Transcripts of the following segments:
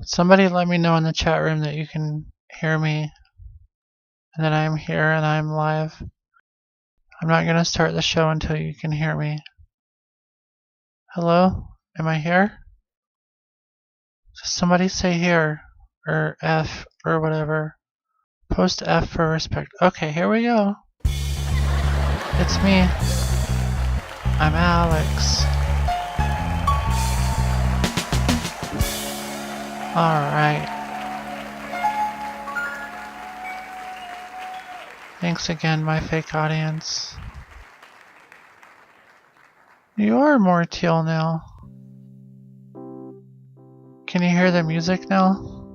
Somebody let me know in the chat room that you can hear me and that I'm here and I'm live. I'm not going to start the show until you can hear me. Hello? Am I here? Just somebody say here or F or whatever. Post F for respect. Okay, here we go. It's me. I'm Alex. Alright. Thanks again, my fake audience. You are more teal now. Can you hear the music now?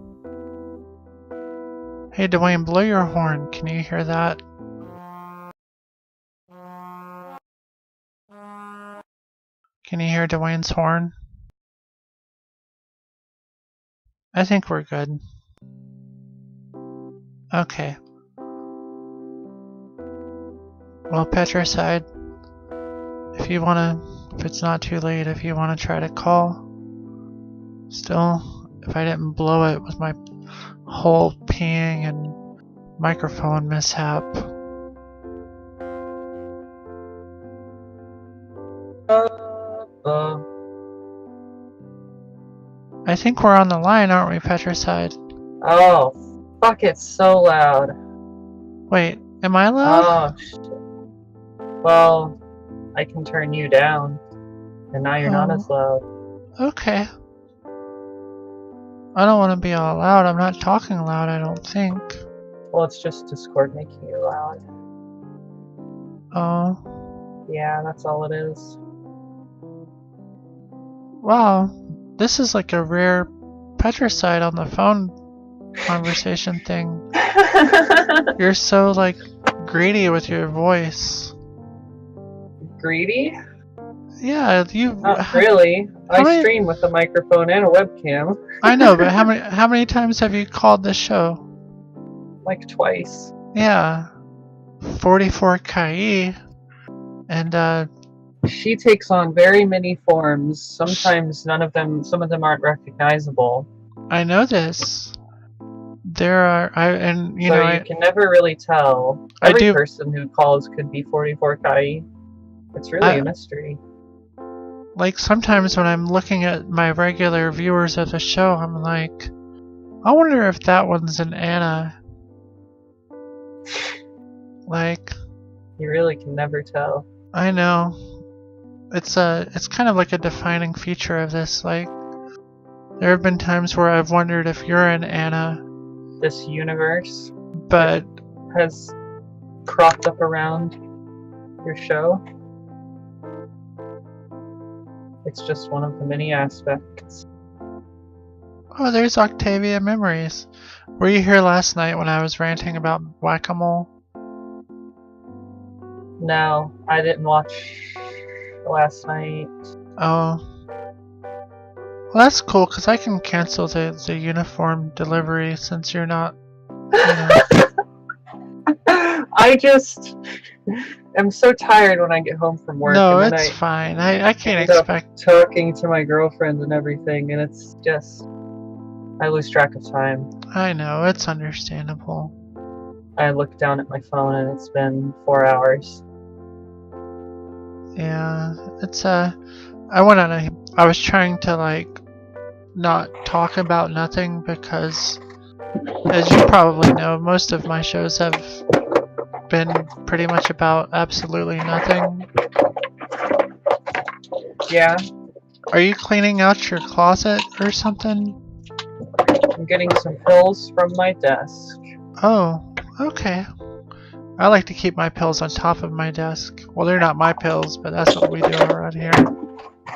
Hey Dwayne, blow your horn. Can you hear that? Can you hear Dwayne's horn? I think we're good. Okay. Well, Petricide, if it's not too late, if you wanna try to call, still, if I didn't blow it with my whole peeing and microphone mishap. I think we're on the line, aren't we, Petricide? Oh, fuck, it's so loud. Wait, am I loud? Oh, shit. Well, I can turn you down, and now you're not as loud. Okay. I don't want to be all loud. I'm not talking loud, I don't think. Well, it's just Discord making you loud. Oh. Yeah, that's all it is. Wow. This is like a rare Petricide on the phone conversation thing. You're so, like, greedy with your voice. Greedy? Yeah, Not really. I stream with a microphone and a webcam. I know, but how many times have you called this show? Like twice. Yeah. 44 Kai. And she takes on very many forms. Sometimes some of them aren't recognizable. I know this. There are, you can never really tell. Every person who calls could be 44 Kai. It's really a mystery. Like, sometimes when I'm looking at my regular viewers of the show, I'm like, I wonder if that one's an Anna. Like, you really can never tell. I know. It's kind of like a defining feature of this. Like, there have been times where I've wondered if you're an Anna. This universe, but has cropped up around your show. It's just one of the many aspects. Oh, there's Octavia Memories. Were you here last night when I was ranting about Whack-A-Mole? No, I didn't watch last night. Oh. Well, that's cool, because I can cancel the uniform delivery since you're not, I just am so tired when I get home from work. No, and it's fine. I can't expect talking to my girlfriend and everything, and it's just I lose track of time. I know, it's understandable. I look down at my phone and it's been 4 hours. Yeah, it's I was trying to, like, not talk about nothing because, as you probably know, most of my shows have been pretty much about absolutely nothing. Yeah. Are you cleaning out your closet or something? I'm getting some pills from my desk. Oh, okay. I like to keep my pills on top of my desk. Well, they're not my pills, but that's what we do around here.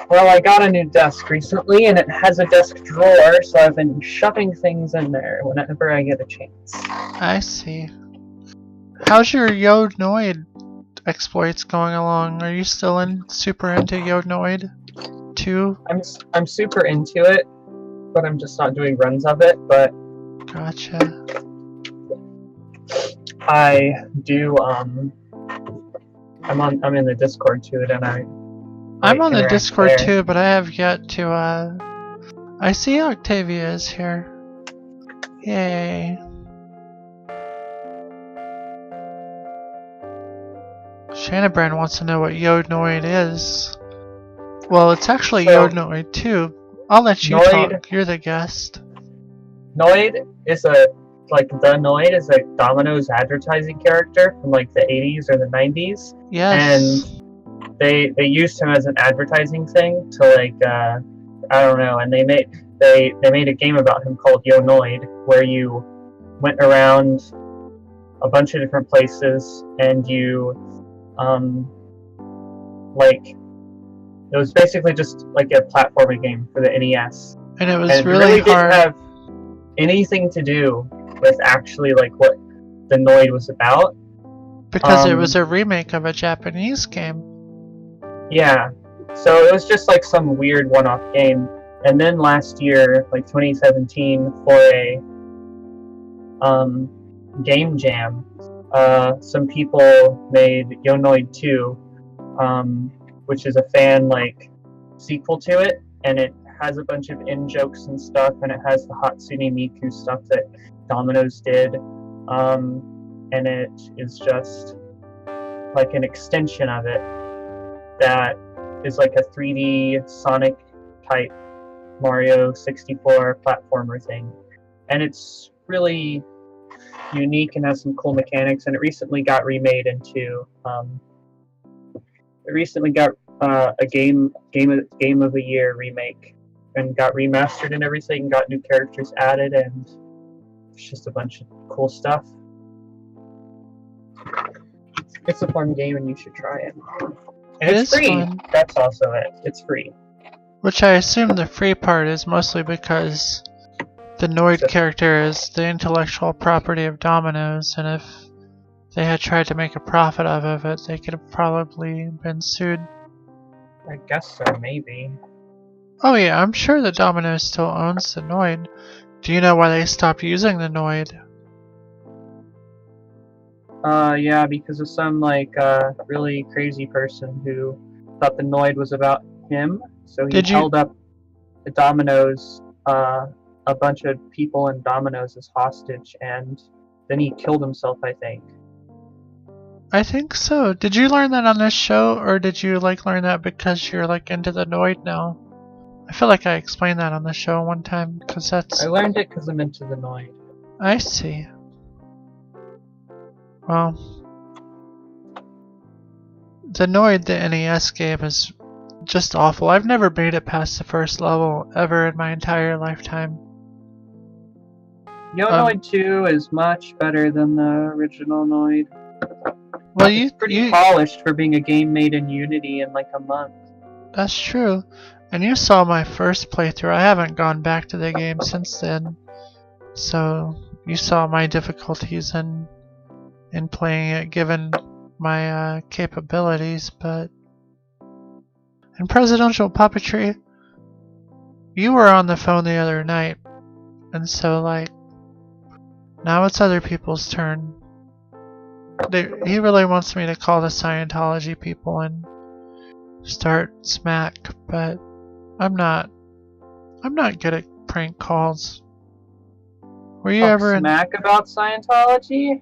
Well, I got a new desk recently, and it has a desk drawer, so I've been shoving things in there whenever I get a chance. I see. How's your Yodnoid exploits going along? Are you still super into Yodnoid 2? I'm super into it, but I'm just not doing runs of it, but... Gotcha. I do, I'm in the Discord too, and I'm on the Discord too, but I have yet to, I see Octavia is here. Yay. Shanabrand wants to know what Yonoid is. Well, it's actually So- Yonoid too. I'll let you Noid- talk. You're the guest. Noid is the Noid is a Domino's advertising character from like the 80s or the 90s. Yes. And they used him as an advertising thing to I don't know, and they made a game about him called Yonoid, where you went around a bunch of different places and you it was basically just like a platforming game for the NES. And it was And it really really hard. didn't have anything to do with actually like what the Noid was about. Because it was a remake of a Japanese game. Yeah. So it was just like some weird one-off game. And then last year, like 2017, for a game jam, some people made Yonoid 2, which is a fan sequel to it, and it has a bunch of in-jokes and stuff, and it has the Hatsune Miku stuff that Domino's did, and it is just like an extension of it that is like a 3D Sonic type Mario 64 platformer thing, and it's really unique and has some cool mechanics, and it recently got remade into a game of the year remake, and got remastered and everything, got new characters added, and it's just a bunch of cool stuff. It's a fun game and you should try it. And It it's is free. fun. That's also it. It's free. Which I assume the free part is mostly because the Noid character is the intellectual property of Domino's, and if they had tried to make a profit out of it, they could have probably been sued. I guess so, maybe. Oh yeah, I'm sure that Domino's still owns the Noid. Do you know why they stopped using the Noid? Yeah, because of some really crazy person who thought the Noid was about him. So he held up the Domino's, a bunch of people in Domino's as hostage, and then he killed himself, I think. I think so. Did you learn that on this show, or did you learn that because you're into the Noid now? I feel like I explained that on the show one time, because that's... I learned it because I'm into the Noid. I see. Well, the Noid, the NES game, is just awful. I've never made it past the first level ever in my entire lifetime. Yonoid 2 is much better than the original Noid. Well, It's pretty polished for being a game made in Unity in a month. That's true. And you saw my first playthrough. I haven't gone back to the game since then. So you saw my difficulties in playing it given my capabilities, but in Presidential Puppetry, you were on the phone the other night, and so now it's other people's turn. He really wants me to call the Scientology people and start smack, but I'm not good at prank calls. Were you ever smack about Scientology?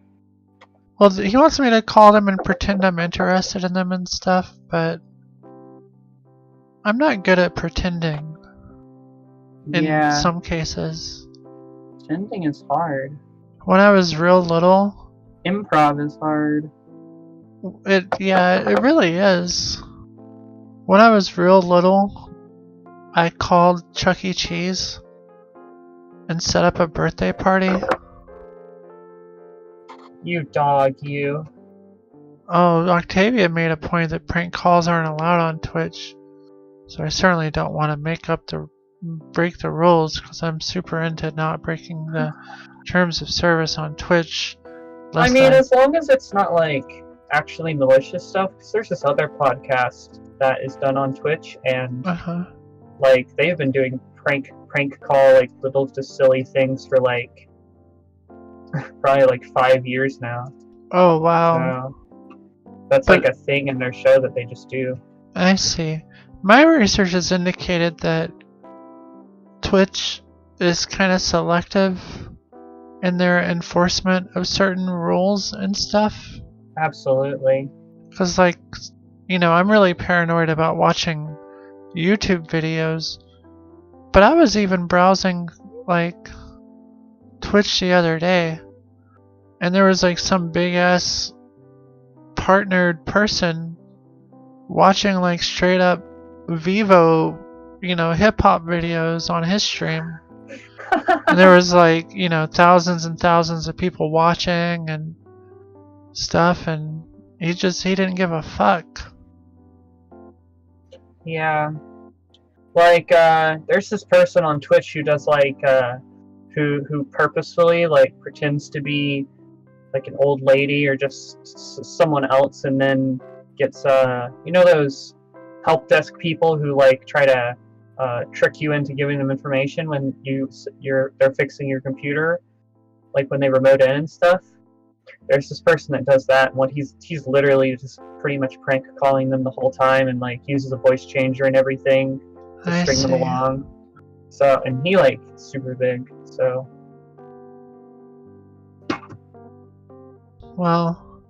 Well, he wants me to call them and pretend I'm interested in them and stuff, but I'm not good at pretending in some cases. Pretending is hard. When I was real little... Improv is hard. It really is. When I was real little, I called Chuck E. Cheese and set up a birthday party. You dog, you. Oh, Octavia made a point that prank calls aren't allowed on Twitch, so I certainly don't want to break the rules, because I'm super into not breaking the terms of service on Twitch. I mean, as long as it's not actually malicious stuff, because there's this other podcast that is done on Twitch, and they've been doing prank call little just silly things for probably 5 years now. Oh wow. So that's a thing in their show that they just do. I see. My research has indicated that Twitch is kind of selective in their enforcement of certain rules and stuff. Absolutely. Because, like, I'm really paranoid about watching YouTube videos. But I was even browsing, like, Twitch the other day, and there was, like, some big-ass partnered person watching, like, straight up Vivo, hip-hop videos on his stream. And there was, like, thousands and thousands of people watching and stuff, and he didn't give a fuck. Yeah. Like, there's this person on Twitch who does, like, who purposefully, like, pretends to be, like, an old lady or just someone else, and then gets, those help desk people who, like, try to trick you into giving them information when they're fixing your computer, like when they remote in and stuff. There's this person that does that, and he's literally just pretty much prank calling them the whole time, and like uses a voice changer and everything to string them along. So, and he like super big. So, well,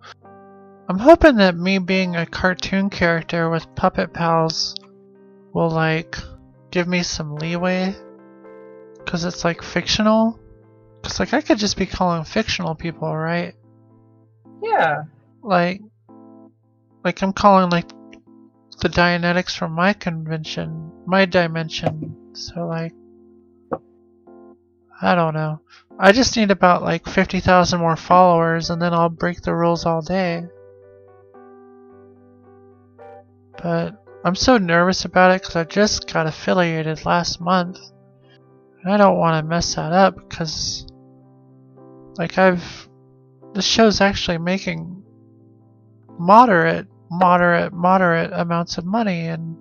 I'm hoping that me being a cartoon character with Puppet Pals will like give me some leeway, because it's like fictional. Because like I could just be calling fictional people, right? yeah. Like I'm calling like the Dianetics from my convention, my dimension. So like, I don't know. I just need about like 50,000 more followers, and then I'll break the rules all day. But I'm so nervous about it because I just got affiliated last month, and I don't want to mess that up because like the show's actually making moderate amounts of money, and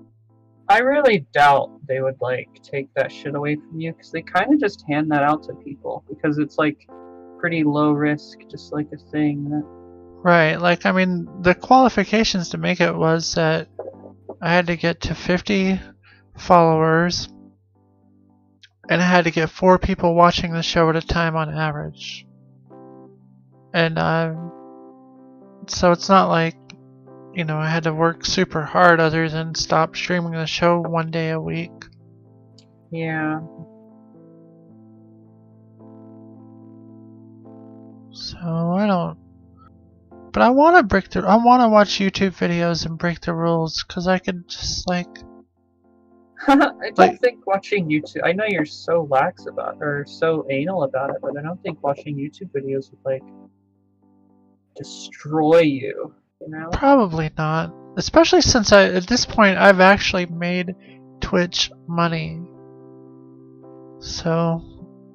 I really doubt they would like take that shit away from you, because they kind of just hand that out to people because it's like pretty low risk, just like a thing that... Right, like I mean the qualifications to make it was that I had to get to 50 followers and I had to get 4 people watching the show at a time on average. And so it's not like I had to work super hard other than stop streaming the show 1 day a week. Yeah. So I don't... But I want to break the... I want to watch YouTube videos and break the rules, because I could just like... I don't think watching YouTube... I know you're so lax about it, or so anal about it, but I don't think watching YouTube videos would like destroy you. Probably not. Especially since at this point I've actually made Twitch money. So,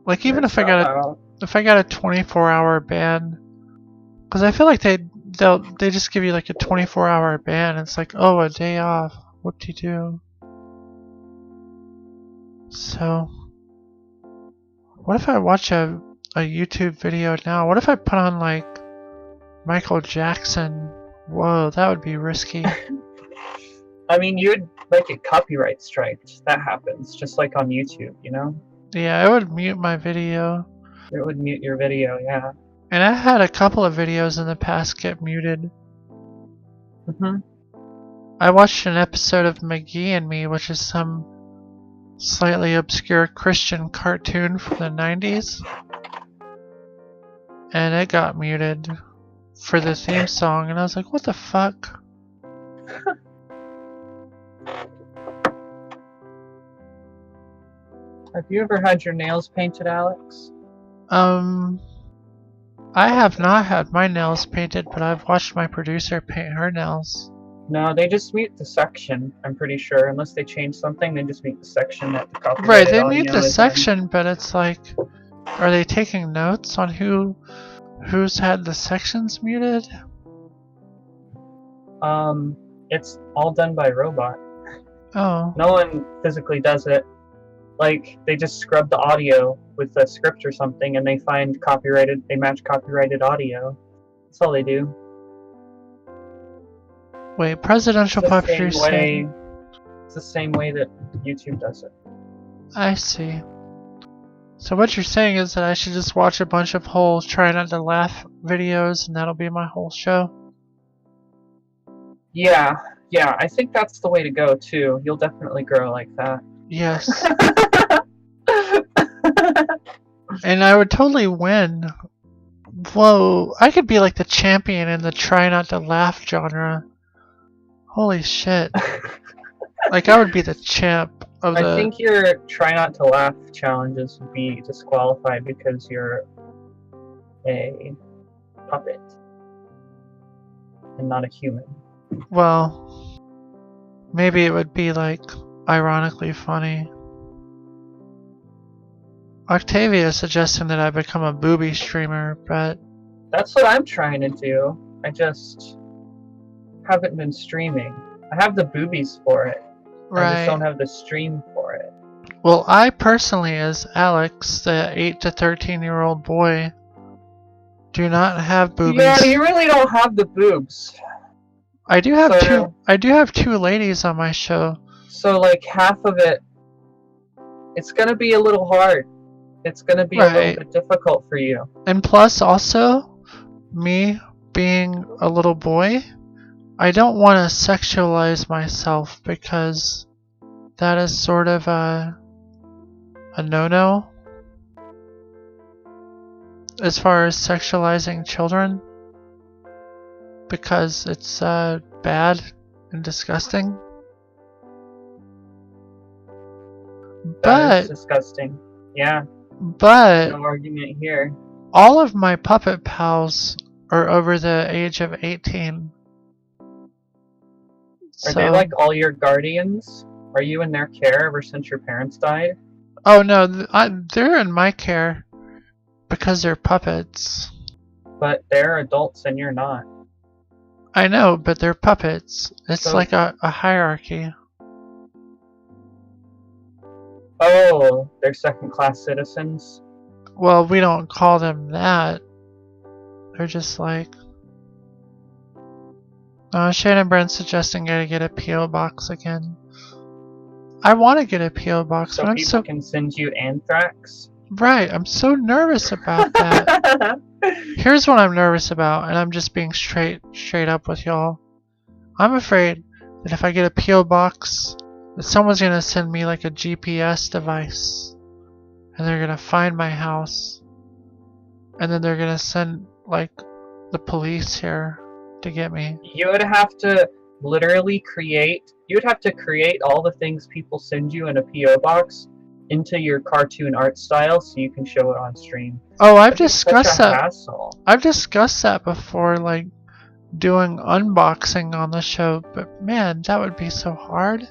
like even if I got a 24-hour ban, because I feel like they just give you like a 24-hour ban. It's like, oh, a day off. Whoop-de-doo. So, what if I watch a YouTube video now? What if I put on like Michael Jackson? Whoa, that would be risky. I mean, you'd like get copyright striked. That happens, just like on YouTube, Yeah, it would mute my video. It would mute your video, yeah. And I had a couple of videos in the past get muted. I watched an episode of McGee and Me, which is some slightly obscure Christian cartoon from the 90s. And it got muted for the theme song, and I was like, what the fuck? Have you ever had your nails painted, Alex? I have not had my nails painted, but I've watched my producer paint her nails. No, they just mute the section, I'm pretty sure. Unless they change something, they just mute the section that the copyrighted Right, they audio mute the is section, in. but it's like, are they taking notes on who's had the sections muted? It's all done by robot. Oh. No one physically does it. Like, they just scrub the audio with a script or something, and they match copyrighted audio. That's all they do. Wait, presidential It's popular the same way that YouTube does it. I see. So what you're saying is that I should just watch a bunch of whole try not to laugh videos and that'll be my whole show? Yeah, I think that's the way to go too. You'll definitely grow like that. Yes. And I would totally win. Whoa, I could be like the champion in the try not to laugh genre. Holy shit. Like I would be the champ of the... I think your try not to laugh challenges would be disqualified because you're a puppet and not a human. Well, maybe it would be like ironically funny. Octavia is suggesting that I become a booby streamer, but That's what I'm trying to do. I just haven't been streaming. I have the boobies for it. I just don't right. have the stream for it. Well, I personally, as Alex, the 8 to 13-year-old boy, do not have boobies. Yeah, you really don't have the boobs. I do have So- two ladies on my show. So like half of it, it's gonna be a little hard. It's gonna be a Right. little bit difficult for you. And plus, also, me being a little boy, I don't want to sexualize myself because that is sort of a no-no as far as sexualizing children because it's bad and disgusting. That is But disgusting. Yeah, no argument here. all of my puppet pals are over the age of 18. Are they like all your guardians? Are you in their care ever since your parents died? Oh no, they're in my care because they're puppets. But they're adults and you're not. I know, but they're puppets. It's So- like a hierarchy. Oh, they're second-class citizens? Well, we don't call them that. They're just like... Shannon Brent's suggesting I get a P.O. box again. I want to get a P.O. box, So but I'm people so... can send you anthrax? Right, I'm so nervous about that. Here's what I'm nervous about, and I'm just being straight up with y'all. I'm afraid that if I get a P.O. box, that someone's gonna send me like a GPS device, and they're gonna find my house, and then they're gonna send like the police here to get me. You would have to literally create all the things people send you in a P.O. box into your cartoon art style so you can show it on stream. Oh, I've That'd be discussed such a that. hassle. I've discussed that before, like doing unboxing on the show, but man, that would be so hard.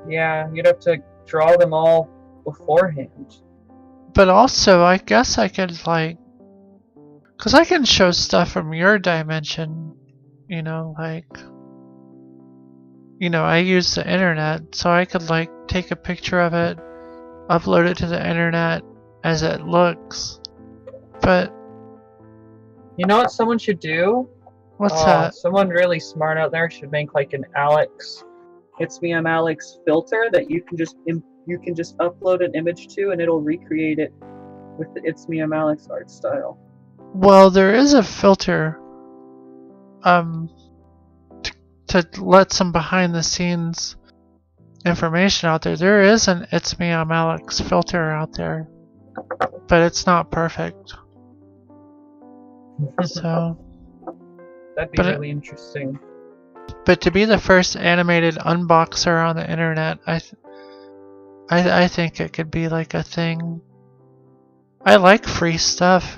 Yeah, you'd have to draw them all beforehand. But also, I guess I could like, cause I can show stuff from your dimension, you know, like, you know, I use the internet, so I could like take a picture of it, upload it to the internet as it looks. But You know what someone should do? what's that? Someone really smart out there should make like an Alex, It's Me, I'm Alex filter that you can just upload an image to, and it'll recreate it with the It's Me, I'm Alex art style. Well, there is a filter, to let some behind the scenes information out there. There is an It's Me, I'm Alex filter out there, but it's not perfect. So, That'd be but really interesting. but to be the first animated unboxer on the internet, I think it could be like a thing. I like free stuff.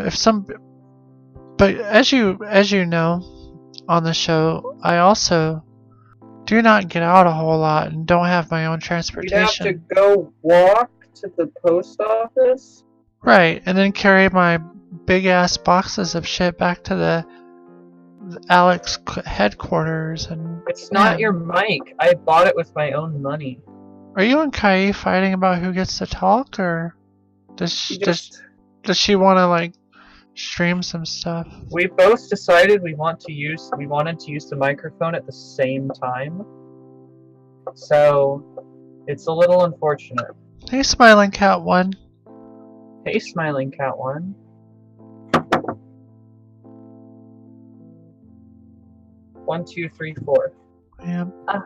But as you know, on the show, I also do not get out a whole lot and don't have my own You'd have transportation. to go walk to the post office. Right, and then carry my big ass boxes of shit back to the Alex headquarters. And It's not man. your mic. I bought it with my own money. Are you and Kai fighting about who gets to talk, or does she want to like stream some stuff? We both decided we wanted to use the microphone at the same time. So it's a little unfortunate. Hey, Smiling Cat 1. Hey, Smiling Cat 1. One, two, three, four. Yeah. Ah.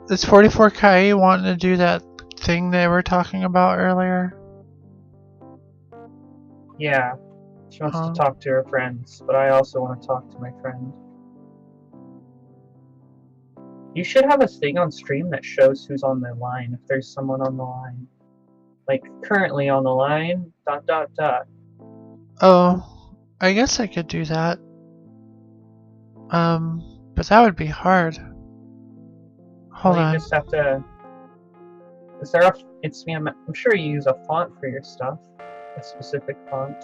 Is 44 Kai wanting to do that thing they were talking about earlier? Yeah. She wants to talk to her friends, but I also want to talk to my friend. You should have a thing on stream that shows who's on the line, if there's someone on the line. Like, currently on the line, ... Oh, I guess I could do that. But that would be hard. Hold on. You just have to... Is there a... It's me, I'm sure you use a font for your stuff. A specific font.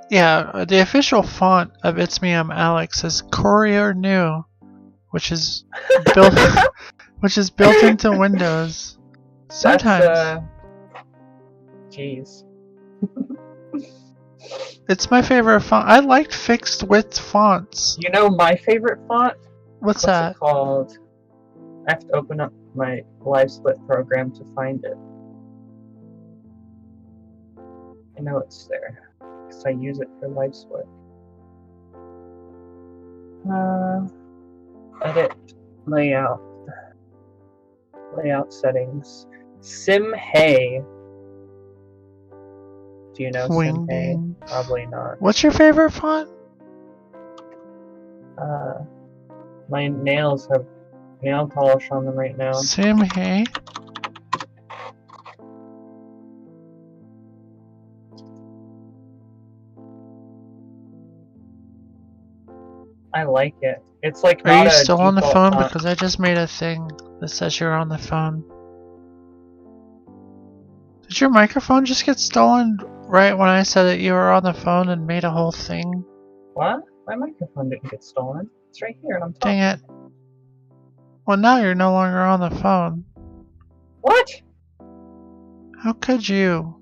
Yeah, the official font of It's Me, I'm Alex is Courier New, which is built into Windows. Sometimes. That's, jeez. It's my favorite font. I liked fixed width fonts. You know my favorite font? What's that? It called? I have to open up my LiveSplit program to find it. I know it's there, because I use it for LiveSplit. Edit, layout. Layout settings. SimHey. Do you know SimHey? Probably not. What's your favorite font? My nails have nail polish on them right now. SimHey. I like it. It's like Are you still on the phone? Font. Because I just made a thing that says you're on the phone. Did your microphone just get stolen right when I said that you were on the phone and made a whole thing? What? My microphone didn't get stolen. It's right here and I'm talking. Dang it. Well, now you're no longer on the phone. What? How could you?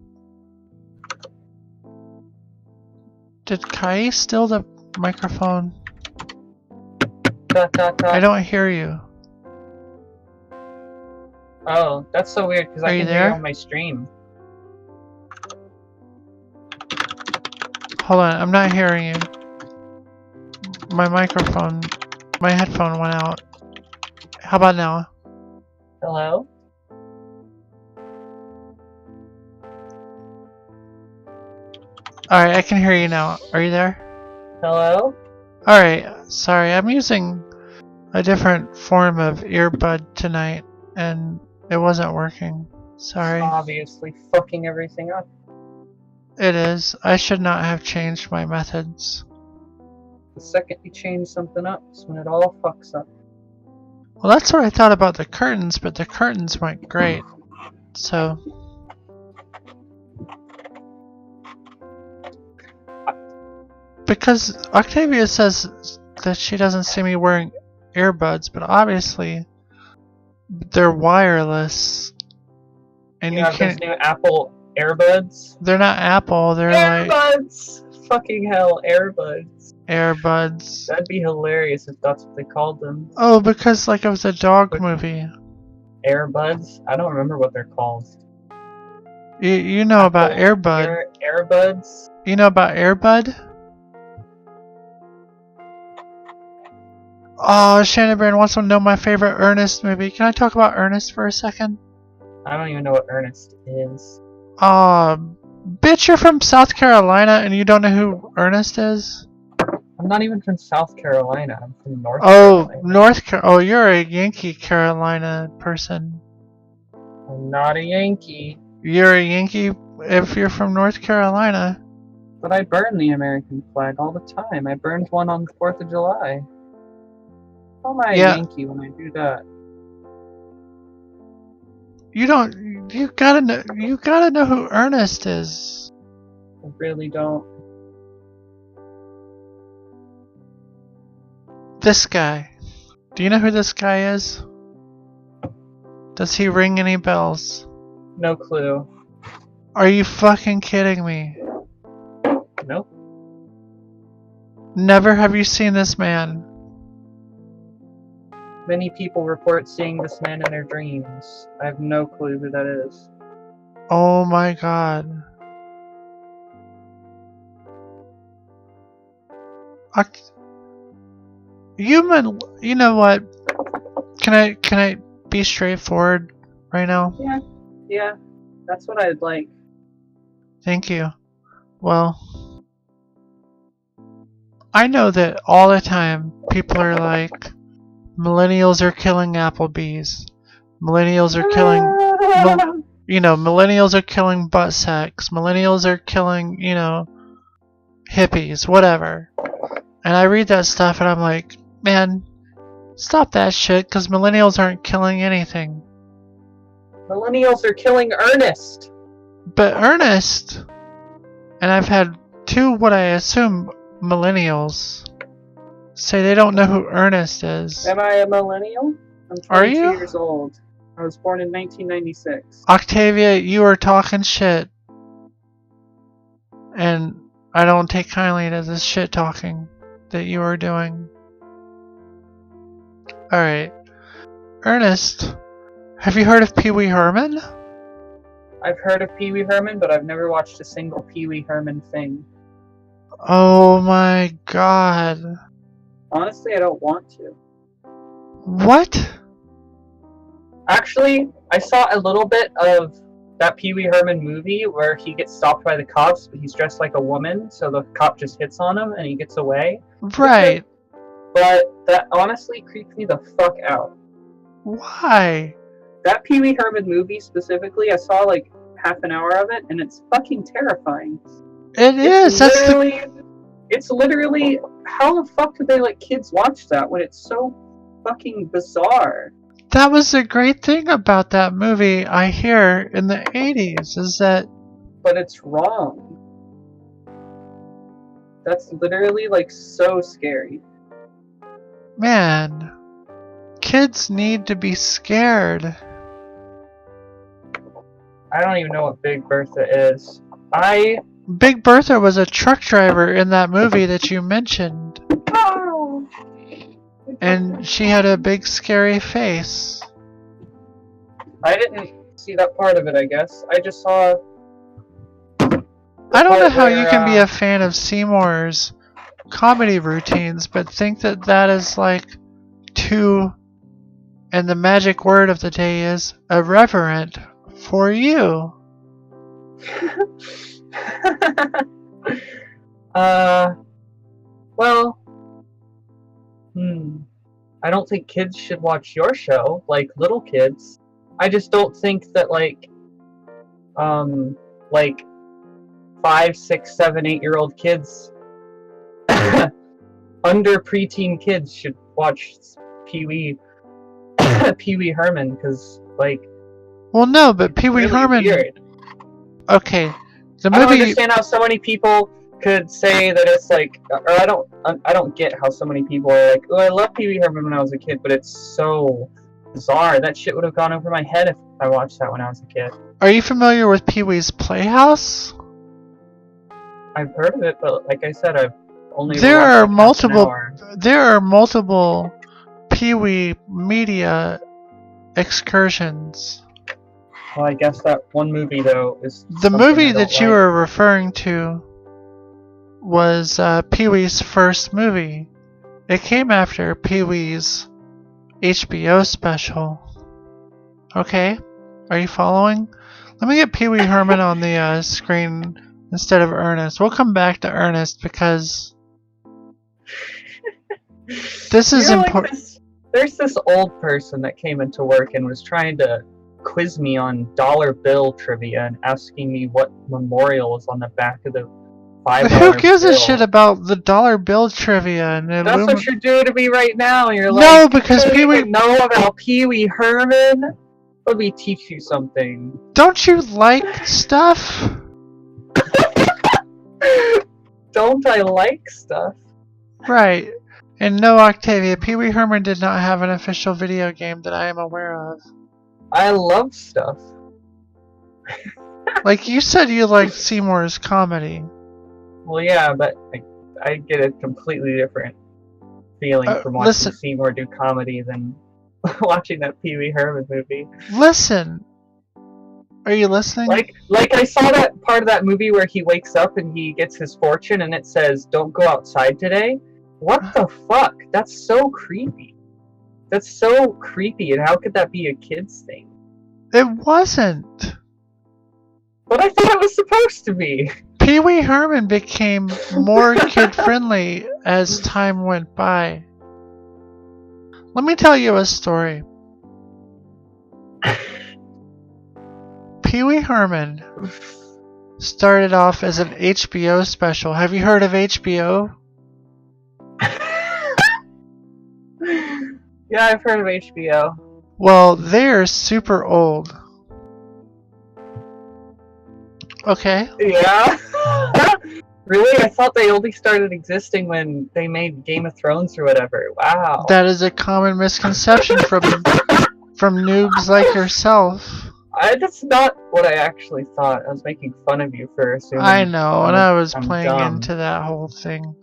Did Kai steal the microphone? I don't hear you. Oh, that's so weird because I can hear you on my stream. Hold on, I'm not hearing you. My microphone, my headphone went out. How about now? Hello? Alright, I can hear you now. Are you there? Hello? Alright, sorry, I'm using a different form of earbud tonight, and it wasn't working. Sorry. It's obviously fucking everything up. It is. I should not have changed my methods. The second you change something up is when it all fucks up. Well, that's what I thought about the curtains, but the curtains went great. So... Because Octavia says that she doesn't see me wearing earbuds, but obviously they're wireless. And you have those new Apple AirBuds? They're not Apple, they're AirBuds! Like... Fucking hell, AirBuds. AirBuds. That'd be hilarious if that's what they called them. Oh, because like it was a dog movie. AirBuds? I don't remember what they're called. You know Apple about AirBud. AirBuds? You know about AirBud? Oh, Shannon Brand wants to know my favorite Ernest movie. Can I talk about Ernest for a second? I don't even know what Ernest is. Bitch, you're from South Carolina and you don't know who Ernest is? I'm not even from South Carolina. I'm from North Carolina. Oh, you're a Yankee Carolina person. I'm not a Yankee. You're a Yankee if you're from North Carolina. But I burn the American flag all the time. I burned one on the 4th of July. How am I a Yankee when I do that? You gotta know who Ernest is. I really don't. This guy. Do you know who this guy is? Does he ring any bells? No clue. Are you fucking kidding me? Nope. Never have you seen this man. Many people report seeing this man in their dreams. I have no clue who that is. Oh my god. You know what? Can I be straightforward right now? Yeah, that's what I'd like. Thank you. Well, I know that all the time people are like, millennials are killing Applebee's. Millennials are killing, millennials are killing butt sex. Millennials are killing, hippies, whatever. And I read that stuff and I'm like, man, stop that shit, because millennials aren't killing anything. Millennials are killing Ernest! But Ernest, and I've had two what I assume millennials say they don't know who Ernest is. Am I a millennial? I'm 22 Are you? years old. I was born in 1996. Octavia, you are talking shit. And I don't take kindly to this shit talking that you are doing. Alright. Ernest, have you heard of Pee Wee Herman? I've heard of Pee Wee Herman, but I've never watched a single Pee Wee Herman thing. Oh my god. Honestly, I don't want to. What? Actually, I saw a little bit of that Pee Wee Herman movie where he gets stopped by the cops, but he's dressed like a woman, so the cop just hits on him and he gets away. Right. But that honestly creeped me the fuck out. Why? That Pee Wee Herman movie specifically, I saw like half an hour of it, and it's fucking terrifying. It's literally, how the fuck could they let kids watch that when it's so fucking bizarre? That was the great thing about that movie, I hear, in the 80s, is that... But it's wrong. That's literally, like, so scary. Man, kids need to be scared. I don't even know what Big Bertha is. Big Bertha was a truck driver in that movie that you mentioned. Oh. And she had a big scary face. I didn't see that part of it, I guess. I just saw... I don't know how you can be a fan of Seymour's comedy routines, but think that that is like too... And the magic word of the day is irreverent for you. Well... I don't think kids should watch your show, like little kids. I just don't think that like 5, 6, 7, 8-year-old kids, under preteen kids should watch Pee Wee Herman, because like. Well, no, but Pee Wee Herman. Weird. Okay, the movie. I don't understand how so many people could say that it's like, or I don't get how so many people are like, oh, I love Pee Wee Herman when I was a kid, but it's so bizarre. That shit would have gone over my head if I watched that when I was a kid. Are you familiar with Pee Wee's Playhouse? I've heard of it, but like I said, I've only There watched are half multiple. an hour. There are multiple Pee Wee media excursions. Well, I guess that one movie though is the movie that you were referring to was Pee Wee's first movie. It came after Pee Wee's HBO special. Okay, are you following? Let me get Pee Wee Herman on the screen instead of Ernest. We'll come back to Ernest because this is important. Like there's this old person that came into work and was trying to quiz me on dollar bill trivia and asking me what memorial is on the back of the $5 Who gives bill. a shit about the dollar bill trivia? And that's what you're doing to me right now. You're like, no, because Pee Wee know about Pee Wee Herman. Let me teach you something. Don't you like stuff? Don't I like stuff? Right. And no, Octavia, Pee Wee Herman did not have an official video game that I am aware of. I love stuff. Like you said, you liked Seymour's comedy. Well, yeah, but I get a completely different feeling from watching Seymour do comedy than watching that Pee Wee Herman movie. Listen. Are you listening? Like I saw that part of that movie where he wakes up and he gets his fortune and it says, "Don't go outside today." What the fuck? That's so creepy. That's so creepy, and how could that be a kid's thing? It wasn't. But I thought it was supposed to be. Pee Wee Herman became more kid-friendly as time went by. Let me tell you a story. Pee Wee Herman started off as an HBO special. Have you heard of HBO? Yeah, I've heard of HBO. Well, they're super old. Okay. Yeah? Really? I thought they only started existing when they made Game of Thrones or whatever. Wow. That is a common misconception from noobs like yourself. That's not what I actually thought. I was making fun of you for assuming. I know, and I was I'm playing dumb. into that whole thing.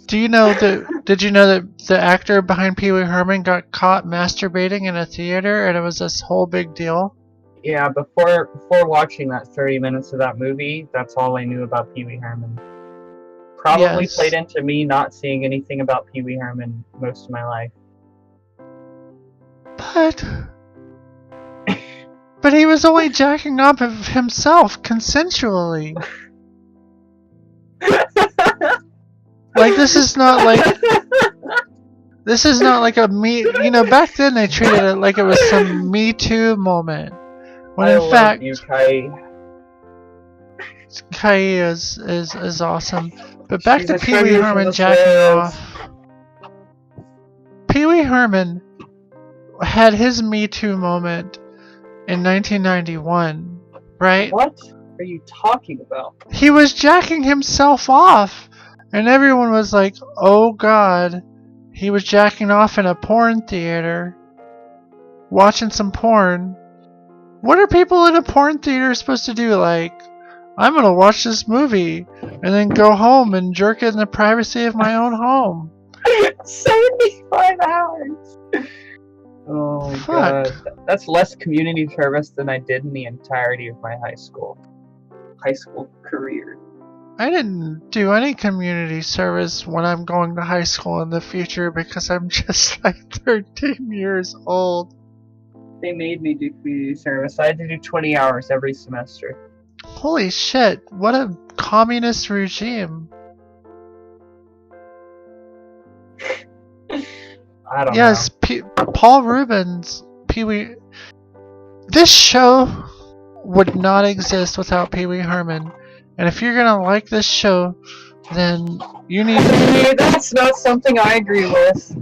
Did you know that the actor behind Pee Wee Herman got caught masturbating in a theater, and it was this whole big deal? Yeah, before watching that 30 minutes of that movie, that's all I knew about Pee Wee Herman. Probably Yes. played into me not seeing anything about Pee Wee Herman most of my life. But he was only jacking off of himself consensually. Like this is not like a me. You know, back then they treated it like it was some Me Too moment. When I in love fact, you, Kai. Kai is awesome. But back She's to a Pee Wee treasure Herman from the jacking woods. off. Pee Wee Herman had his Me Too moment in 1991, right? What are you talking about? He was jacking himself off, and everyone was like, "Oh God, he was jacking off in a porn theater, watching some porn." What are people in a porn theater supposed to do? Like, I'm gonna watch this movie and then go home and jerk it in the privacy of my own home. 75 hours! Oh my Fuck. god. That's less community service than I did in the entirety of my high school career. I didn't do any community service when I'm going to high school in the future because I'm just like 13 years old. They made me do community service. I had to do 20 hours every semester. Holy shit, what a communist regime. I don't Yes, Paul Rubens, Pee Wee. This show would not exist without Pee Wee Herman. And if you're gonna like this show, then you need to. Hey, that's not something I agree with.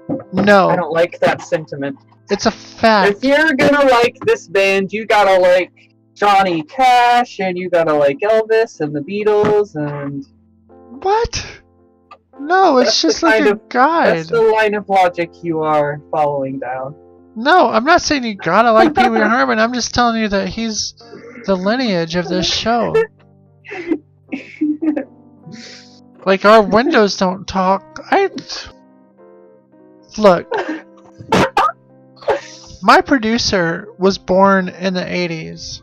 I No, don't like that sentiment. it's a fact. If you're gonna like this band, you gotta like Johnny Cash, and you gotta like Elvis and the Beatles, and What? No, it's That's the just like kind a of- guide. that's the line of logic you are following down. No, I'm not saying you gotta like Pee Wee Herman. I'm just telling you that he's the lineage of this show. Like, our windows don't talk. Look. My producer was born in the 80s.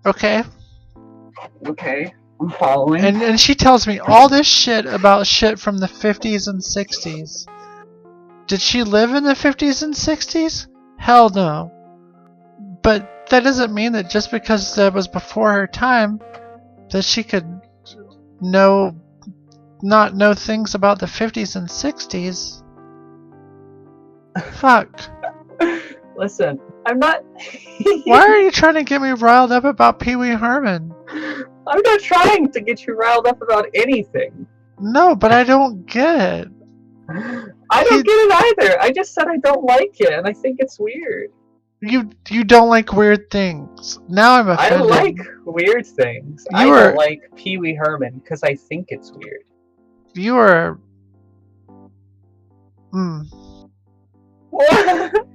Okay? Okay, I'm following. And she tells me all this shit about shit from the 50s and 60s. Did she live in the 50s and 60s? Hell no. But that doesn't mean that just because that was before her time, that she could not know things about the 50s and 60s. Fuck. Listen, I'm not. Why are you trying to get me riled up about Pee Wee Herman? I'm not trying to get you riled up about anything. No, but I don't get it. I don't get it either. I just said I don't like it, and I think it's weird. You don't like weird things. Now I'm I offended. like weird things. I You are- don't like Pee Wee Herman because I think it's weird. You are.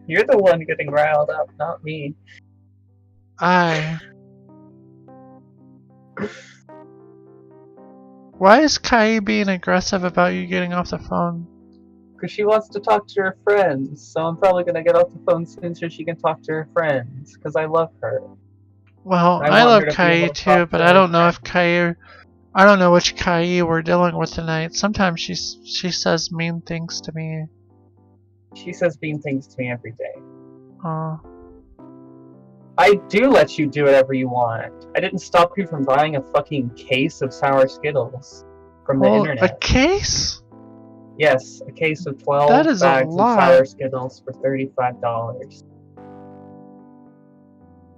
You're the one getting riled up, not me. Why is Kai being aggressive about you getting off the phone? Because she wants to talk to her friends. So I'm probably going to get off the phone soon so she can talk to her friends. Because I love her. Well, I I want love her to be Kai able to too, talk but to I her don't know if friends. I don't know which Kai we're dealing with tonight. Sometimes she says mean things to me. She says mean things to me every day. Oh. I do let you do whatever you want. I didn't stop you from buying a fucking case of sour Skittles from the Oh, a internet. case? Yes, a case of That 12 is a bags of lot. sour Skittles for $35.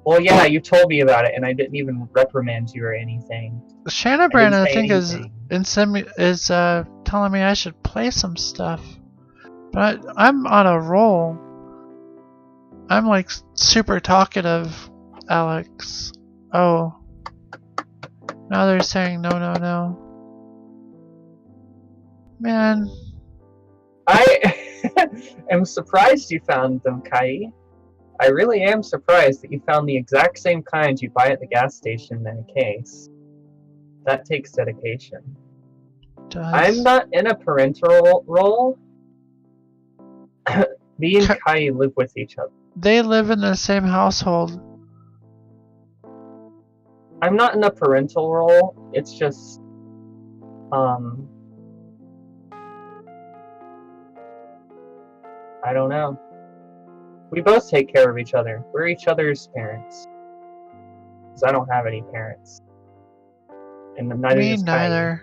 Well, yeah, you told me about it, and I didn't even reprimand you or anything. Shanabrand, I say think, anything. is telling me I should play some stuff. But I'm on a roll. I'm like super talkative, Alex. Oh. Now they're saying no, no, no. Man. I am surprised you found them, Kai. I really am surprised that you found the exact same kind you buy at the gas station in a case. That takes dedication. I'm not in a parental role. Me and Kai live with each other. They live in the same household. I'm not in a parental role. It's just, I don't know. We both take care of each other. We're each other's parents. Because I don't have any parents. And neither Me does Kai. neither.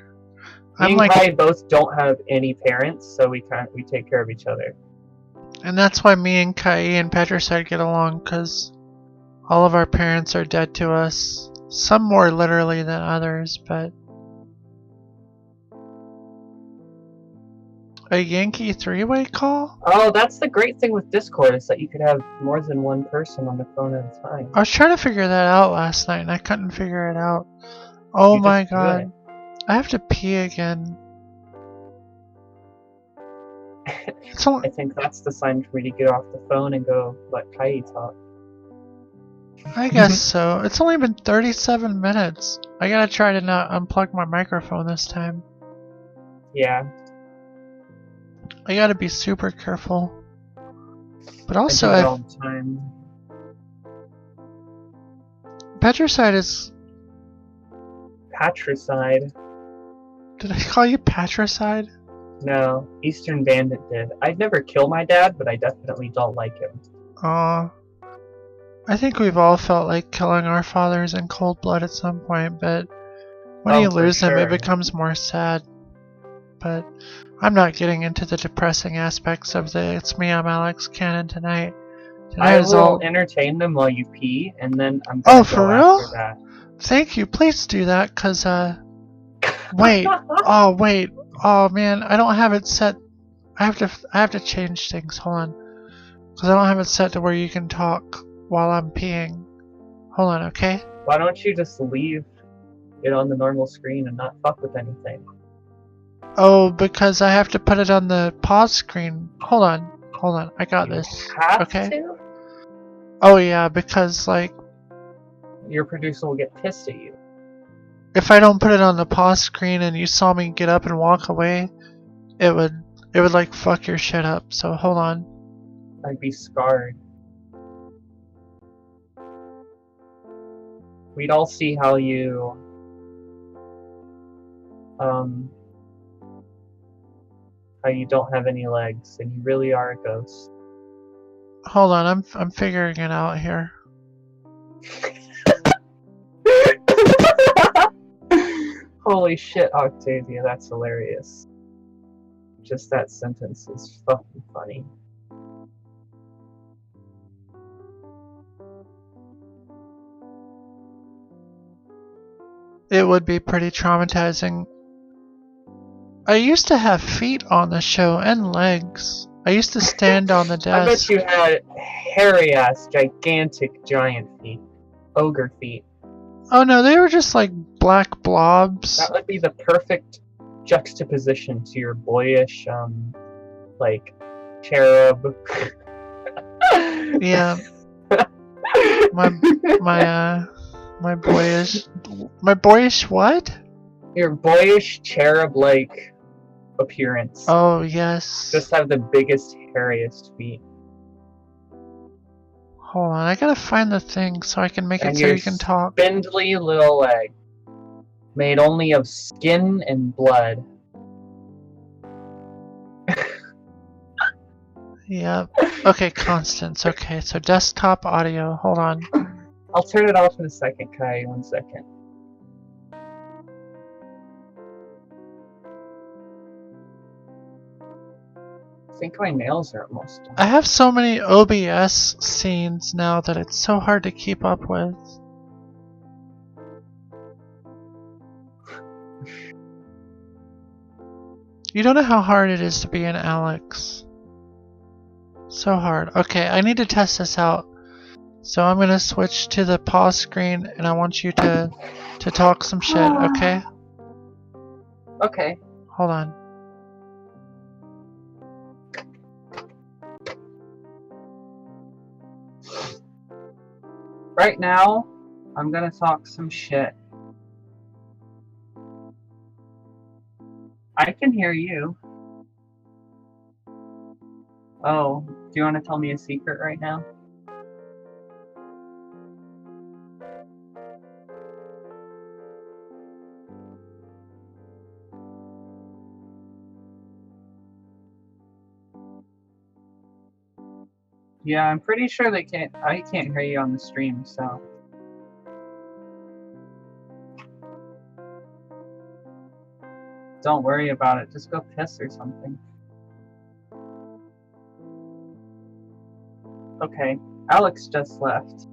Me and Kai both don't have any parents, so we take care of each other. And that's why me and Kai and Patricide get along, because all of our parents are dead to us. Some more literally than others, but... A Yankee three-way call? Oh, that's the great thing with Discord, is that you could have more than one person on the phone at a time. I was trying to figure that out last night, and I couldn't figure it out. Oh my god. I have to pee again. I think that's the sign for me to get off the phone and go let Kai talk. I guess so. It's only been 37 minutes. I gotta try to not unplug my microphone this time. Yeah. I gotta be super careful. But also, Patricide is... Patricide? Did I call you Patricide? No, Eastern Bandit did. I'd never kill my dad, but I definitely don't like him. Aw. I think we've all felt like killing our fathers in cold blood at some point, but when you lose them, it becomes more sad. But I'm not getting into the depressing aspects of the It's Me, I'm Alex canon tonight. I will entertain them while you pee, and then I'm gonna go for real? after that. Thank you. Please do that, cause wait. Oh wait. Oh man, I don't have it set. I have to change things. Hold on, cause I don't have it set to where you can talk while I'm peeing. Hold on, okay? Why don't you just leave it on the normal screen and not fuck with anything? Oh, because I have to put it on the pause screen. Hold on. I got this. Okay. To? Oh yeah, because like your producer will get pissed at you. If I don't put it on the pause screen and you saw me get up and walk away, it would like fuck your shit up. So hold on. I'd be scarred. We'd all see how you don't have any legs and you really are a ghost. Hold on, I'm figuring it out here. Holy shit, Octavia, that's hilarious. Just that sentence is fucking funny. It would be pretty traumatizing. I used to have feet on the show and legs. I used to stand on the desk. I bet you had hairy ass, gigantic, giant feet. Ogre feet. Oh no, they were just like black blobs. That would be the perfect juxtaposition to your boyish, like, cherub. Yeah. My boyish what? Your boyish cherub-like appearance. Oh, yes. Just have the biggest, hairiest feet. Hold on, I gotta find the thing so I can make it And so your you can talk. spindly little leg. Made only of skin and blood. Yep. Okay, Constance. Okay, so desktop audio. Hold on. I'll turn it off in a second, Kai. 1 second. I think my nails are almost done. I have so many OBS scenes now that it's so hard to keep up with. You don't know how hard it is to be an Alex. So hard. Okay, I need to test this out. So I'm gonna switch to the pause screen and I want you to talk some shit, okay? Okay. Hold on. Right now, I'm gonna talk some shit. I can hear you. Oh, do you want to tell me a secret right now? Yeah, I'm pretty sure I can't hear you on the stream, so. Don't worry about it, just go piss or something. Okay, Alex just left.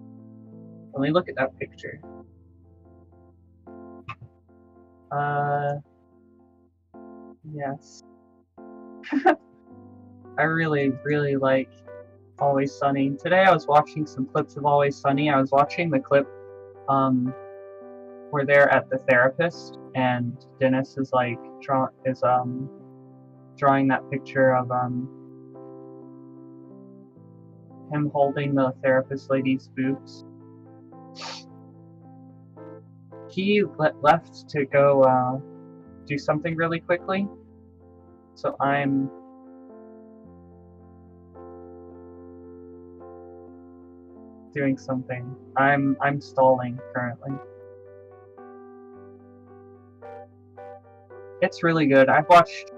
Let me look at that picture. Yes. I really, really like Always Sunny. Today I was watching some clips of Always Sunny. I was watching the clip where they're at the therapist and Dennis is like drawing that picture of him holding the therapist lady's boobs. He left to go do something really quickly, so I'm doing something. I'm stalling currently. It's really good. I've watched,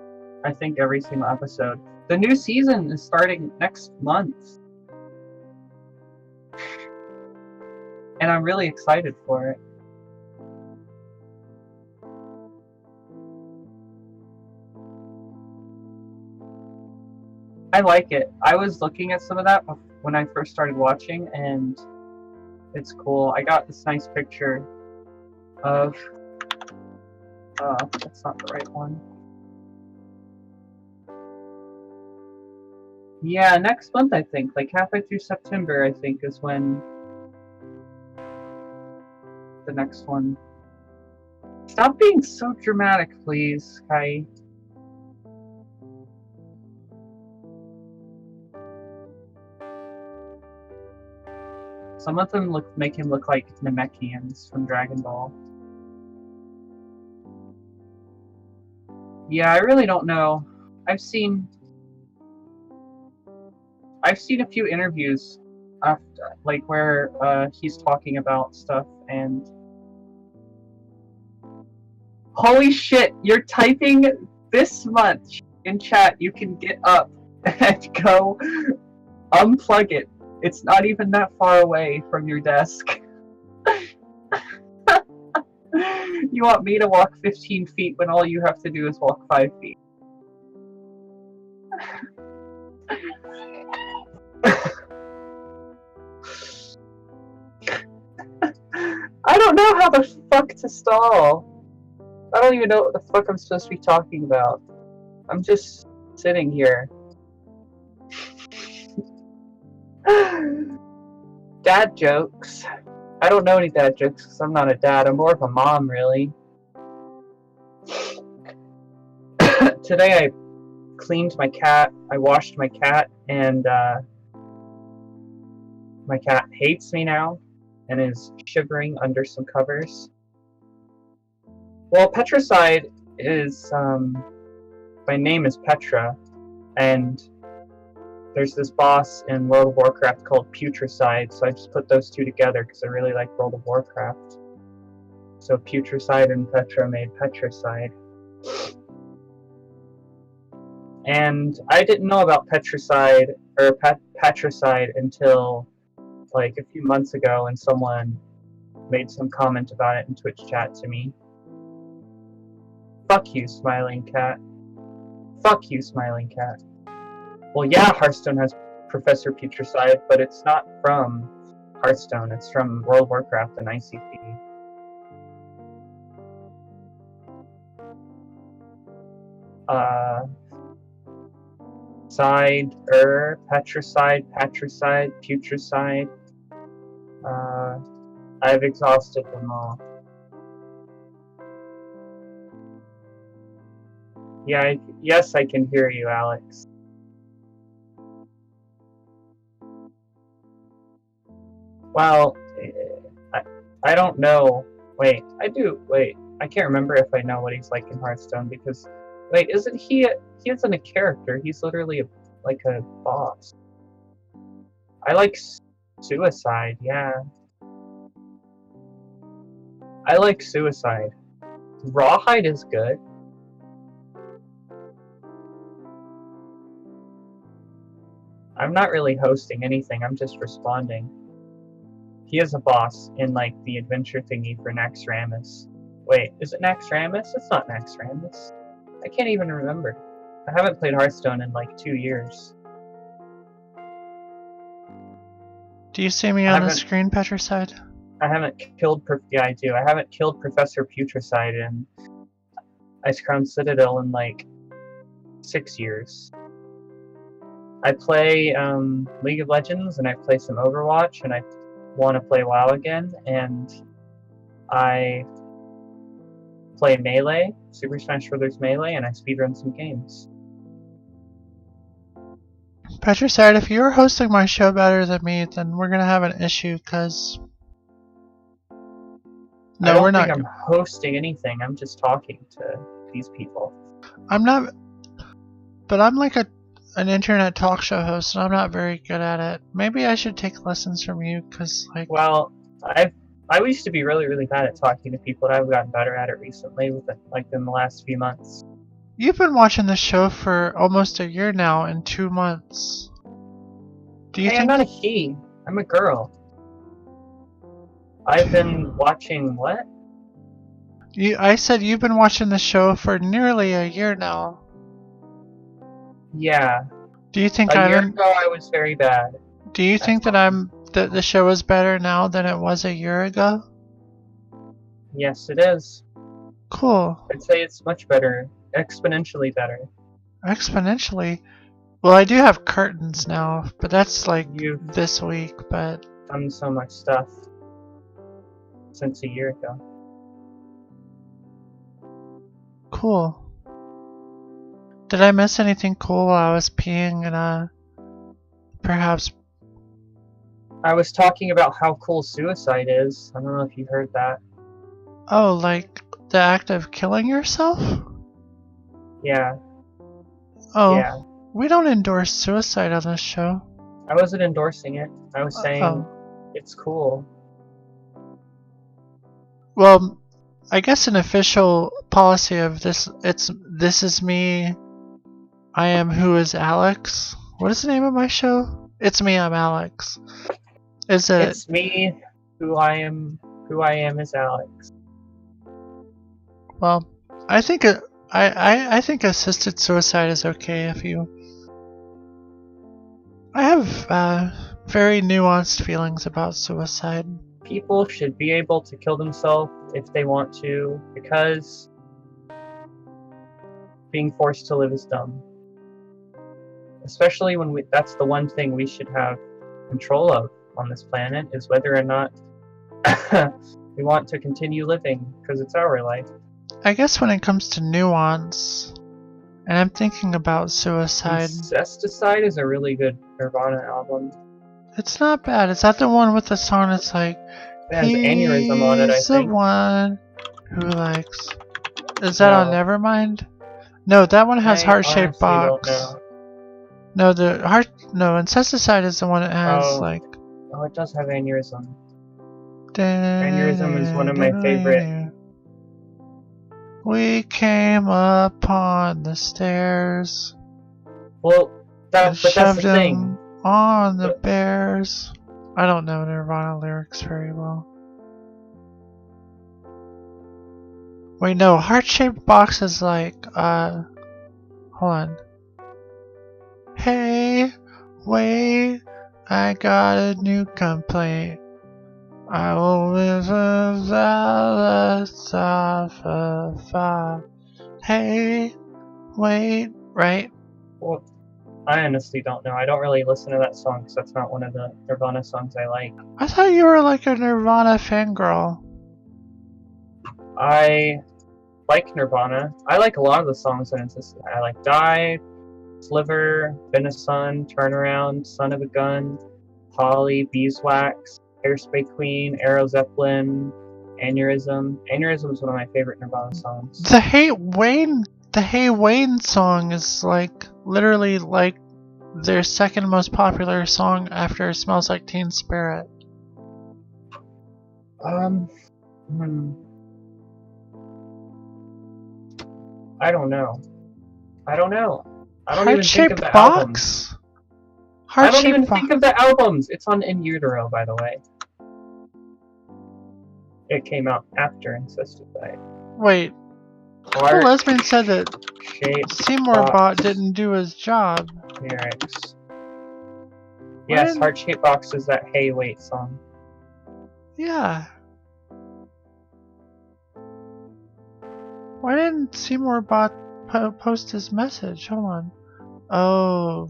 I think, every single episode. The new season is starting next month. And I'm really excited for it. I like it. I was looking at some of that when I first started watching, and it's cool. I got this nice picture of... that's not the right one. Yeah, next month I think. Like halfway through September I think is when the next one. Stop being so dramatic, please, Kai. Some of them make him look like Namekians from Dragon Ball. Yeah, I really don't know. I've seen a few interviews after, like where he's talking about stuff and holy shit, you're typing this much in chat. You can get up and go unplug it. It's not even that far away from your desk. You want me to walk 15 feet when all you have to do is walk 5 feet. I don't know how the fuck to stall. I don't even know what the fuck I'm supposed to be talking about. I'm just sitting here. Dad jokes. I don't know any dad jokes because I'm not a dad. I'm more of a mom, really. Today I cleaned my cat. I washed my cat, and my cat hates me now and is shivering under some covers. Well, Petricide is my name is Petra, and there's this boss in World of Warcraft called Putricide, so I just put those two together because I really like World of Warcraft. So Putricide and Petra made Petricide. And I didn't know about Petricide or Patricide until like a few months ago when someone made some comment about it in Twitch chat to me. Fuck you, Smiling Cat. Fuck you, Smiling Cat. Well, yeah, Hearthstone has Professor Putricide, but it's not from Hearthstone. It's from World of Warcraft and ICP. Petricide, Putricide. I've exhausted them all. Yeah, yes, I can hear you, Alex. Well, I don't know. Wait, I do. Wait, I can't remember if I know what he's like in Hearthstone because, wait, isn't he? He isn't a character. He's literally like a boss. I like Suicide. Yeah, I like Suicide. Rawhide is good. I'm not really hosting anything. I'm just responding. He is a boss in like the adventure thingy for Naxxramas. Wait, is it Naxxramas? It's not Naxxramas. I can't even remember. I haven't played Hearthstone in like 2 years. Do you see me on the screen, Petricide? I haven't killed. Yeah, I do. I haven't killed Professor Putricide in Icecrown Citadel in like 6 years. I play League of Legends and I play some Overwatch and I want to play WoW again, and I play Melee, Super Smash Bros. Melee, and I speedrun some games. Petricide, if you're hosting my show better than me, then we're gonna have an issue, cause no, we're not. I don't think I'm hosting anything. I'm just talking to these people. I'm not, but I'm like an internet talk show host, and I'm not very good at it. Maybe I should take lessons from you, cause like. Well, I used to be really bad at talking to people, but I've gotten better at it recently, in the last few months. You've been watching the show for almost a year now, in 2 months. Do you think? I'm not a he. I'm a girl. I've been watching what? I said you've been watching the show for nearly a year now. Yeah. Do you think a year ago I was very bad? Do you think that the show is better now than it was a year ago? Yes, it is. Cool. I'd say it's much better. Exponentially better. Exponentially? Well, I do have curtains now, but that's like this week, but... Done so much stuff since a year ago. Cool. Did I miss anything cool while I was peeing and perhaps... I was talking about how cool Suicide is. I don't know if you heard that. Oh, like the act of killing yourself? Yeah. Oh, yeah. We don't endorse suicide on this show. I wasn't endorsing it. I was saying it's cool. Well, I guess an official policy of this is me. I am who is Alex. What is the name of my show? It's me, I'm Alex. Is it? It's me, who I am is Alex. Well, I think I think assisted suicide is okay if you. I have very nuanced feelings about suicide. People should be able to kill themselves if they want to, because being forced to live is dumb. Especially when that's the one thing we should have control of on this planet, is whether or not we want to continue living, because it's our life. I guess when it comes to nuance, and I'm thinking about suicide. Incesticide is a really good Nirvana album. It's not bad. Is that the one with the song that's like, it has Aneurysm on it, I think. The one who likes... Is that on Nevermind? No, that one has I heart-shaped honestly don't box. know. No, Incesticide is the one that has Oh. like. Oh, it does have Aneurysm. Aneurysm is one of my favorite. We came upon the stairs Well, and but that's shoved the thing. him on the bears. I don't know Nirvana lyrics very well. Wait, no, heart-shaped box is like, hold on. Hey, wait, I got a new complaint. I will live a far. Hey, wait, right? Well, I honestly don't know. I don't really listen to that song because that's not one of the Nirvana songs I like. I thought you were like a Nirvana fangirl. I like Nirvana. I like a lot of the songs that exist. I like Die, Sliver, Been a Sun, Turnaround, Son of a Gun, Polly, Beeswax, Hairspray Queen, Aero Zeppelin, Aneurysm. Aneurysm is one of my favorite Nirvana songs. The Hey Wayne song is like literally like their second most popular song after Smells Like Teen Spirit. I don't know. I don't even think of the albums. I don't even think of the albums. It's on In Utero, by the way. It came out after Incesticide. Wait. Couple Lesbian said that Seymour Bot didn't do his job. Lyrics. Yes, Heart-Shaped Box is that Hey Wait song. Yeah. Why didn't Seymour Bot post his message? Hold on. Oh.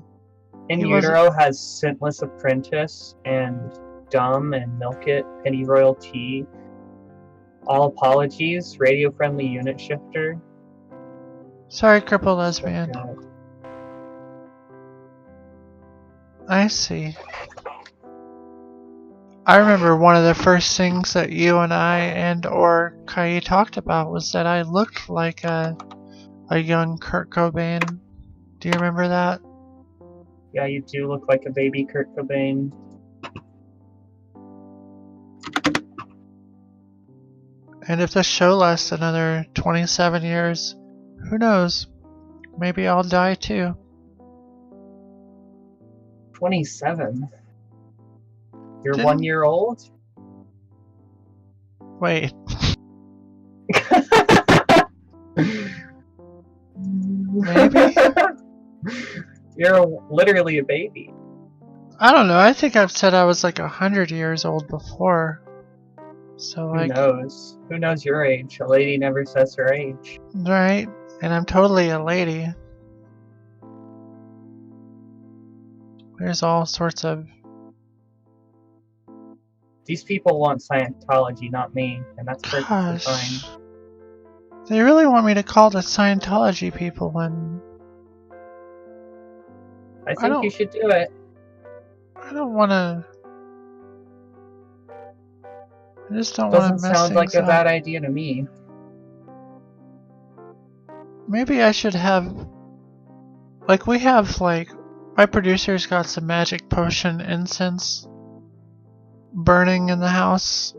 In Utero has Scentless Apprentice and Dumb and Milk It, Penny Royal Tea, All Apologies, Radio Friendly Unit Shifter. Sorry, Cripple Lesbian. I see. I remember one of the first things that you and I and or Kai talked about was that I looked like a young Kurt Cobain. Do you remember that? Yeah, you do look like a baby Kurt Cobain. And if this show lasts another 27 years, who knows? Maybe I'll die too. 27? You're 1 year old? Wait. Maybe? You're literally a baby. I don't know. I think I've said I was like 100 years old before. So like. Who knows? Who knows your age? A lady never says her age. Right. And I'm totally a lady. There's all sorts of. These people want Scientology, not me, and that's perfectly fine. They really want me to call the Scientology people when. I think you should do it. I don't want to. I just don't want to mess things up. Doesn't sound like a bad idea to me. Maybe I should have. Like, we have, like. My producer's got some magic potion incense burning in the house.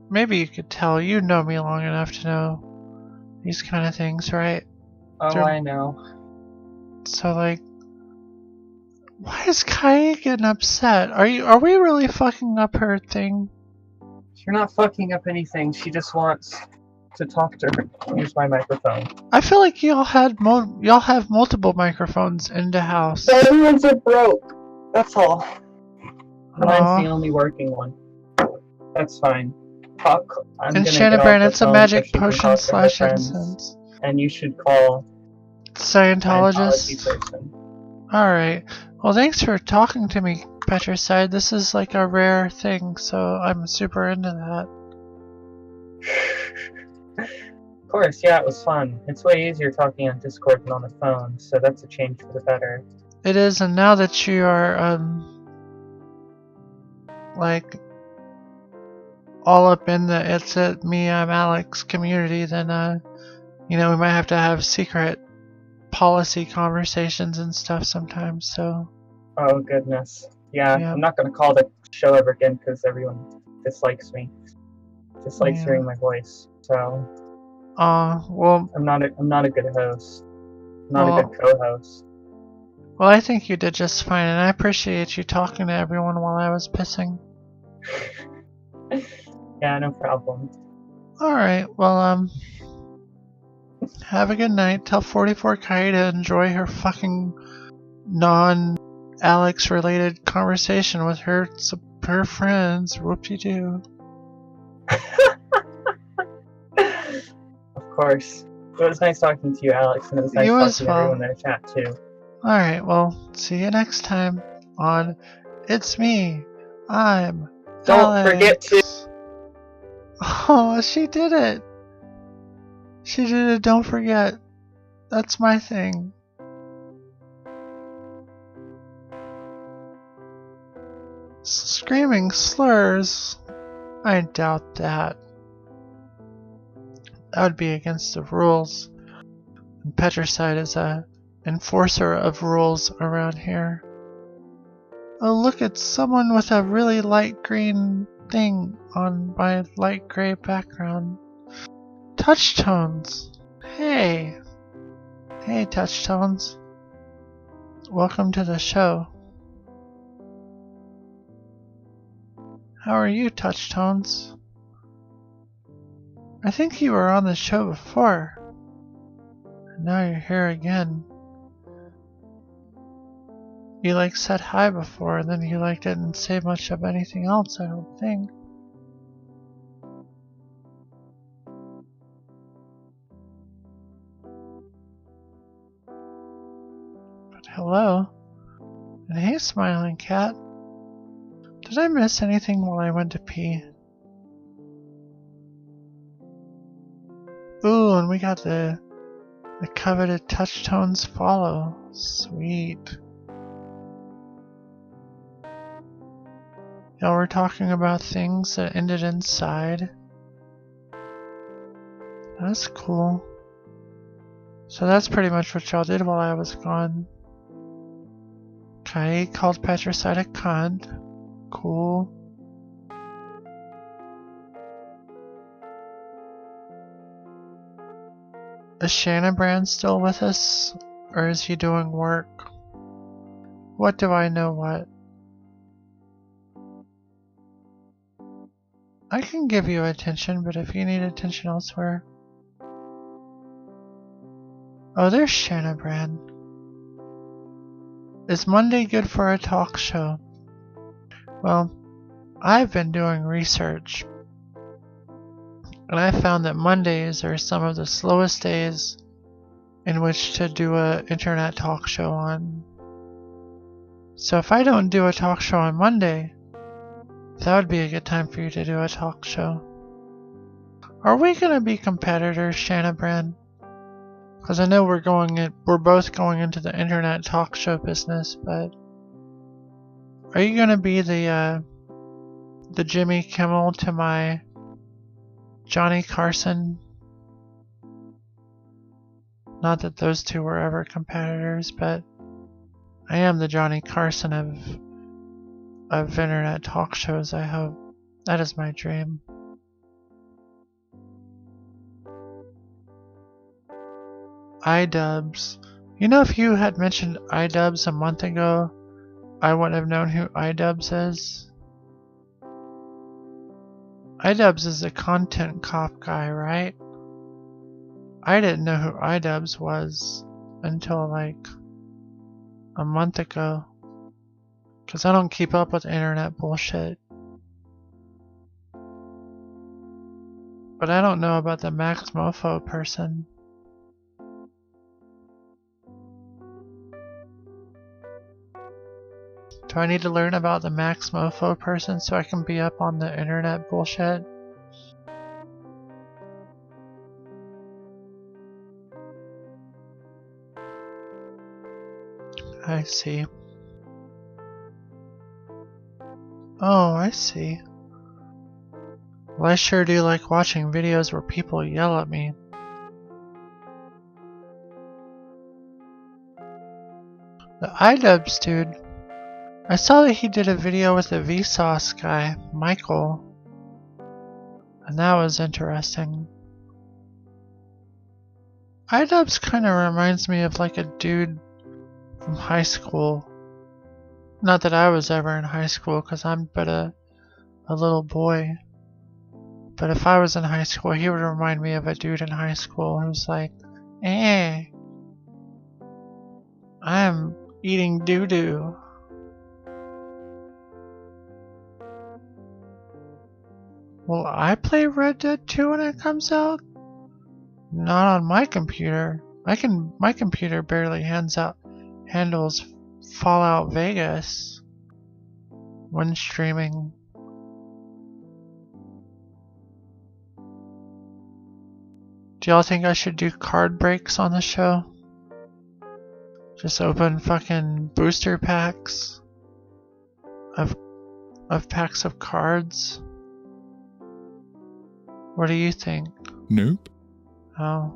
Maybe you could tell. You know me long enough to know these kind of things, right? Oh, I know. So, like. Why is Kai getting upset? Are we really fucking up her thing? You're not fucking up anything. She just wants to talk to her. Use my microphone. I feel like y'all have multiple microphones in the house. The other ones are broke. That's all. Mine's the only working one. That's fine. Enchanted Brand, it's a magic potion / incense. And you should call Scientologist. person. Alright. Well, thanks for talking to me, Petricide. This is like a rare thing, so I'm super into that. Of course, yeah, it was fun. It's way easier talking on Discord than on the phone, so that's a change for the better. It is, and now that you are, like, all up in the It's It, Me, I'm Alex community, then, you know, we might have to have secret policy conversations and stuff sometimes, so Oh goodness. Yeah, yeah. I'm not gonna call the show ever again because everyone dislikes me. Dislikes Yeah. hearing my voice. So Well, I'm not a good host. I'm not a well, good co-host. well, I think you did just fine, and I appreciate you talking to everyone while I was pissing. Yeah, no problem. Alright, well, have a good night. Tell 44 Kai to enjoy her fucking non-Alex related conversation with her friends. Whoop-de-doo. Of course. It was nice talking to you, Alex, and it was nice You talking as to well. everyone in the chat too. Alright, well, see you next time on It's Me. I'm Don't forget to. Alex. Oh, she did it. She did it, don't forget. That's my thing. Screaming slurs? I doubt that. That would be against the rules. And Petricide is a enforcer of rules around here. Oh look, it's someone with a really light green thing on my light gray background. Touch Tones! Hey! Hey, Touch Tones. Welcome to the show. How are you, Touch Tones? I think you were on the show before. And now you're here again. You like said hi before, and then you like didn't say much of anything else, I don't think. But hello. And hey, Smiling Cat. Did I miss anything while I went to pee? Ooh, and we got the coveted Touch Tones follow. Sweet. Y'all were talking about things that ended inside. That's cool. So that's pretty much what y'all did while I was gone. Kai called Petricide a cunt. Cool. Is Shanabrand still with us? Or is he doing work? What do I know what? I can give you attention, but if you need attention elsewhere... Oh, there's Shanabrand. Is Monday good for a talk show? Well, I've been doing research, and I found that Mondays are some of the slowest days in which to do an internet talk show on. So if I don't do a talk show on Monday, that would be a good time for you to do a talk show. Are we gonna be competitors, Shanabrand? Because I know we're both going into the internet talk show business, but are you gonna be the Jimmy Kimmel to my Johnny Carson? Not that those two were ever competitors, but I am the Johnny Carson of internet talk shows, I hope. That is my dream. iDubbbz. You know, if you had mentioned iDubbbz a month ago, I wouldn't have known who iDubbbz is. iDubbbz is a content cop guy, right? I didn't know who iDubbbz was until like a month ago. Because I don't keep up with internet bullshit. But I don't know about the Max Mofo person. Do I need to learn about the Max Mofo person so I can be up on the internet bullshit? I see. Oh, I see. Well, I sure do like watching videos where people yell at me. The iDubbbz dude. I saw that he did a video with the Vsauce guy, Michael. And that was interesting. iDubbbz kind of reminds me of like a dude from high school. Not that I was ever in high school, because I'm but a little boy. But if I was in high school, he would remind me of a dude in high school who's like, I'm eating doo-doo. Will I play Red Dead 2 when it comes out? Not on my computer. My computer barely handles Fallout Vegas when streaming. Do y'all think I should do card breaks on the show? Just open fucking booster packs of packs of cards? What do you think? Nope. Oh.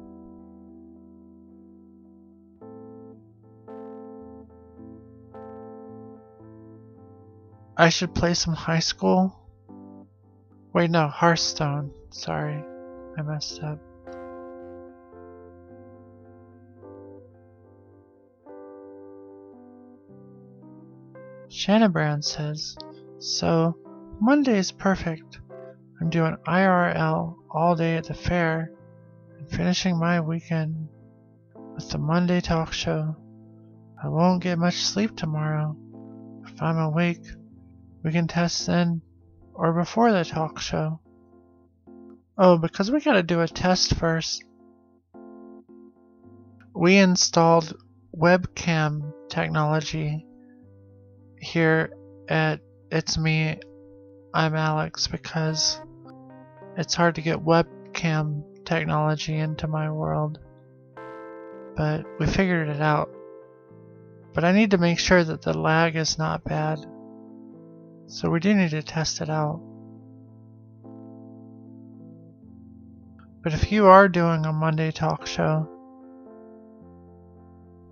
I should play some high school? Wait, no, Hearthstone. Sorry, I messed up. Shanabrand says, so Monday's perfect. I'm doing IRL all day at the fair and finishing my weekend with the Monday talk show. I won't get much sleep tomorrow. If I'm awake, we can test then or before the talk show. Oh, because we gotta do a test first. We installed webcam technology here at It's Me, I'm Alex, because it's hard to get webcam technology into my world. But we figured it out. But I need to make sure that the lag is not bad. So we do need to test it out. But if you are doing a Monday talk show,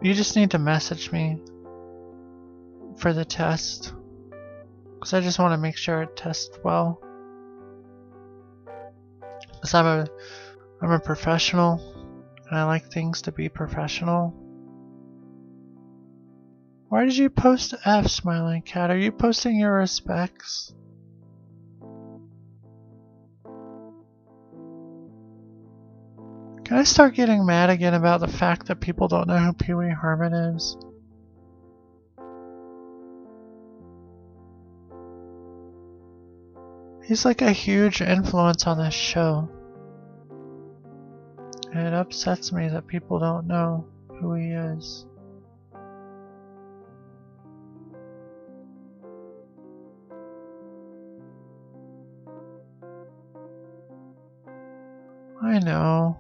you just need to message me for the test. Because I just want to make sure it tests well. Because I'm a professional, and I like things to be professional. Why did you post F, Smiling Cat? Are you posting your respects? Can I start getting mad again about the fact that people don't know who Pee Wee Herman is? He's like a huge influence on this show. And it upsets me that people don't know who he is. I know.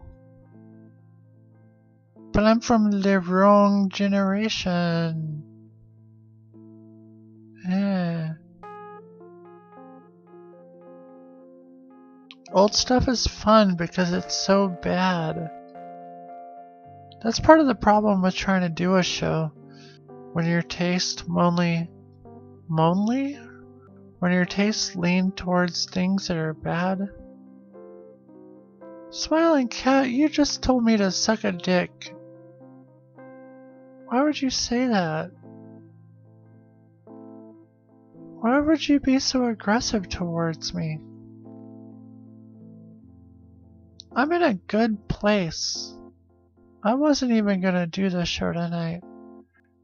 But I'm from the wrong generation. Yeah. Old stuff is fun because it's so bad. That's part of the problem with trying to do a show. When your taste When your tastes lean towards things that are bad. Smiling Cat, you just told me to suck a dick. Why would you say that? Why would you be so aggressive towards me? I'm in a good place. I wasn't even gonna do this show tonight.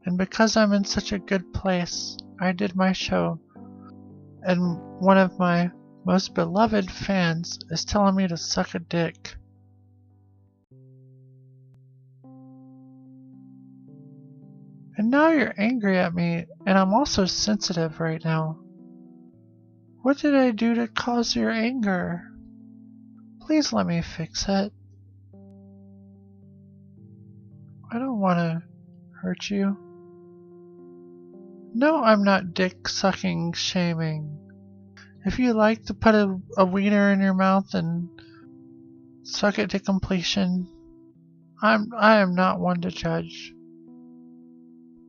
And because I'm in such a good place, I did my show. And one of my most beloved fans is telling me to suck a dick. And now you're angry at me, and I'm also sensitive right now. What did I do to cause your anger? Please let me fix it. I don't want to hurt you. No, I'm not dick sucking shaming. If you like to put a wiener in your mouth and suck it to completion, I am not one to judge.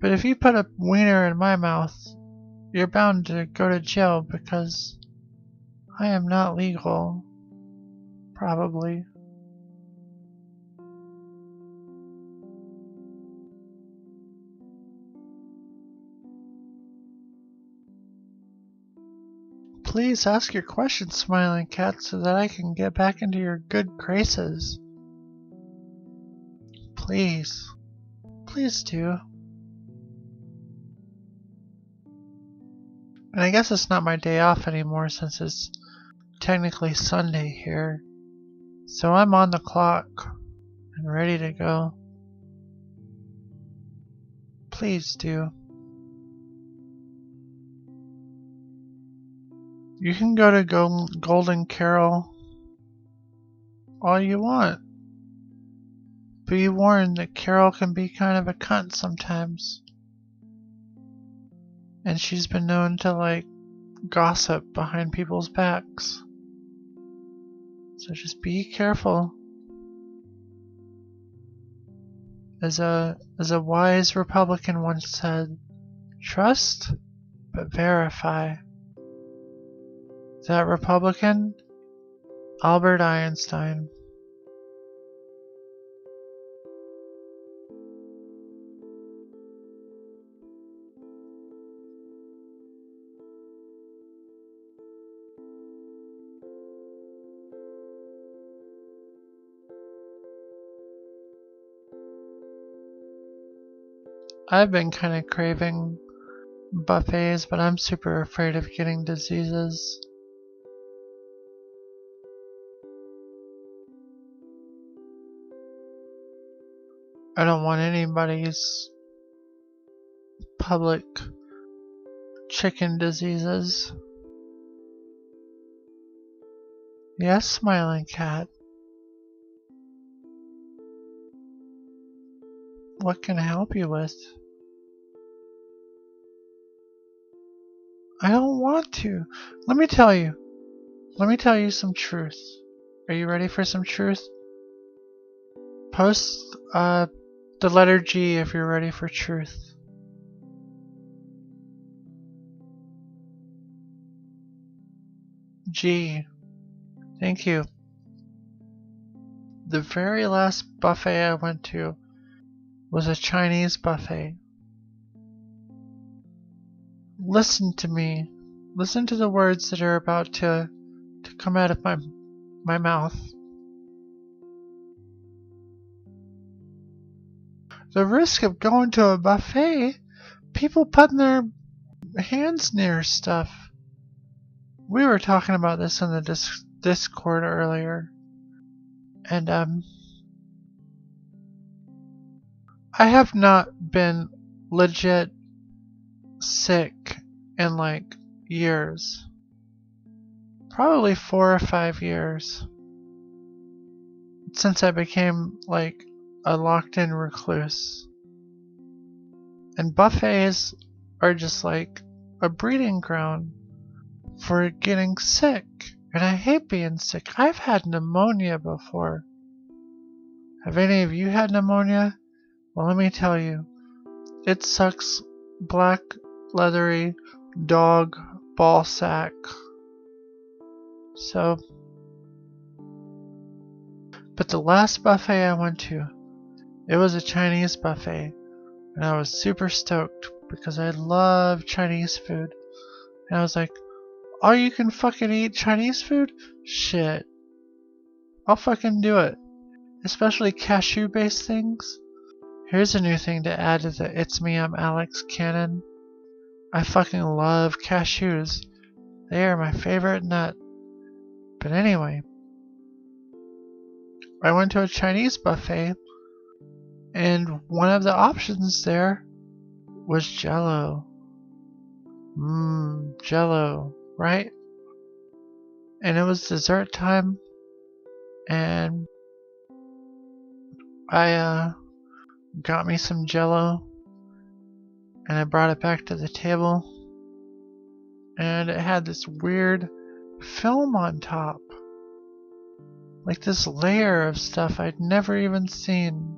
But if you put a wiener in my mouth, you're bound to go to jail because I am not legal. Probably. Please ask your questions, Smiling Cat, so that I can get back into your good graces. Please. Please do. And I guess it's not my day off anymore since it's technically Sunday here. So I'm on the clock and ready to go. Please do. You can go to Golden Carol all you want. Be warned that Carol can be kind of a cunt sometimes. And she's been known to, like, gossip behind people's backs. So just be careful. As a wise Republican once said, trust but verify. That Republican? Albert Einstein. I've been kind of craving buffets, but I'm super afraid of getting diseases. I don't want anybody's public chicken diseases. Yes, Smiling Cat. What can I help you with? I don't want to. Let me tell you. Let me tell you some truth. Are you ready for some truth? Post the letter G if you're ready for truth. G. Thank you. The very last buffet I went to was a Chinese buffet. Listen to me. Listen to the words that are about to come out of my mouth. The risk of going to a buffet, people putting their hands near stuff. We were talking about this in the Discord earlier. And I have not been legit sick in like years. Probably 4 or 5 years. Since I became like a locked in recluse. And buffets are just like a breeding ground for getting sick. And I hate being sick. I've had pneumonia before. Have any of you had pneumonia? Well, let me tell you. It sucks black, leathery, dog ball sack. So, but the last buffet I went to, it was a Chinese buffet. And I was super stoked because I love Chinese food. And I was like, oh, you can fucking eat Chinese food? Shit. I'll fucking do it. Especially cashew-based things. Here's a new thing to add to the It's Me, I'm Alex canon. I fucking love cashews. They are my favorite nut. But anyway, I went to a Chinese buffet, and one of the options there was Jell-O. Jell-O, right? And it was dessert time, and I got me some Jell-O, and I brought it back to the table, and it had this weird film on top. Like this layer of stuff I'd never even seen.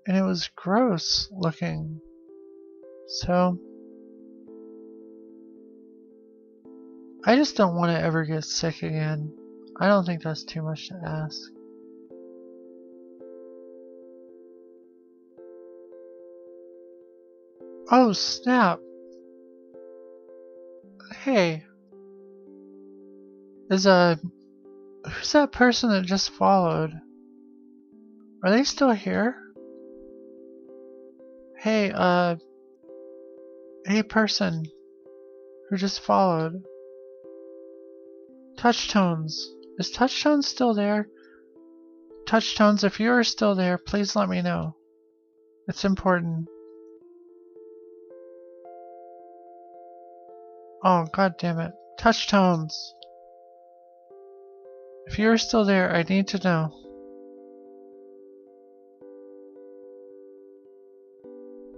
and it was gross looking. So I just don't want to ever get sick again. I don't think that's too much to ask. Oh snap! Hey, who's that person that just followed? Are they still here? Hey, hey person who just followed. Touchtones. Is Touchtones still there? Touchtones, if you are still there, please let me know. It's important. Oh, god damn it. Touchtones. If you're still there, I need to know.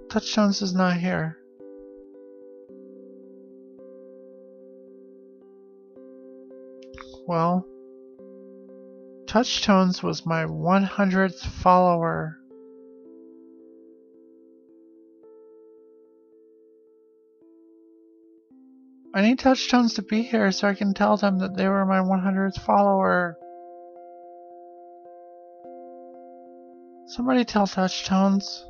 Touchtones is not here. Well, Touchtones was my 100th follower. I need Touchtones to be here so I can tell them that they were my 100th follower. Somebody tell Touchtones.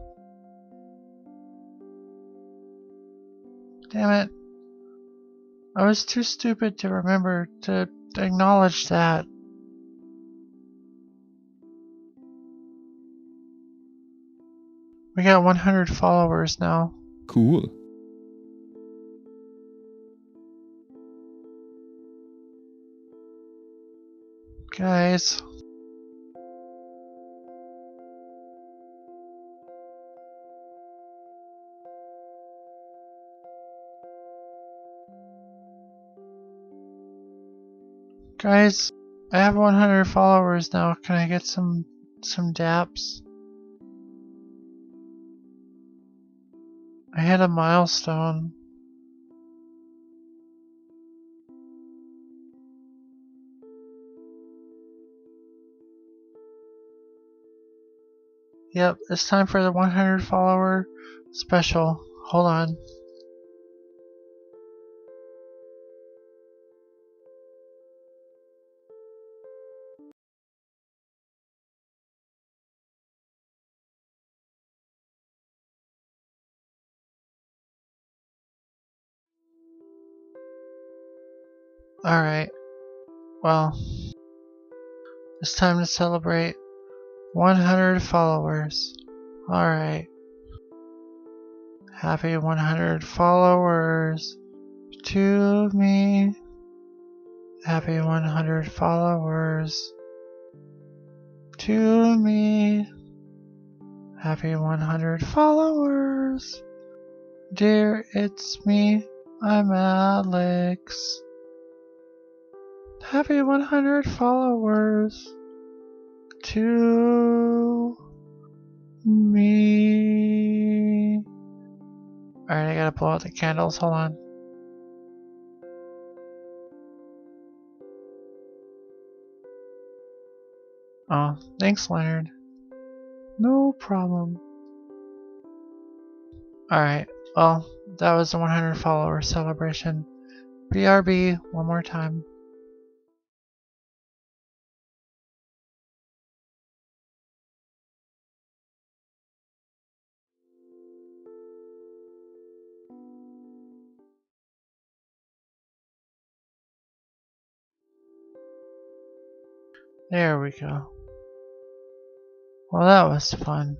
Damn it. I was too stupid to remember to acknowledge that. We got 100 followers now. Cool. Guys. Guys, I have 100 followers now. Can I get some daps? I hit a milestone. Yep, it's time for the 100 follower special. Hold on. Alright, well, it's time to celebrate 100 followers. Alright. Happy 100 followers to me. Happy 100 followers to me. Happy 100 followers. Dear, it's me. I'm Alex. Happy 100 followers to me. Alright, I gotta blow out the candles. Hold on. Oh, thanks, Leonard. No problem. Alright, well, that was the 100 follower celebration. BRB, one more time. There we go. Well, that was fun.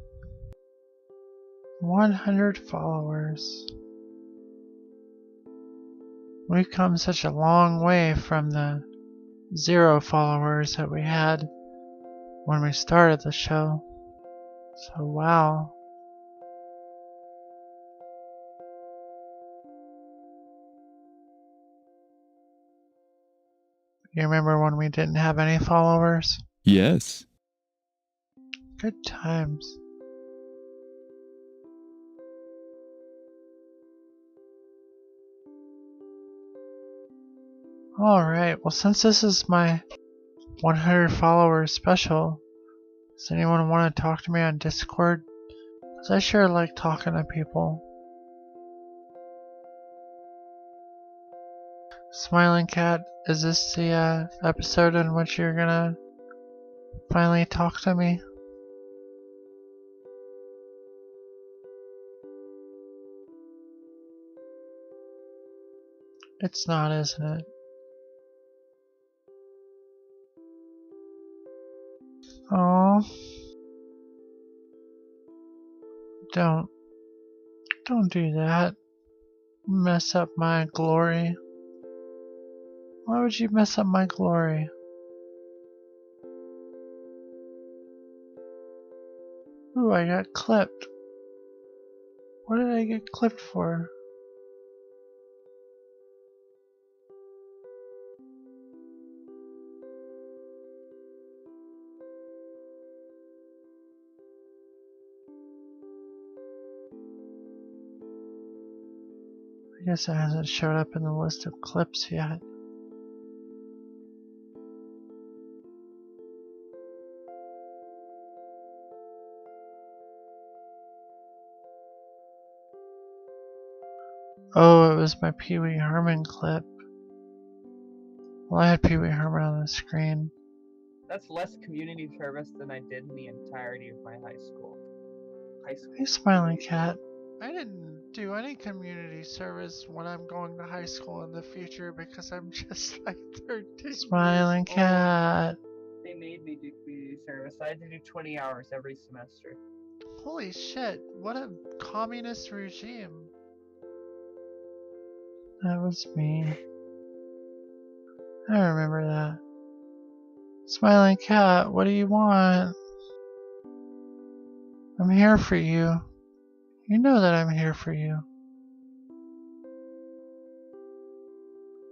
100 followers. We've come such a long way from the 0 followers that we had when we started the show. So, wow. You remember when we didn't have any followers? Yes. Good times. Alright, well, since this is my 100 followers special, does anyone want to talk to me on Discord? 'Cause I sure like talking to people. Smiling Cat, is this the episode in which you're gonna finally talk to me? It's not, isn't it? Oh, don't do that. Mess up my glory. Why would you mess up my glory? Ooh, I got clipped. What did I get clipped for? I guess it hasn't showed up in the list of clips yet. Oh, it was my Pee Wee Herman clip. Well, I had Pee Wee Herman on the screen. That's less community service than I did in the entirety of my high school. Hey, Smiling Cat. I didn't do any community service when I'm going to high school in the future because I'm just like 13. Smiling Cat. They made me do community service. I had to do 20 hours every semester. Holy shit, what a communist regime. That was me. I remember that. Smiling Cat, what do you want? I'm here for you. You know that I'm here for you.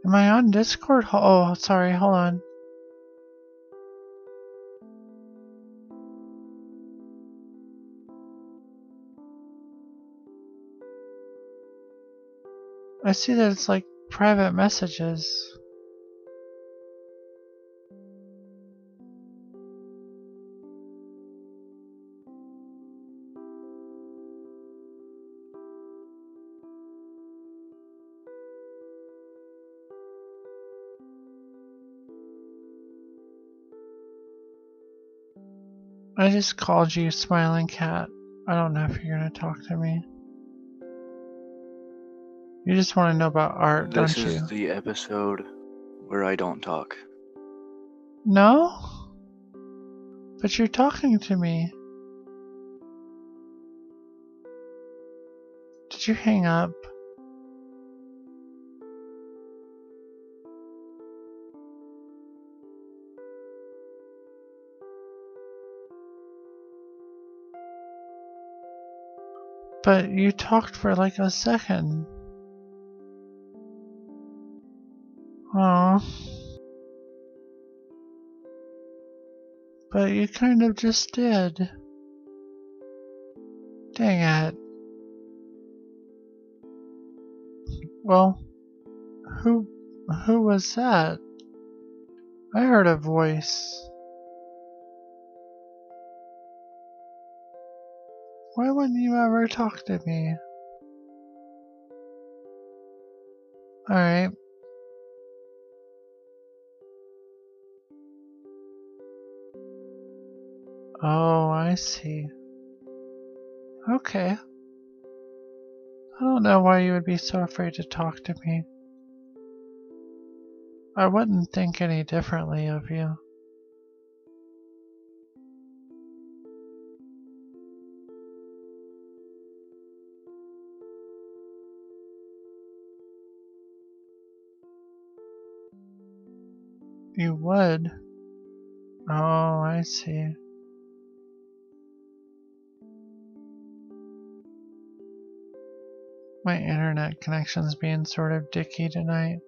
Am I on Discord? Oh, sorry, hold on. I see that it's like private messages. I just called you Smiling Cat. I don't know if you're gonna talk to me. You just want to know about art, don't you? This is the episode where I don't talk. No? But you're talking to me. Did you hang up? But you talked for like a second. Aw. But you kind of just did. Dang it. Well, who was that? I heard a voice. Why wouldn't you ever talk to me? Alright. Oh, I see. Okay. I don't know why you would be so afraid to talk to me. I wouldn't think any differently of you. You would? Oh, I see. My internet connection's being sort of dicky tonight.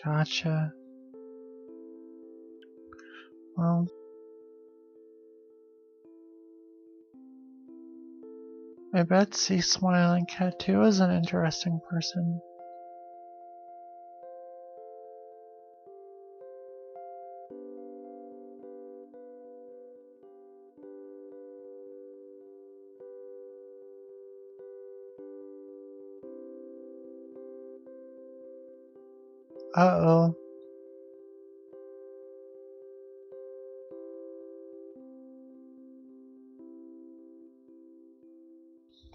Gotcha. Well, I bet C Smiling Cat 2 is an interesting person. Uh-oh.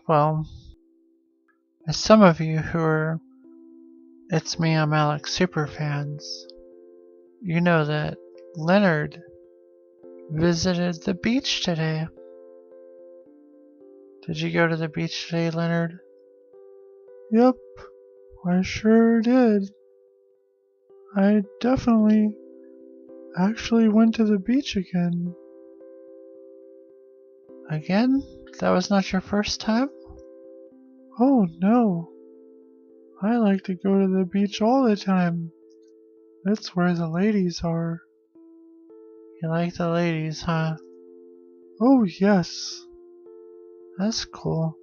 Well, as some of you who are It's Me, I'm Alex superfans, you know that Leonard visited the beach today. Did you go to the beach today, Leonard? Yep, I sure did. I definitely actually went to the beach again. Again? That was not your first time? Oh no. I like to go to the beach all the time. That's where the ladies are. You like the ladies, huh? Oh yes. That's cool.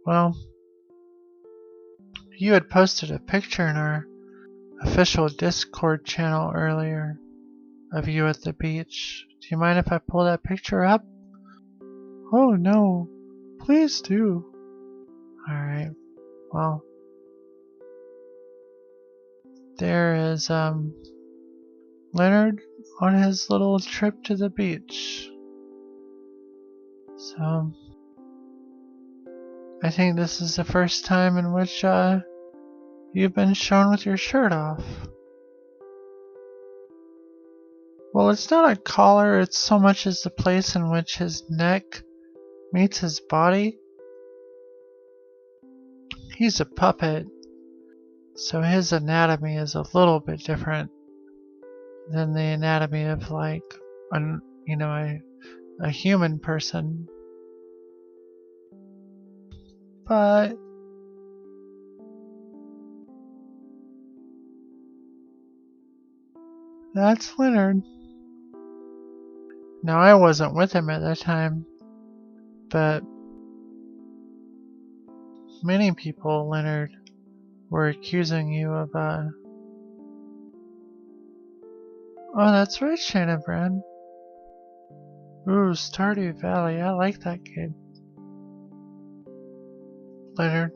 Well, you had posted a picture in our official Discord channel earlier of you at the beach. Do you mind if I pull that picture up? Oh no, please do. Alright, well, there is Leonard on his little trip to the beach. So, I think this is the first time in which you've been shown with your shirt off. Well, it's not a collar, it's so much as the place in which his neck meets his body. He's a puppet, so his anatomy is a little bit different than the anatomy of like a human person. But that's Leonard. Now I wasn't with him at that time, but many people, Leonard, were accusing you of Oh, that's right, Shannon Brand. Ooh, Stardew Valley, I like that game. Leonard,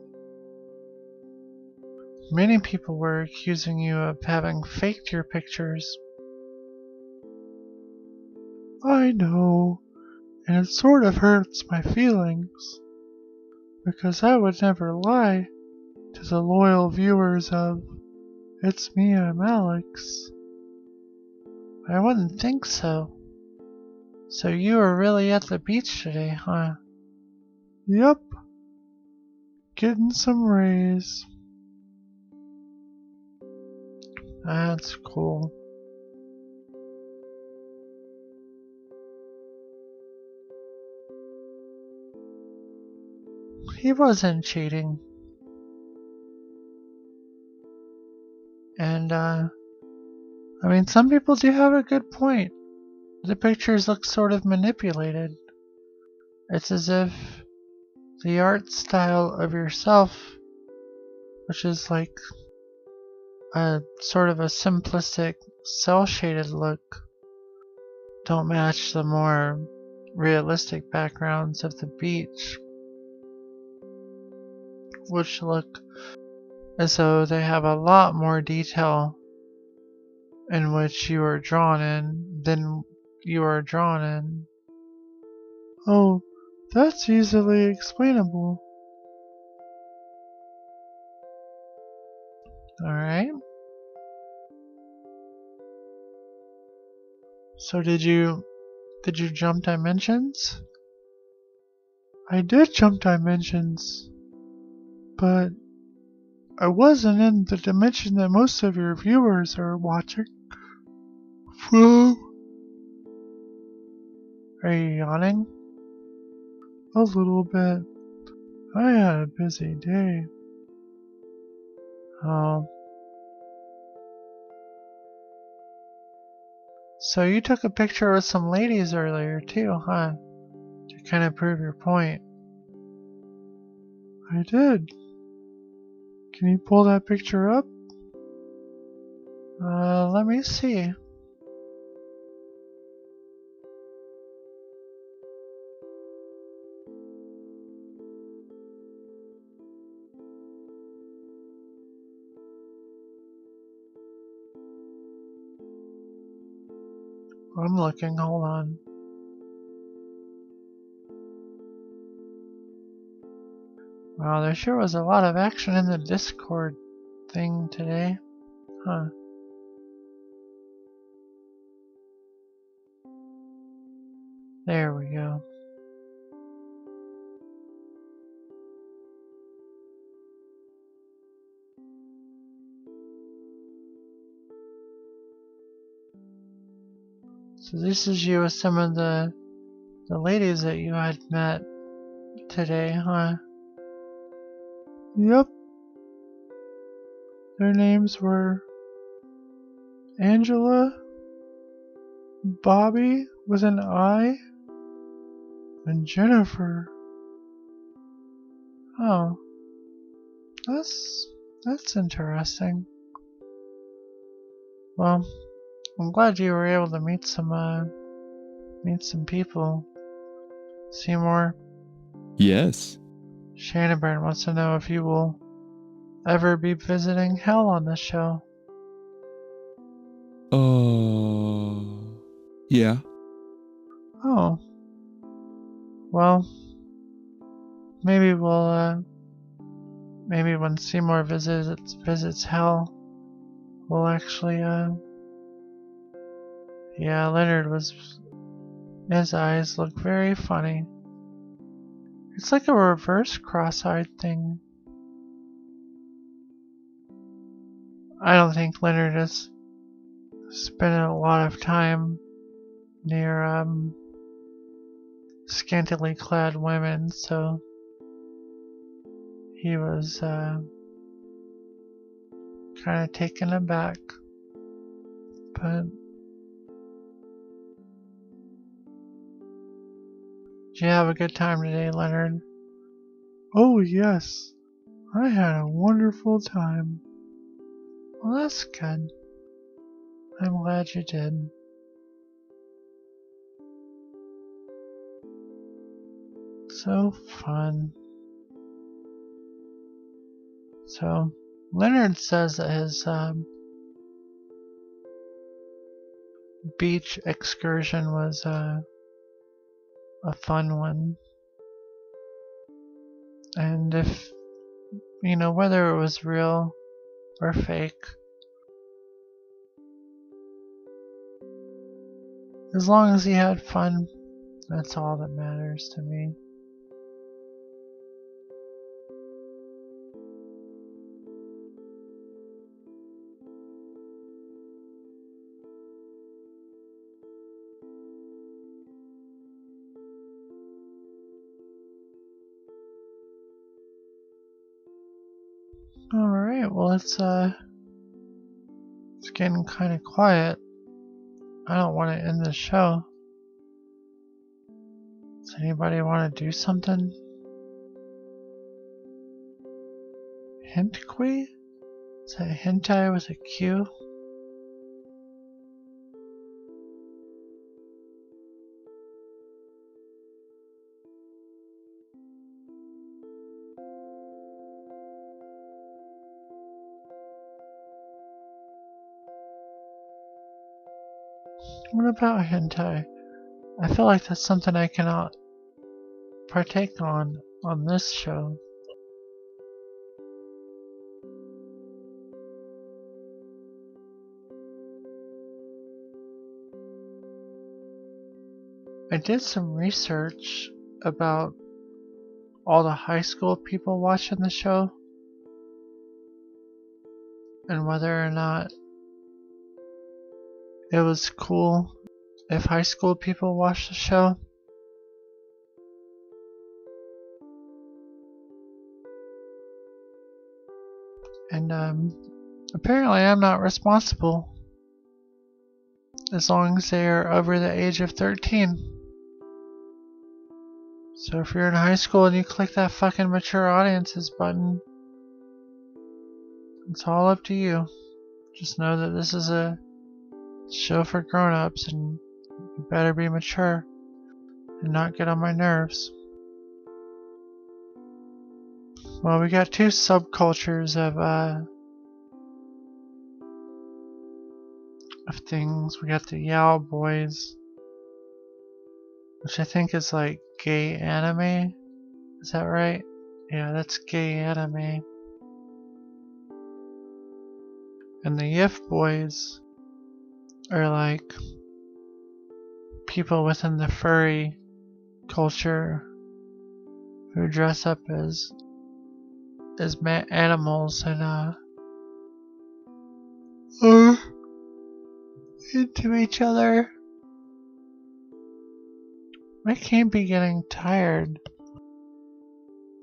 many people were accusing you of having faked your pictures. I know, and it sort of hurts my feelings, because I would never lie to the loyal viewers of It's Me, I'm Alex. I wouldn't think so. So you were really at the beach today, huh? Yep. Getting some rays. That's cool. He wasn't cheating. And, I mean, some people do have a good point. The pictures look sort of manipulated. It's as if the art style of yourself, which is like a sort of a simplistic cel-shaded look, don't match the more realistic backgrounds of the beach, which look as though they have a lot more detail in which you are drawn in than you are drawn in. Oh, that's easily explainable. Alright. So did you jump dimensions? I did jump dimensions, but I wasn't in the dimension that most of your viewers are watching from. Are you yawning? A little bit. I had a busy day. Oh. So you took a picture with some ladies earlier too, huh? To kind of prove your point. I did. Can you pull that picture up? Let me see. I'm looking, hold on. Wow, there sure was a lot of action in the Discord thing today. Huh. There we go. So this is you with some of the ladies that you had met today, huh? Yep. Their names were Angela, Bobby with an I, and Jennifer. Oh, that's interesting. Well, I'm glad you were able to meet some people. Seymour, Yes. Shannonburn wants to know if you will ever be visiting Hell on the show. Yeah. Oh. Well, maybe maybe when Seymour visits Hell, we'll actually, yeah, his eyes look very funny. It's like a reverse cross-eyed thing. I don't think Leonard is spending a lot of time near, scantily clad women, so he was, kind of taken aback. But did you have a good time today, Leonard? Oh, yes. I had a wonderful time. Well, that's good. I'm glad you did. So fun. So, Leonard says that his beach excursion was a fun one. And if, whether it was real or fake, as long as he had fun, that's all that matters to me. Alright, well it's getting kinda quiet. I don't want to end the show. Does anybody want to do something? Hintquee? Is that hentai with a Q? What about hentai? I feel like that's something I cannot partake on this show. I did some research about all the high school people watching the show and whether or not it was cool if high school people watched the show. And apparently I'm not responsible as long as they are over the age of 13. So if you're in high school and you click that fucking mature audiences button, it's all up to you. Just know that this is a show for grown-ups and you better be mature and not get on my nerves. Well, we got two subcultures of of things. We got the Yao Boys, which I think is like gay anime. Is that right? Yeah, that's gay anime. And the Yif Boys are like people within the furry culture who dress up as animals and are into each other. I can't be getting tired.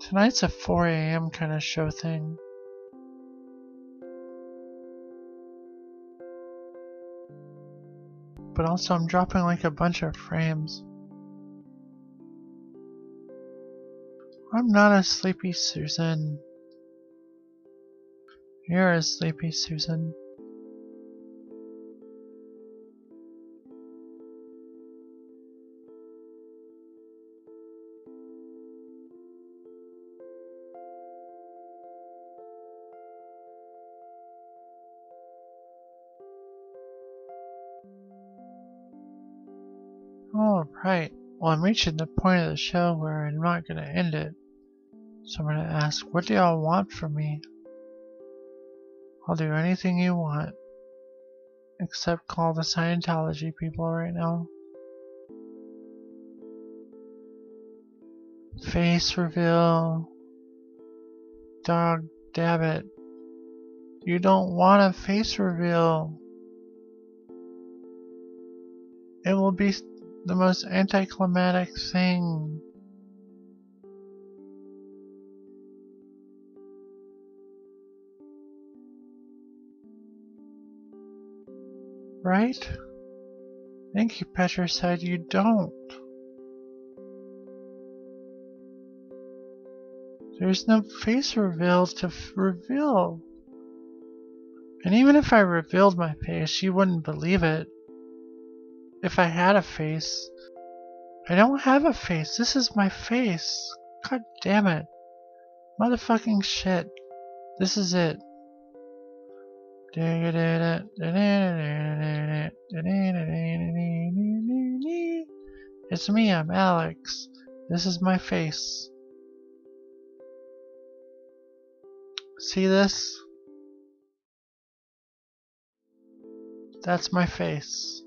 Tonight's a 4 a.m. kind of show thing. But also I'm dropping like a bunch of frames. I'm not a sleepy Susan. You're a sleepy Susan. Alright, well I'm reaching the point of the show where I'm not gonna end it. So I'm gonna ask, what do y'all want from me? I'll do anything you want. Except call the Scientology people right now. Face reveal. Dog dabbit. You don't want a face reveal. It will be the most anticlimactic thing. Right? Thank you, Petricide, you don't. There's no face reveal to reveal. And even if I revealed my face, you wouldn't believe it. If I had a face. I don't have a face. This is my face. God damn it. Motherfucking shit. This is it. It's me, I'm Alex. This is my face. See this? That's my face.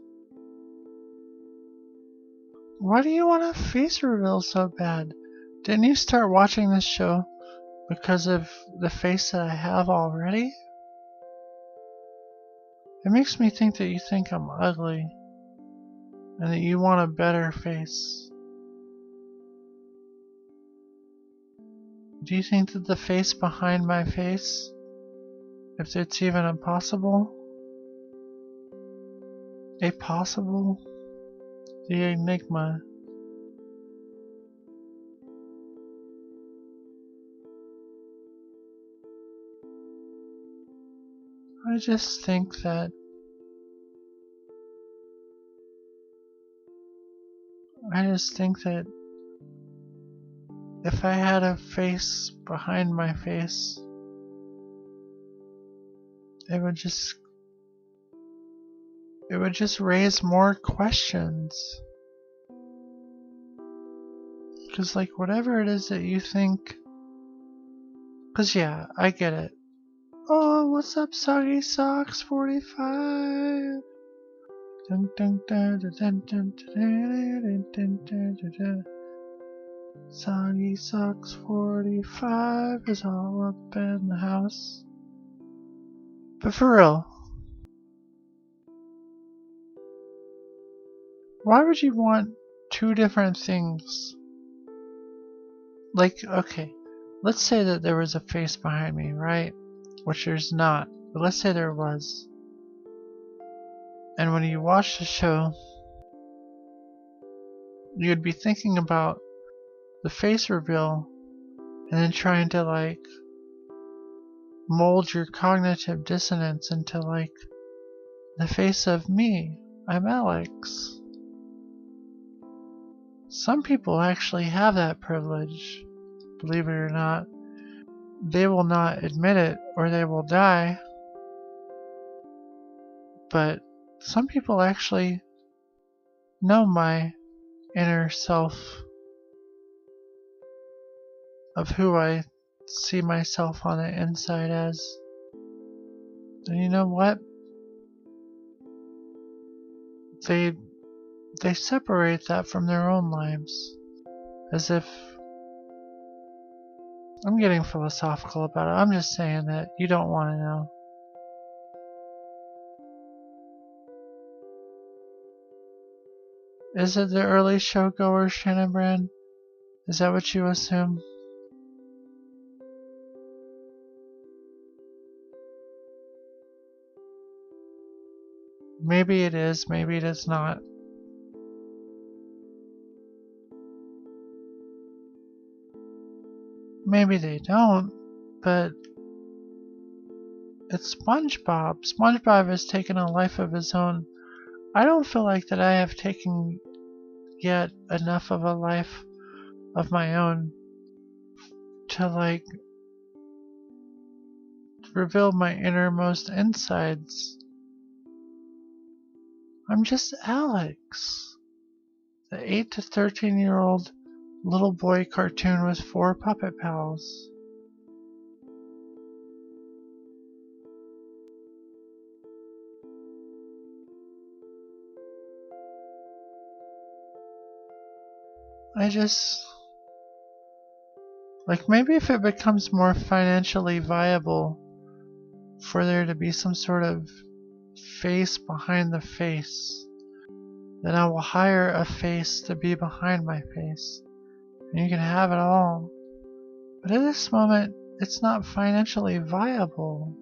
Why do you want a face reveal so bad? Didn't you start watching this show because of the face that I have already? It makes me think that you think I'm ugly and that you want a better face. Do you think that the face behind my face, if it's even impossible, the enigma, I just think that if I had a face behind my face, it would just raise more questions. Because like whatever it is that you think, because yeah, I get it. Oh, what's up, Soggy Socks 45? Dun, dun, dun, dun, dun, dun, dun, dun, dun, dun, dun. Soggy Socks 45 is all up in the house. But for real, why would you want two different things? Like, okay, let's say that there was a face behind me, right? Which there's not, but let's say there was. And when you watch the show, you'd be thinking about the face reveal and then trying to like mold your cognitive dissonance into like the face of me. I'm Alex. Some people actually have that privilege, believe it or not. They will not admit it or they will die. But some people actually know my inner self of who I see myself on the inside as. And you know what? They separate that from their own lives. As if I'm getting philosophical about it. I'm just saying that you don't want to know. Is it the early showgoer, Shannon Brand? Is that what you assume? Maybe it is, maybe it is not. Maybe they don't, but it's SpongeBob. SpongeBob has taken a life of his own. I don't feel like that I have taken yet enough of a life of my own to like reveal my innermost insides. I'm just Alex, the 8 to 13-year-old little boy cartoon with 4 puppet pals. I just, like, maybe if it becomes more financially viable for there to be some sort of face behind the face, then I will hire a face to be behind my face. And you can have it all. But at this moment, it's not financially viable.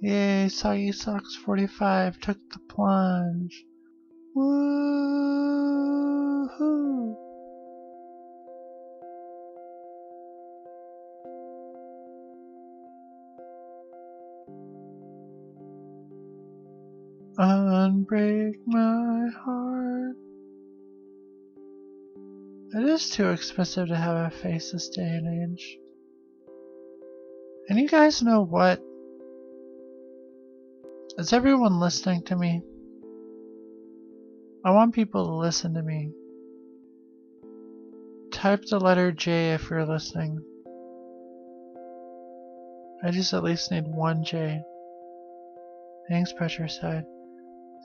Yay, Soggy Socks 45 took the plunge. Woohoo! Unbreak my heart. It is too expensive to have a face this day and age. And you guys know what? Is everyone listening to me? I want people to listen to me. Type the letter J if you're listening. I just at least need one J. Thanks, Petricide.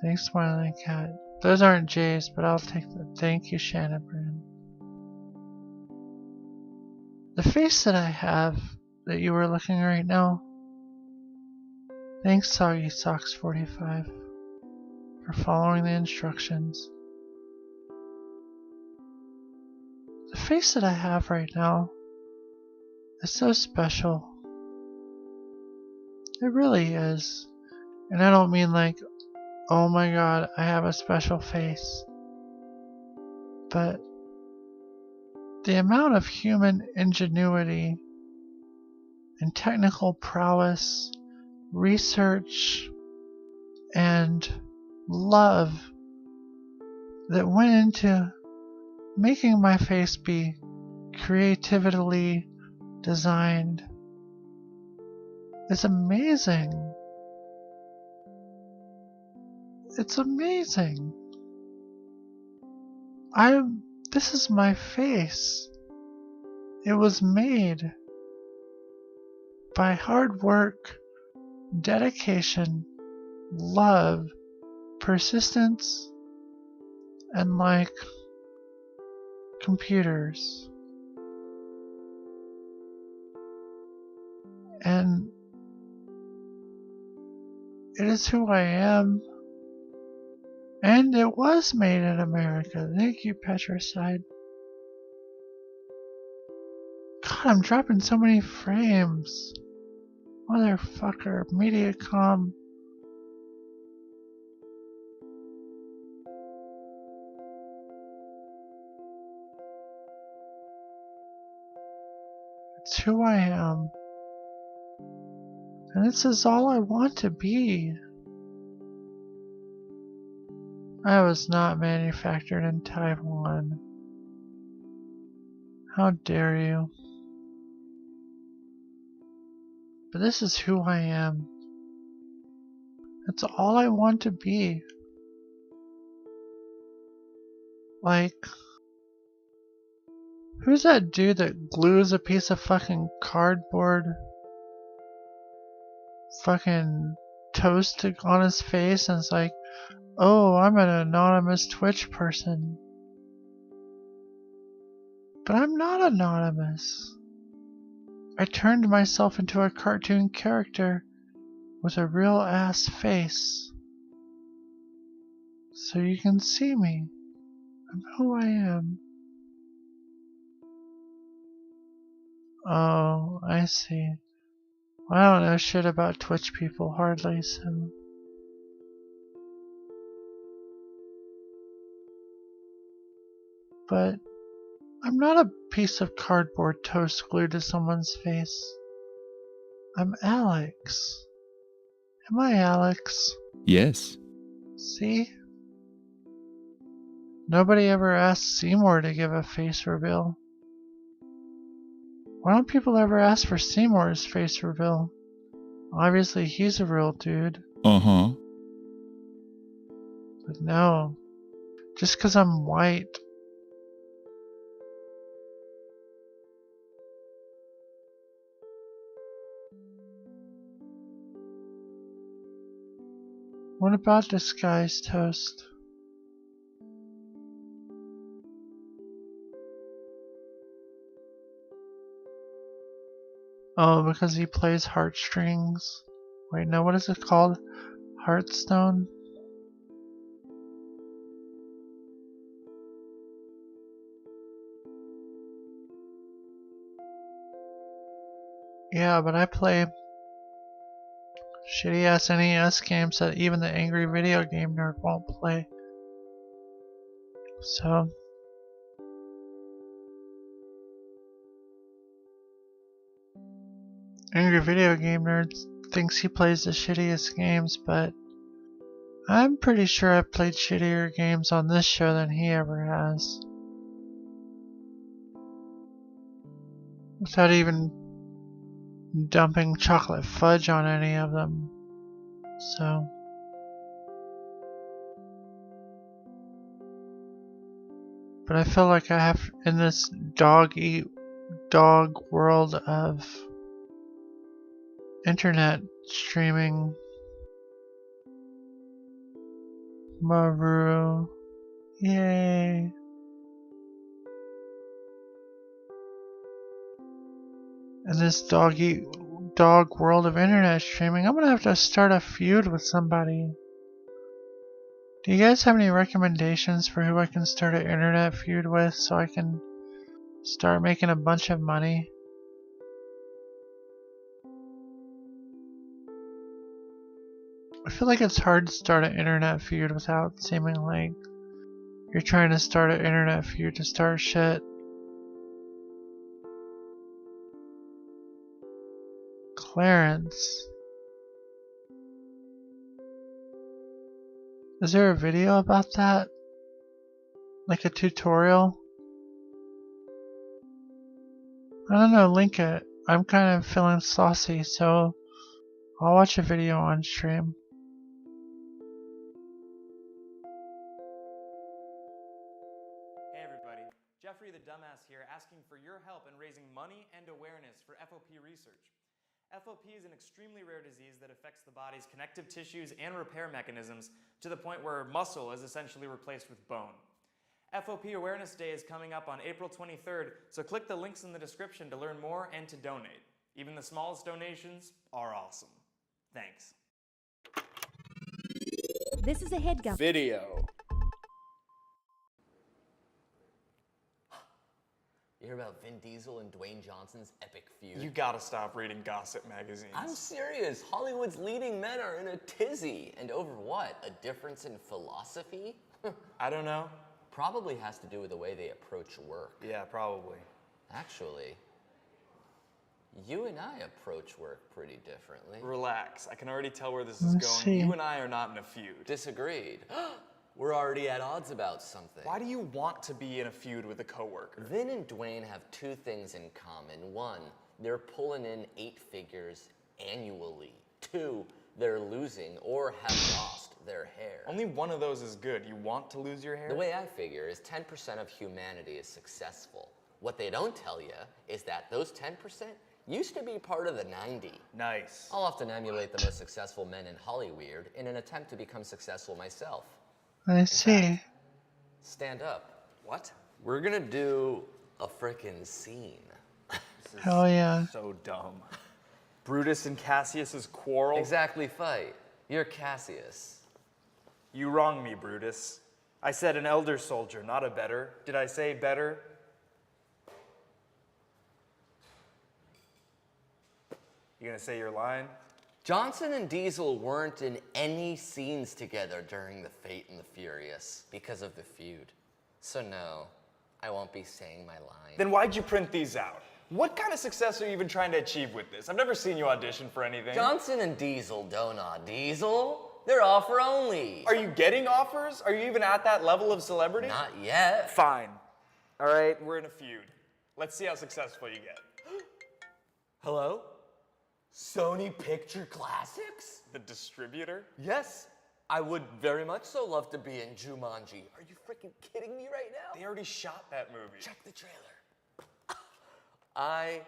Thanks, Smiling Cat. Those aren't J's, but I'll take them. Thank you, Shannon Brand. The face that I have, that you are looking right now. Thanks, Soggy Socks 45, for following the instructions. The face that I have right now is so special. It really is. And I don't mean like, oh my god, I have a special face. But the amount of human ingenuity and technical prowess, research, and love that went into making my face be creatively designed is amazing. It's amazing. This is my face. It was made by hard work, dedication, love, persistence, and like computers. And it is who I am. And it was made in America. Thank you, Petricide. God, I'm dropping so many frames. Motherfucker, Mediacom. It's who I am. And this is all I want to be. I was not manufactured in Taiwan. How dare you? But this is who I am. It's all I want to be. Like, who's that dude that glues a piece of fucking cardboard fucking toast on his face and it's like, oh, I'm an anonymous Twitch person. But I'm not anonymous. I turned myself into a cartoon character with a real ass face. So you can see me. I'm who I am. Oh, I see. Well, I don't know shit about Twitch people hardly, so. But I'm not a piece of cardboard toast glued to someone's face. I'm Alex. Am I Alex? Yes. See? Nobody ever asked Seymour to give a face reveal. Why don't people ever ask for Seymour's face reveal? Obviously he's a real dude. Uh-huh. But no. Just 'cause I'm white. What about this guy's toast? Oh, because he plays heartstrings. Wait, no, what is it called? Hearthstone? Yeah, but I play shitty ass NES games that even the angry video game nerd won't play. So angry video game nerd thinks he plays the shittiest games, but I'm pretty sure I've played shittier games on this show than he ever has. Without even dumping chocolate fudge on any of them. So but I feel like I have in this dog eat dog world of internet streaming. Maru. Yay. In this dog world of internet streaming, I'm gonna have to start a feud with somebody. Do you guys have any recommendations for who I can start an internet feud with so I can start making a bunch of money? I feel like it's hard to start an internet feud without seeming like you're trying to start an internet feud to start shit. Clarence. Is there a video about that? Like a tutorial? I don't know, link it. I'm kind of feeling saucy, so I'll watch a video on stream. Hey everybody, Jeffrey the Dumbass here, asking for your help in raising money and awareness for FOP research. FOP is an extremely rare disease that affects the body's connective tissues and repair mechanisms to the point where muscle is essentially replaced with bone. FOP Awareness Day is coming up on April 23rd, so click the links in the description to learn more and to donate. Even the smallest donations are awesome. Thanks. This is a headgum. Video. You hear about Vin Diesel and Dwayne Johnson's epic feud? You gotta stop reading gossip magazines. I'm serious. Hollywood's leading men are in a tizzy. And over what? A difference in philosophy? I don't know. Probably has to do with the way they approach work. Yeah, probably. Actually, you and I approach work pretty differently. Relax. I can already tell where this is Let's going. see. You and I are not in a feud. Disagreed. We're already at odds about something. Why do you want to be in a feud with a coworker? Vin and Dwayne have two things in common. One, they're pulling in 8 figures annually. 2, they're losing or have lost their hair. Only one of those is good. You want to lose your hair? The way I figure is 10% of humanity is successful. What they don't tell you is that those 10% used to be part of the 90. Nice. I'll often emulate the most successful men in Hollywood in an attempt to become successful myself. I see. Stand up. What? We're gonna do a frickin' scene. Hell yeah. So dumb. Brutus and Cassius's quarrel? Exactly, fight. You're Cassius. You wrong me, Brutus. I said an elder soldier, not a better. Did I say better? You gonna say your line? Johnson and Diesel weren't in any scenes together during The Fate and the Furious because of the feud. So no, I won't be saying my line. Then why'd you print these out? What kind of success are you even trying to achieve with this? I've never seen you audition for anything. Johnson and Diesel don't Diesel. They're offer only. Are you getting offers? Are you even at that level of celebrity? Not yet. Fine. All right, we're in a feud. Let's see how successful you get. Hello? Sony Picture Classics? The distributor? Yes, I would very much so love to be in Jumanji. Are you freaking kidding me right now? They already shot that movie. Check the trailer. I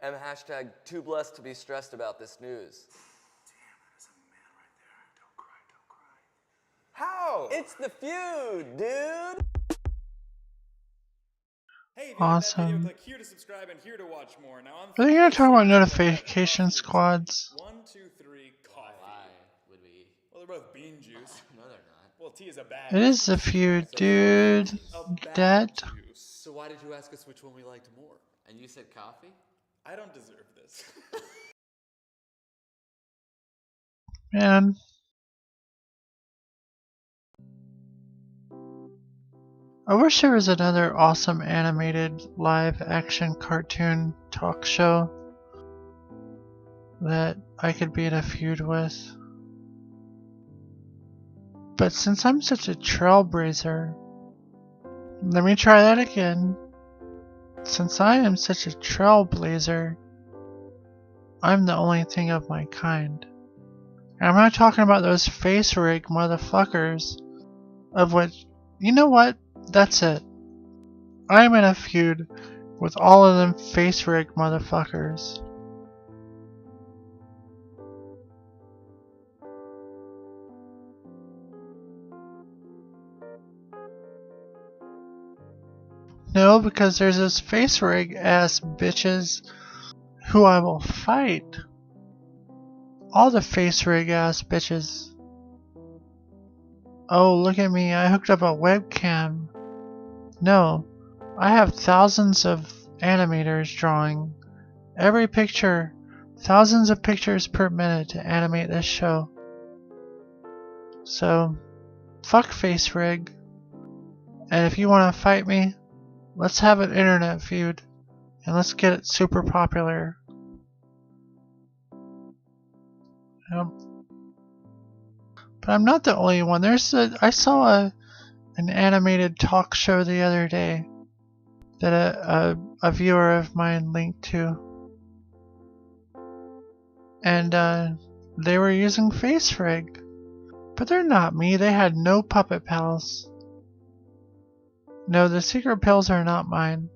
am hashtag too blessed to be stressed about this news. How? It's the feud, dude! Hey, if you Awesome. like that video, click here to subscribe and here to watch more. Now on Are they gonna talk about notification squads? 1, 2, 3, coffee. would we? Well, they're both bean juice. No, they're not. Well, tea is a bag. It is the feud, dude. A bag That. juice. So why did you ask us which one we liked more? And you said coffee? I don't deserve this. Man. I wish there was another awesome animated live action cartoon talk show that I could be in a feud with. But since I'm such a trailblazer, let me try that again. Since I am such a trailblazer, I'm the only thing of my kind. And I'm not talking about those face rig motherfuckers, of which, you know what? That's it. I'm in a feud with all of them face rig motherfuckers. No, because there's those face rig ass bitches who I will fight. All the face rig ass bitches. Oh, look at me, I hooked up a webcam. No, I have thousands of animators drawing every picture, thousands of pictures per minute to animate this show. So, fuck face rig. And if you want to fight me, let's have an internet feud, and let's get it super popular. But I'm not the only one. I saw an animated talk show the other day that a viewer of mine linked to, and they were using face rig, but they're not me. They had no puppet pals. No, the secret pills are not mine.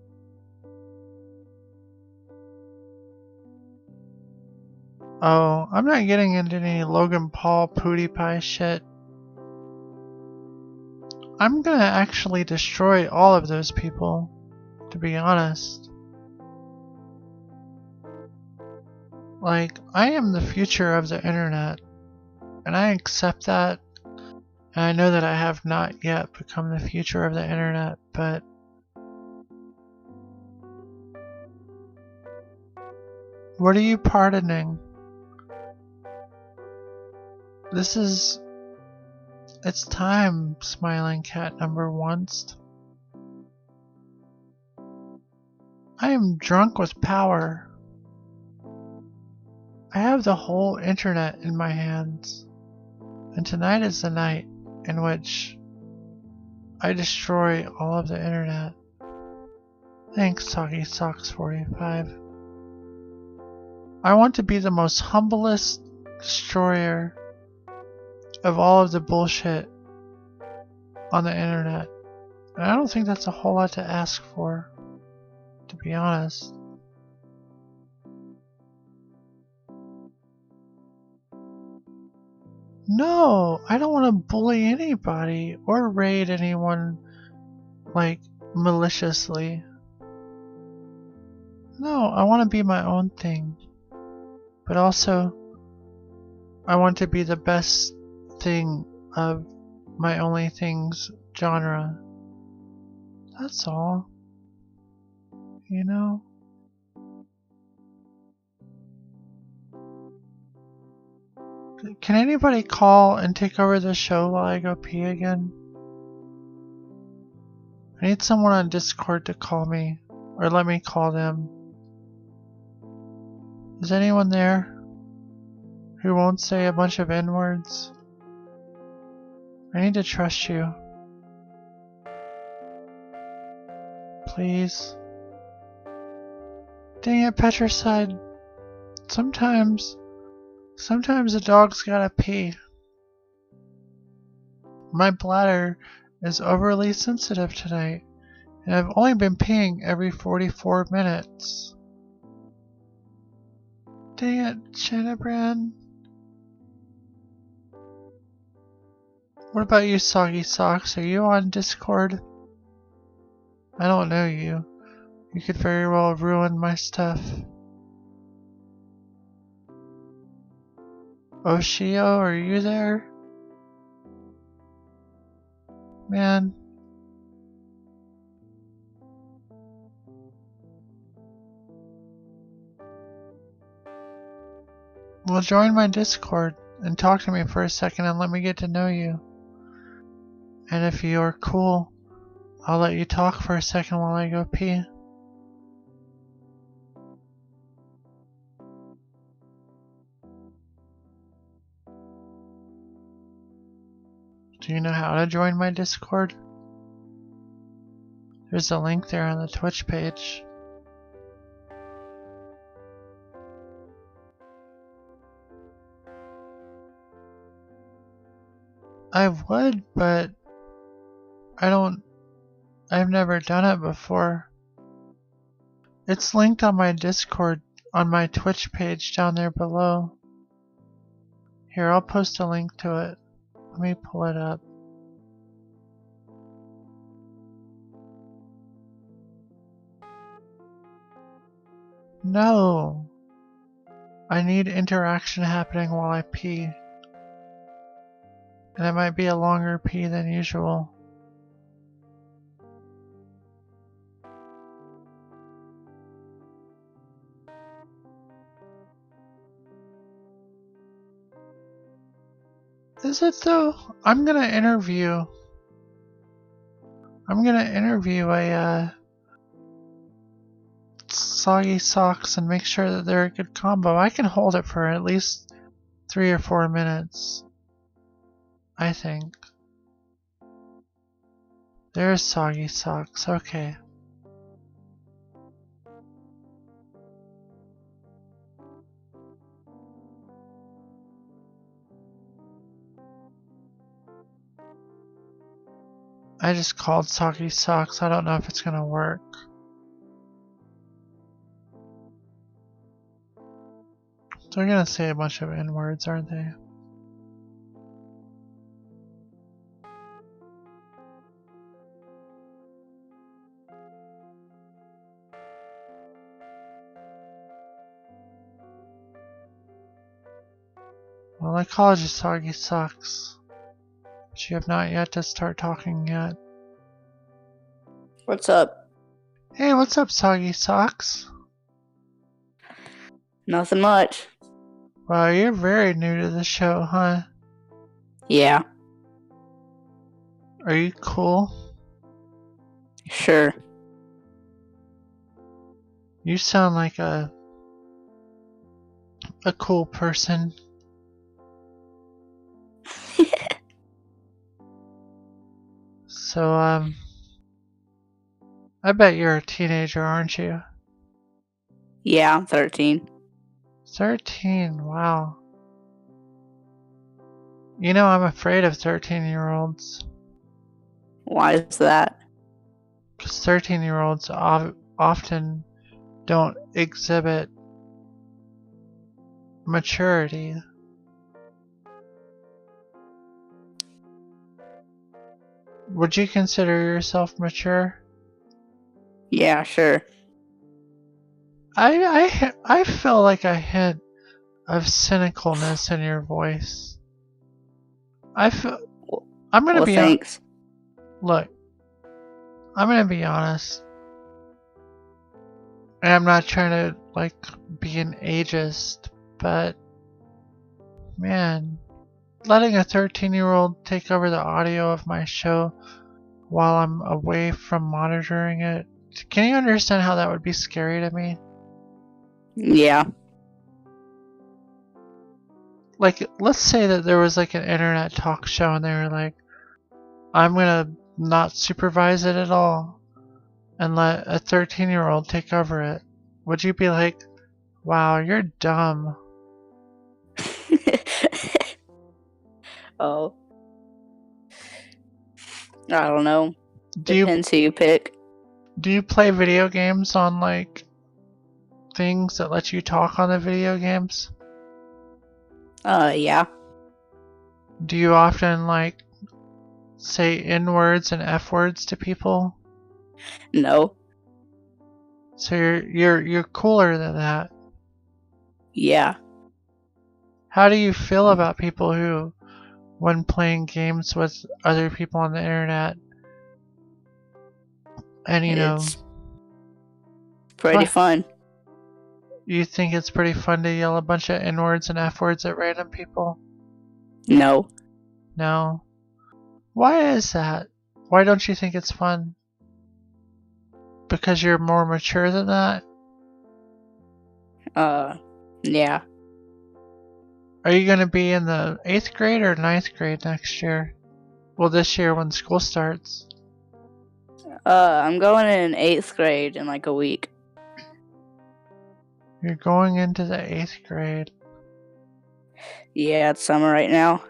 Oh, I'm not getting into any Logan Paul PewDiePie shit. I'm gonna actually destroy all of those people, to be honest. Like, I am the future of the internet, and I accept that. And I know that I have not yet become the future of the internet, but what are you pardoning? It's time, smiling cat number once. I am drunk with power. I have the whole internet in my hands, and tonight is the night in which I destroy all of the internet. Thanks, Soggy Socks 45. I want to be the most humblest destroyer of all of the bullshit on the internet. And I don't think that's a whole lot to ask for, to be honest. No, I don't want to bully anybody or raid anyone, like, maliciously. No, I want to be my own thing. But also, I want to be the best thing of my Only Things genre. That's all. You know? Can anybody call and take over the show while I go pee again? I need someone on Discord to call me, or let me call them. Is anyone there who won't say a bunch of N-words? I need to trust you. Please. Dang it, Petricide. Sometimes a dog's gotta pee. My bladder is overly sensitive tonight, and I've only been peeing every 44 minutes. Dang it, Shanabrand. What about you, Soggy Socks? Are you on Discord? I don't know you. You could very well ruin my stuff. Oshio, are you there? Man. Well, join my Discord and talk to me for a second and let me get to know you. And if you're cool, I'll let you talk for a second while I go pee. Do you know how to join my Discord? There's a link there on the Twitch page. I would, but I've never done it before. It's linked on my Discord on my Twitch page down there below. Here, I'll post a link to it. Let me pull it up. No! I need interaction happening while I pee. And it might be a longer pee than usual. Is it though? I'm gonna interview a Soggy Socks and make sure that they're a good combo. I can hold it for at least 3 or 4 minutes. I think. There's Soggy Socks, okay. I just called Soggy Socks. I don't know if it's gonna work. They're gonna say a bunch of N-words, aren't they? Well, I called you Soggy Socks, but you have not yet to start talking yet. What's up? Hey, what's up, Soggy Socks? Nothing much. Wow, you're very new to the show, huh? Yeah, Are you cool? sure. You sound like a cool person. So, I bet you're a teenager, aren't you? Yeah, I'm 13. 13, wow. You know, I'm afraid of 13-year-olds. Why is that? Because 13-year-olds often don't exhibit maturity. Would you consider yourself mature? Yeah, sure. I feel like a hint of cynicalness in your voice. I'm gonna Well, be thanks. look. I'm gonna be honest, and I'm not trying to like be an ageist, but man, letting a 13-year-old take over the audio of my show while I'm away from monitoring it, can you understand how that would be scary to me? Yeah. Like, let's say that there was like an internet talk show and they were like, I'm gonna not supervise it at all and let a 13-year-old take over it. Would you be like, wow, you're dumb? Oh. I don't know. Do you Depends who you pick. play video games on like things that let you talk on the video games? Yeah. Do you often like say N words and F words to people? No. So you're cooler than that. Yeah. How do you feel about people who, when playing games with other people on the internet, and It's pretty What? fun. you think it's pretty fun to yell a bunch of N words and F words at random people? No. No. Why is that? Why don't you think it's fun? Because you're more mature than that? Yeah. Are you going to be in the 8th grade or 9th grade next year? Well, this year when school starts. I'm going in 8th grade in like a week. You're going into the 8th grade. Yeah, it's summer right now.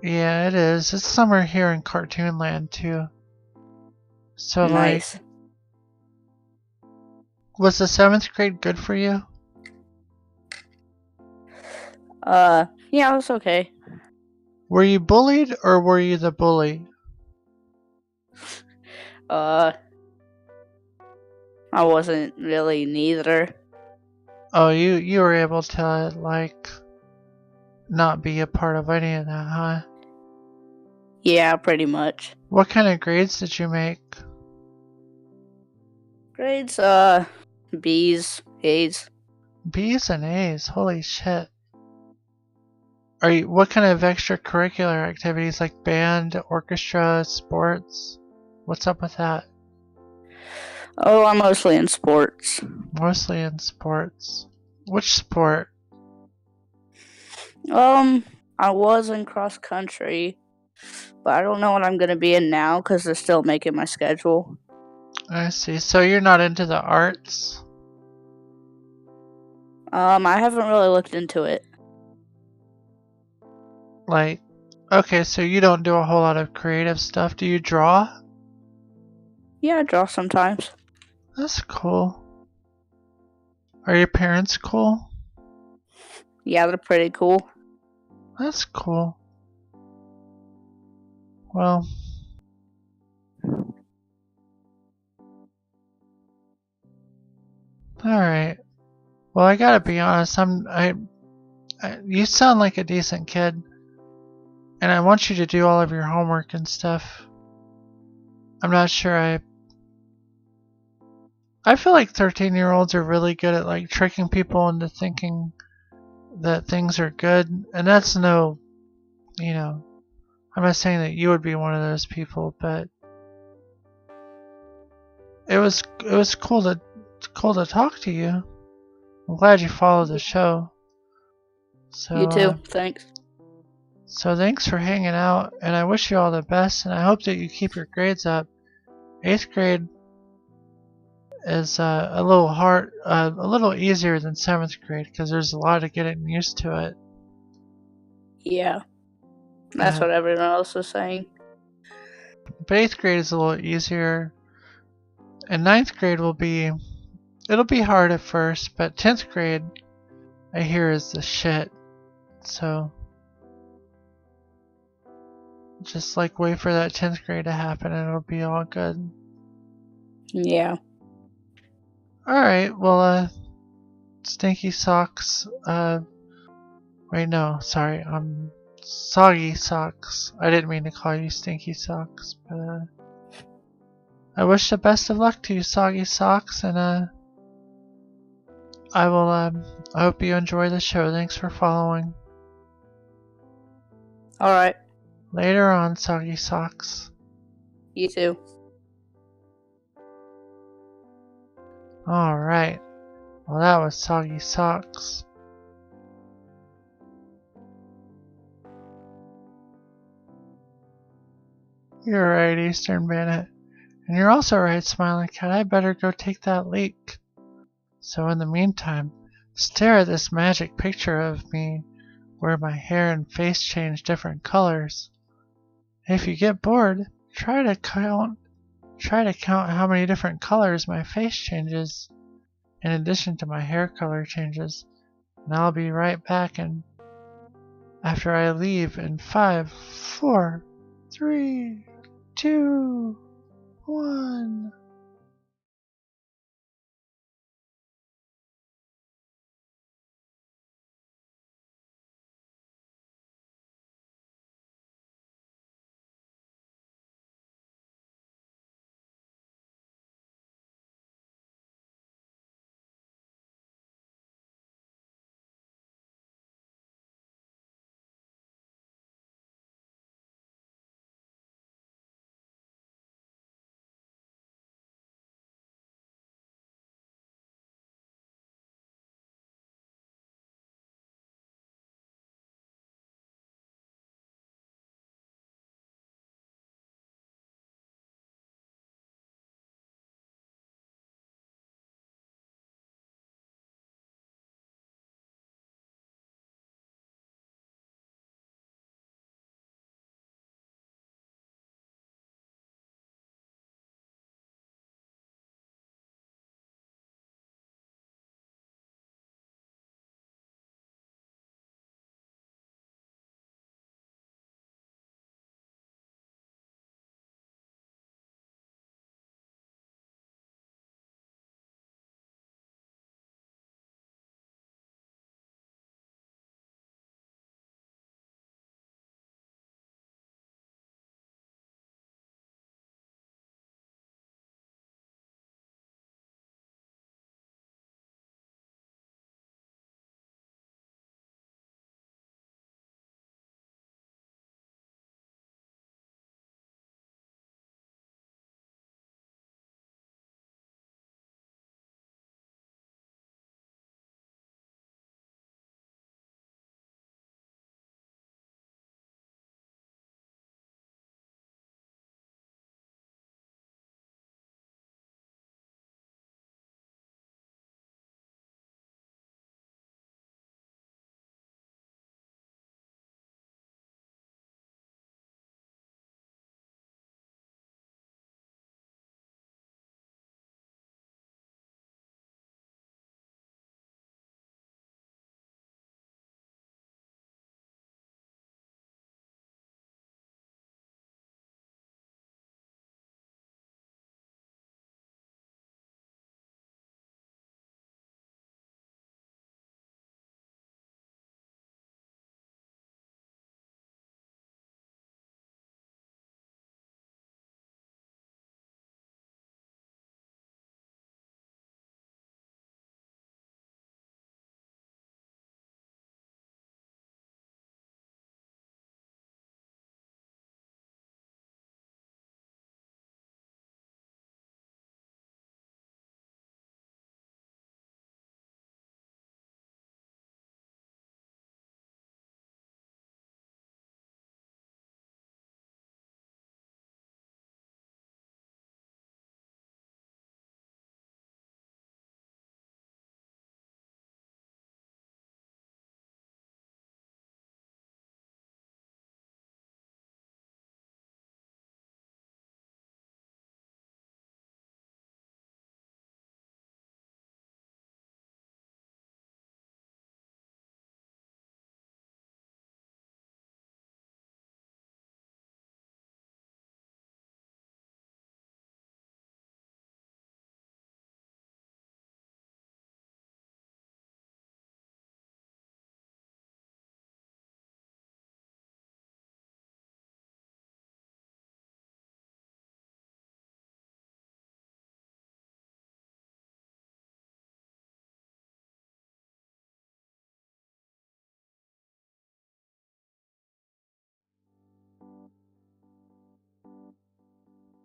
Yeah, it is. It's summer here in Cartoon Land too. So Nice. like, was the 7th grade good for you? Yeah, it's okay. Were you bullied or were you the bully? I wasn't really neither. Oh, you were able to like not be a part of any of that, huh? Yeah, pretty much. What kind of grades did you make? Grades, B's, A's. B's and A's. Holy shit. What kind of extracurricular activities like band, orchestra, sports? What's up with that? Oh, I'm mostly in sports. Mostly in sports. Which sport? I was in cross country, but I don't know what I'm gonna be in now because they're still making my schedule. I see. So you're not into the arts? I haven't really looked into it. Like, okay, so you don't do a whole lot of creative stuff. Do you draw? Yeah, I draw sometimes. That's cool. Are your parents cool? Yeah, they're pretty cool. That's cool. Well, alright. Well, I gotta be honest, you sound like a decent kid. And I want you to do all of your homework and stuff. I'm not sure I feel like 13-year-olds are really good at like tricking people into thinking that things are good. And that's no, I'm not saying that you would be one of those people, but it was cool to talk to you. I'm glad you followed the show. So You too. Thanks. So thanks for hanging out, and I wish you all the best, and I hope that you keep your grades up. 8th grade is a little easier than 7th grade because there's a lot of getting used to it. Yeah. That's Uh, what everyone else is saying. But 8th grade is a little easier. And 9th grade it'll be hard at first, but 10th grade I hear is the shit. So just like wait for that 10th grade to happen and it'll be all good. Yeah. Alright, well, Stinky Socks, wait, no, sorry, Soggy Socks. I didn't mean to call you Stinky Socks, but, I wish the best of luck to you, Soggy Socks, and, I hope you enjoy the show. Thanks for following. Alright. Later on, Soggy Socks. You too. Alright. Well, that was Soggy Socks. You're right, Eastern Bandit. And you're also right, Smiling Cat. I better go take that leak. So in the meantime, stare at this magic picture of me where my hair and face change different colors. If you get bored, try to count how many different colors my face changes in addition to my hair color changes. And I'll be right back and after I leave in 5, 4, 3, 2, 1.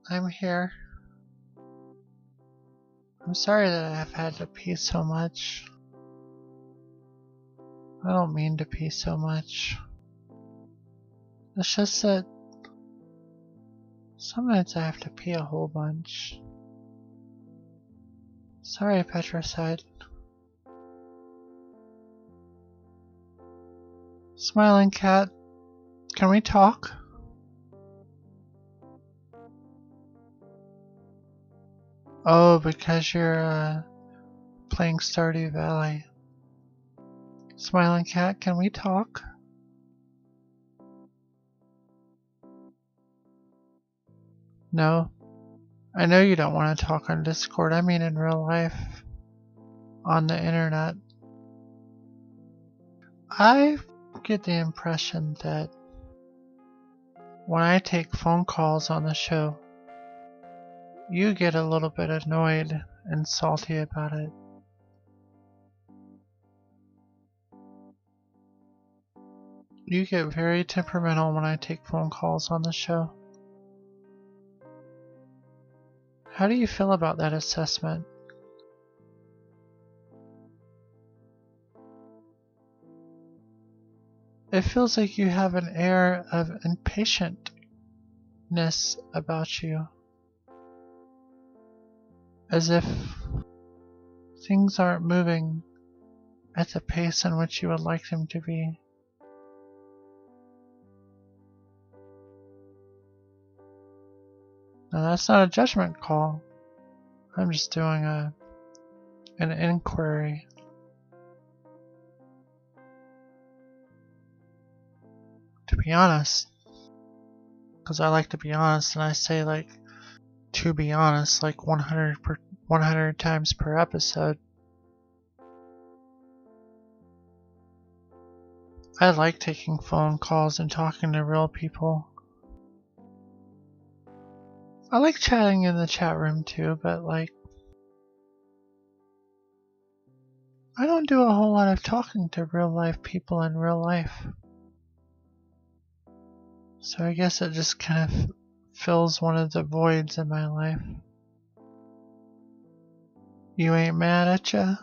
I'm here. I'm sorry that I've had to pee so much. I don't mean to pee so much. It's just that some nights I have to pee a whole bunch. Sorry, Petricide. Smiling Cat, can we talk? Oh, because you're playing Stardew Valley. Smiling Cat, can we talk? No. I know you don't want to talk on Discord. I mean in real life. On the internet. I get the impression that when I take phone calls on the show, you get a little bit annoyed and salty about it. You get very temperamental when I take phone calls on the show. How do you feel about that assessment? It feels like you have an air of impatientness about you. As if things aren't moving at the pace in which you would like them to be. Now that's not a judgment call. I'm just doing an inquiry. To be honest, because I like to be honest, and I say like to be honest like 100 times per episode. I like taking phone calls and talking to real people. I like chatting in the chat room too, but like I don't do a whole lot of talking to real life people in real life. So I guess it just kind of fills one of the voids in my life. You ain't mad at ya?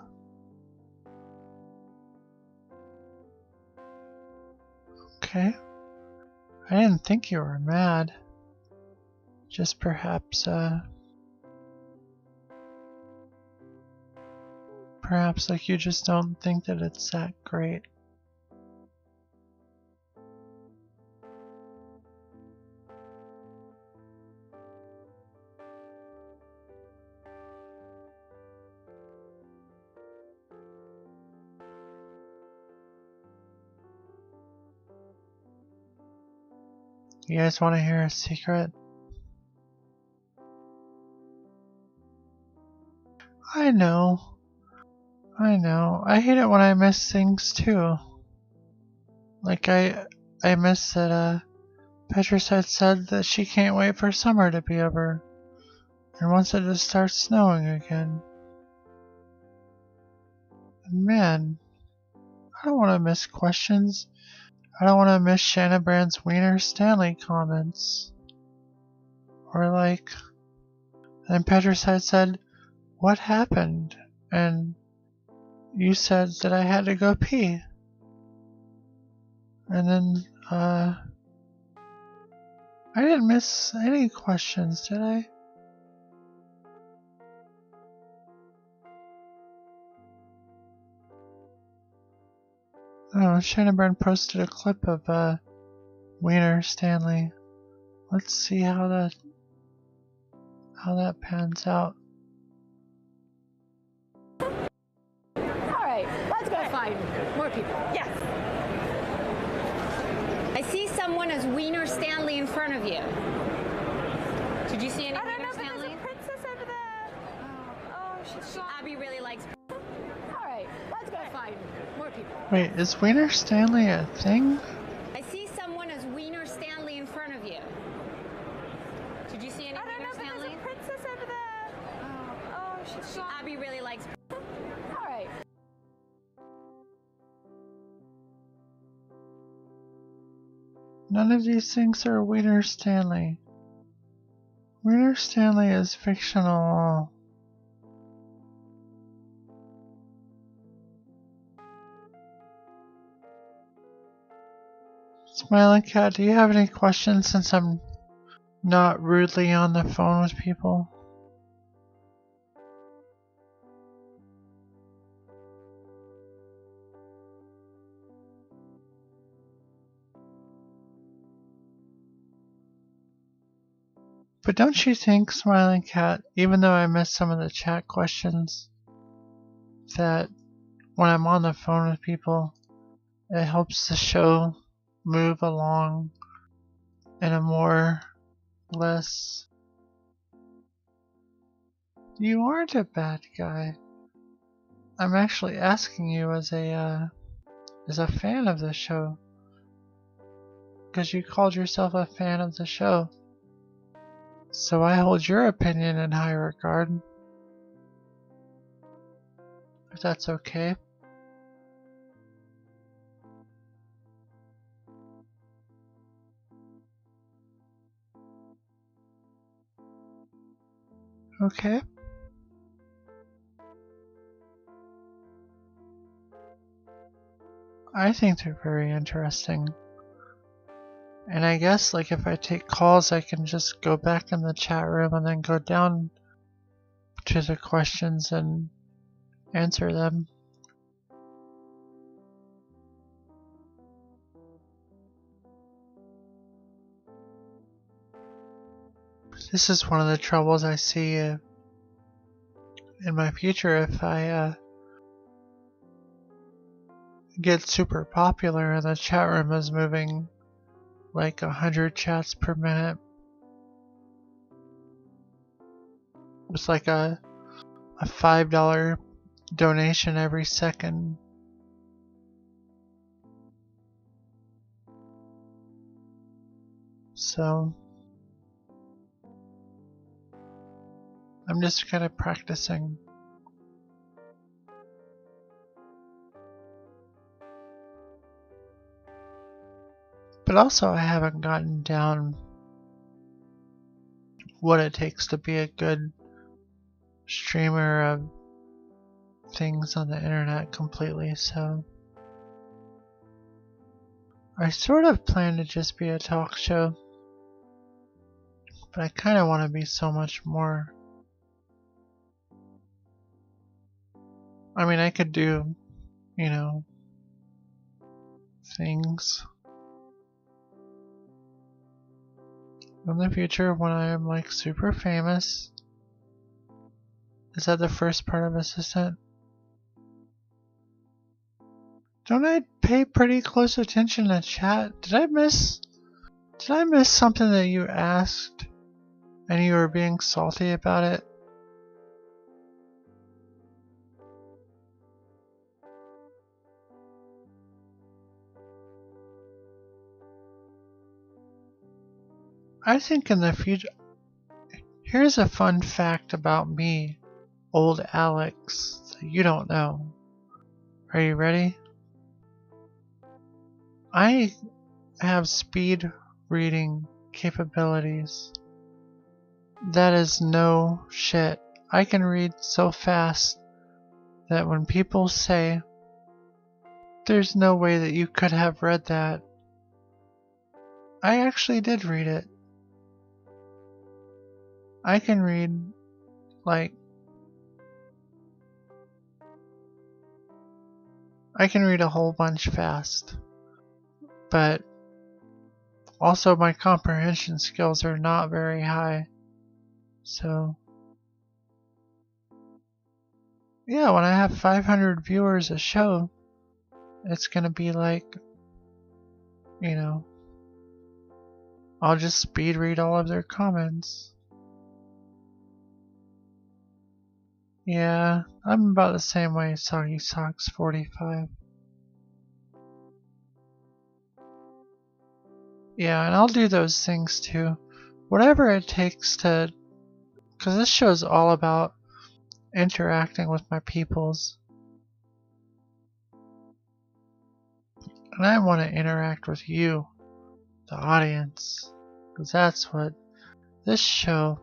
Okay. I didn't think you were mad. Just perhaps like you just don't think that it's that great. You guys want to hear a secret? I know. I hate it when I miss things too. Like I miss that Petricide said that she can't wait for summer to be over. And once it just starts snowing again. And man, I don't want to miss questions. I don't want to miss Shannonbrand's Wiener Stanley comments. Or like, and Petricide said, what happened? And you said that I had to go pee. And then, I didn't miss any questions, did I? Oh, Shannonbrand posted a clip of, Wiener Stanley. Let's see how that pans out. Alright, let's go find more people. Yes. I see someone as Wiener Stanley in front of you. Did you see any Wiener Stanley? There's a princess over there. Oh, she's Abby really likes. Alright, let's go find more people. Wait, is Wiener Stanley a thing? I see someone as Wiener Stanley in front of you. Did you see any Wiener Stanley? There's a princess over there. Oh, she's Abby really likes. Alright. None of these things are Wiener Stanley. Wiener Stanley is fictional. Smiling Cat, do you have any questions since I'm not rudely on the phone with people? But don't you think, Smiling Cat, even though I missed some of the chat questions, that when I'm on the phone with people, it helps the show move along in a more less. You aren't a bad guy. I'm actually asking you as a fan of the show, because you called yourself a fan of the show. So I hold your opinion in high regard. If that's okay. Okay. I think they're very interesting. And I guess, like, if I take calls, I can just go back in the chat room and then go down to the questions and answer them. This is one of the troubles I see in my future if I get super popular and the chat room is moving like 100 chats per minute. It's like a $5 donation every second. So I'm just kind of practicing. But also I haven't gotten down what it takes to be a good streamer of things on the internet completely, so I sort of plan to just be a talk show, but I kind of want to be so much more. I mean, I could do, you know, things in the future when I am like super famous. Is that the first part of assistant? Don't I pay pretty close attention to chat? Did I miss something that you asked and you were being salty about it? I think in the future, here's a fun fact about me, old Alex, that you don't know. Are you ready? I have speed reading capabilities. That is no shit. I can read so fast that when people say, "There's no way that you could have read that," I actually did read it. I can read, like, I can read a whole bunch fast, but also my comprehension skills are not very high, so yeah, when I have 500 viewers a show, it's gonna be like, you know, I'll just speed read all of their comments. Yeah, I'm about the same way, Soggy Socks 45. Yeah, and I'll do those things too. Whatever it takes to, because this show is all about interacting with my peoples. And I want to interact with you, the audience, because that's what this show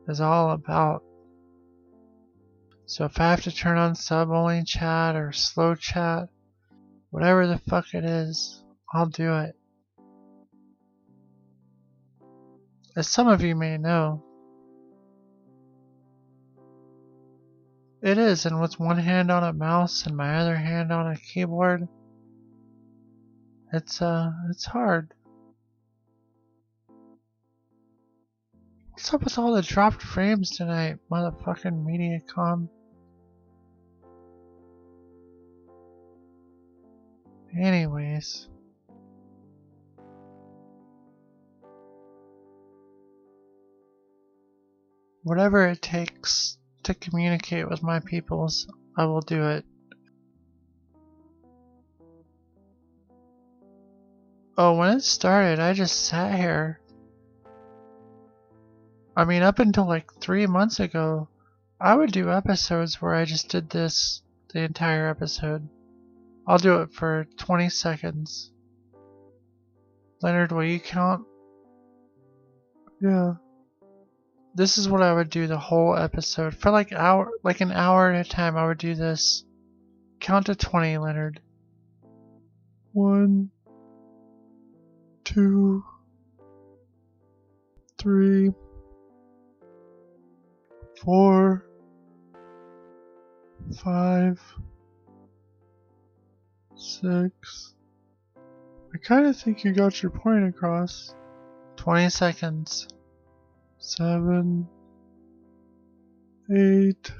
is all about. So if I have to turn on sub-only chat or slow chat, whatever the fuck it is, I'll do it. As some of you may know, it is, and with one hand on a mouse and my other hand on a keyboard, it's hard. What's up with all the dropped frames tonight, motherfucking Mediacom? Anyways. Whatever it takes to communicate with my peoples, I will do it. Oh, when it started, I just sat here. I mean, up until like 3 months ago, I would do episodes where I just did this the entire episode. I'll do it for 20 seconds. Leonard, will you count? Yeah. This is what I would do the whole episode. For like an hour at a time, I would do this. Count to 20, Leonard. 1, 2, 3, 4, 5, 6. I kind of think you got your point across. 20 seconds. 7, 8,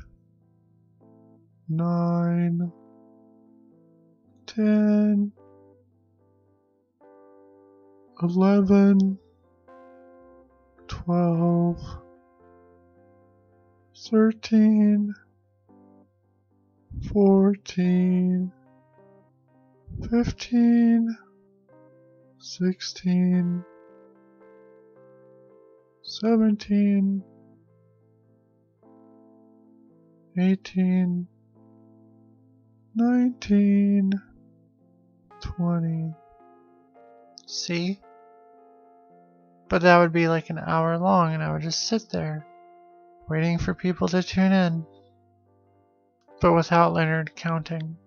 9, 10, 11, 12, 13, 14, 15, 16, 17, 18, 19, 20. See? But that would be like an hour long, and I would just sit there, waiting for people to tune in, but without Leonard counting.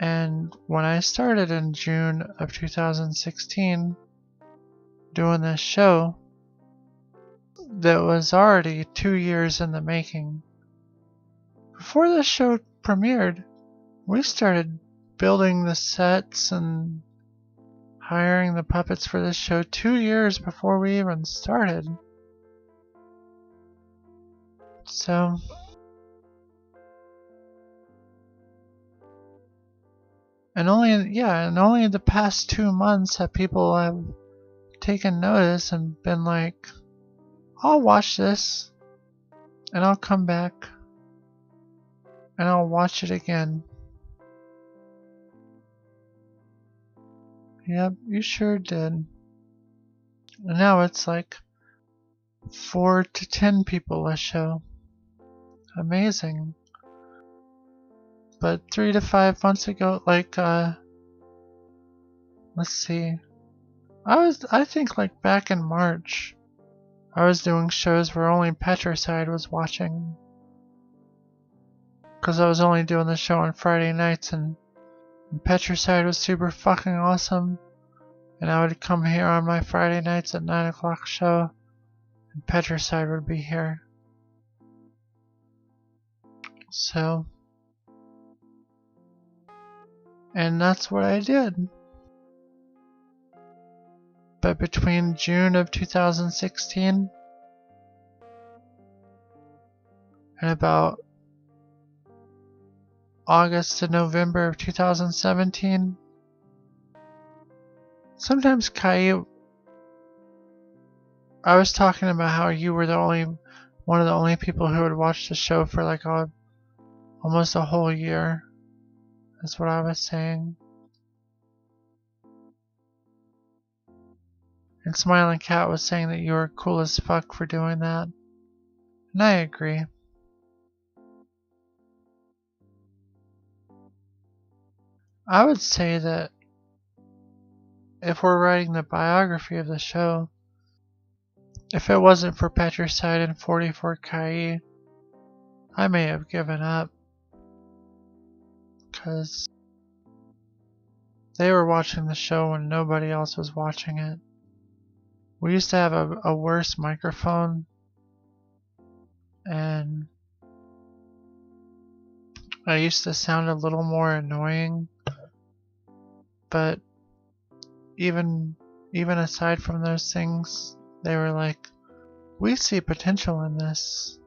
And when I started in June of 2016, doing this show that was already 2 years in the making. Before the show premiered, we started building the sets and hiring the puppets for this show 2 years before we even started. So and only the past 2 months have people have taken notice and been like, I'll watch this, and I'll come back, and I'll watch it again. Yep, you sure did. And now it's like 4 to 10 people a show. Amazing. But 3 to 5 months ago, like, let's see. I think like back in March, I was doing shows where only Petricide was watching. Because I was only doing the show on Friday nights, and Petricide was super fucking awesome. And I would come here on my Friday nights at 9 o'clock show, and Petricide would be here. So, and that's what I did. But between June of 2016 and about August to November of 2017, sometimes Caillou, I was talking about how you were one of the only people who would watch the show for like almost a whole year. That's what I was saying. And Smiling Cat was saying that you were cool as fuck for doing that. And I agree. I would say that if we're writing the biography of the show, If it wasn't for Patricide and 44 Kai, I may have given up. Because they were watching the show when nobody else was watching it. We used to have a worse microphone, and I used to sound a little more annoying, but even aside from those things, they were like, we see potential in this.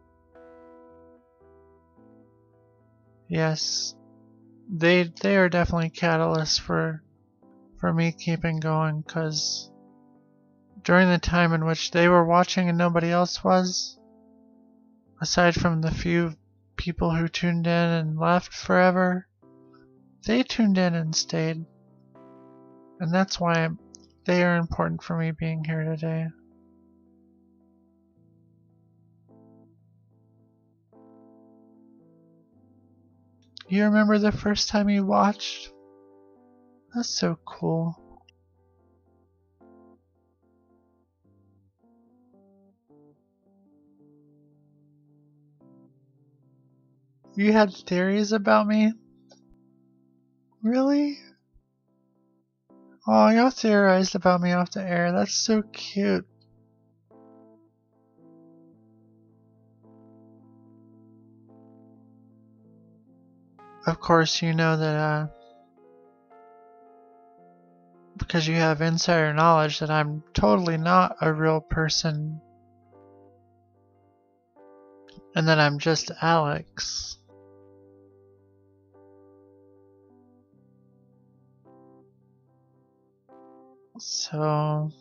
Yes, they are definitely catalysts for me keeping going, because during the time in which they were watching and nobody else was, aside from the few people who tuned in and left forever, they tuned in and stayed. And that's why they are important for me being here today. You remember the first time you watched? That's so cool. You had theories about me? Really? Oh, y'all theorized about me off the air. That's so cute. Of course, you know that, because you have insider knowledge that I'm totally not a real person, and that I'm just Alex. So,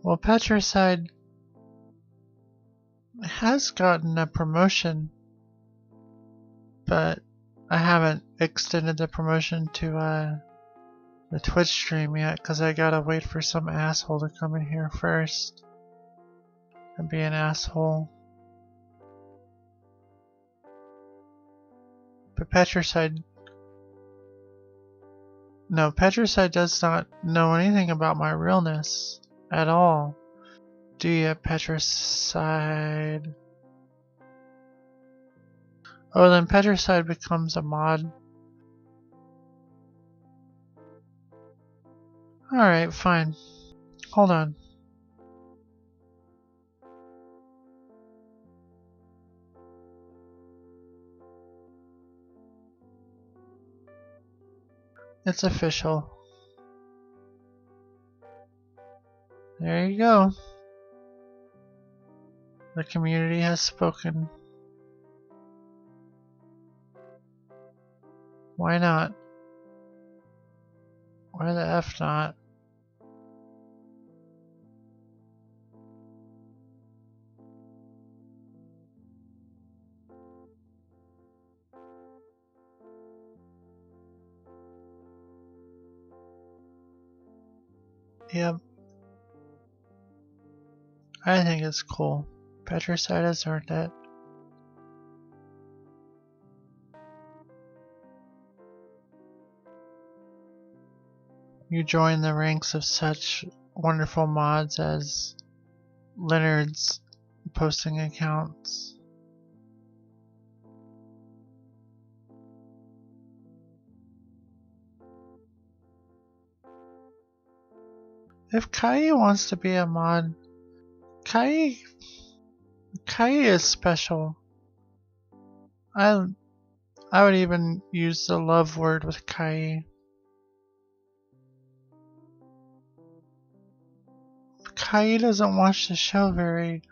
well, Patricide has gotten a promotion, but I haven't extended the promotion to the Twitch stream yet, because I gotta wait for some asshole to come in here first and be an asshole. But Patricide does not know anything about my realness at all. Do you, Patricide? Oh, then Patricide becomes a mod. Alright, fine. Hold on. It's official. There you go. The community has spoken. Why not? Why the F not? Yep. I think it's cool. Patricide has earned it. You join the ranks of such wonderful mods as Leonard's posting accounts. If Kai wants to be a mod, Kai is special. I would even use the love word with Kai. Kai doesn't watch the show very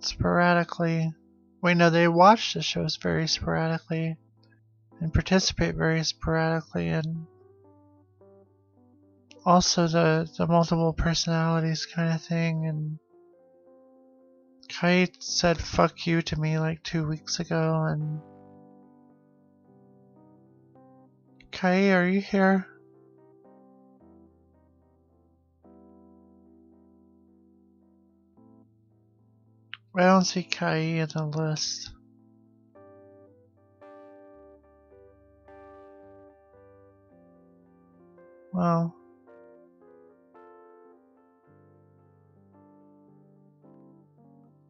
sporadically. We know they watch the shows very sporadically and participate very sporadically, and also the multiple personalities kind of thing. And Kai said fuck you to me like 2 weeks ago, and Kai, are you here? I don't see Kai in the list. Well,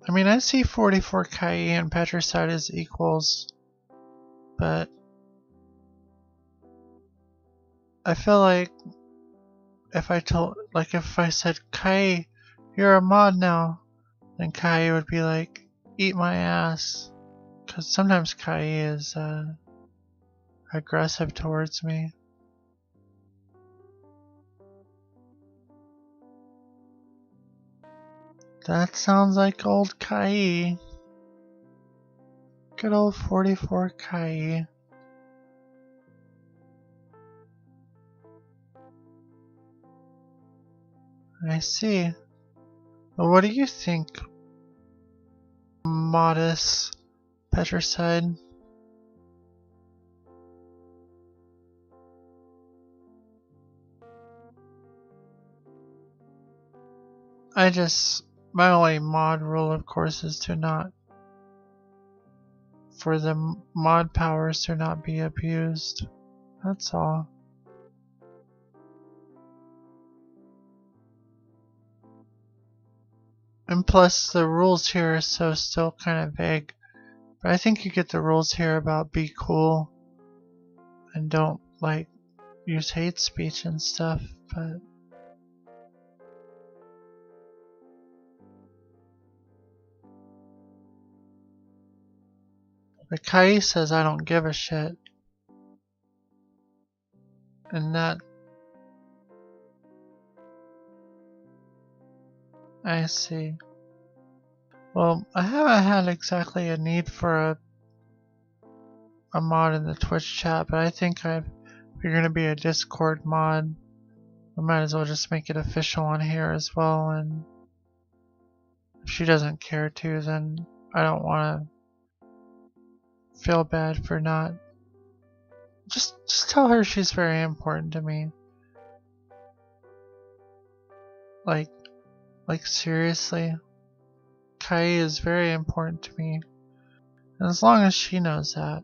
I mean, I see 44 Kai and Petricide as equals, but I feel like if I said, Kai, you're a mod now, then Kai would be like, eat my ass. Because sometimes Kai is aggressive towards me. That sounds like old Kai. Good old 44 Kai. I see. Well, what do you think, Modest Petricide? My only mod rule, of course, is for the mod powers to not be abused. That's all. And plus, the rules here are still kind of vague. But I think you get the rules here about be cool and don't, use hate speech and stuff, but... But Kai says I don't give a shit. And that... I see. Well, I haven't had exactly a need for a mod in the Twitch chat, but I think if you're going to be a Discord mod, we might as well just make it official on here as well, and if she doesn't care to, then I don't want to feel bad for not. Just tell her she's very important to me. Like seriously. Kai is very important to me. And as long as she knows that.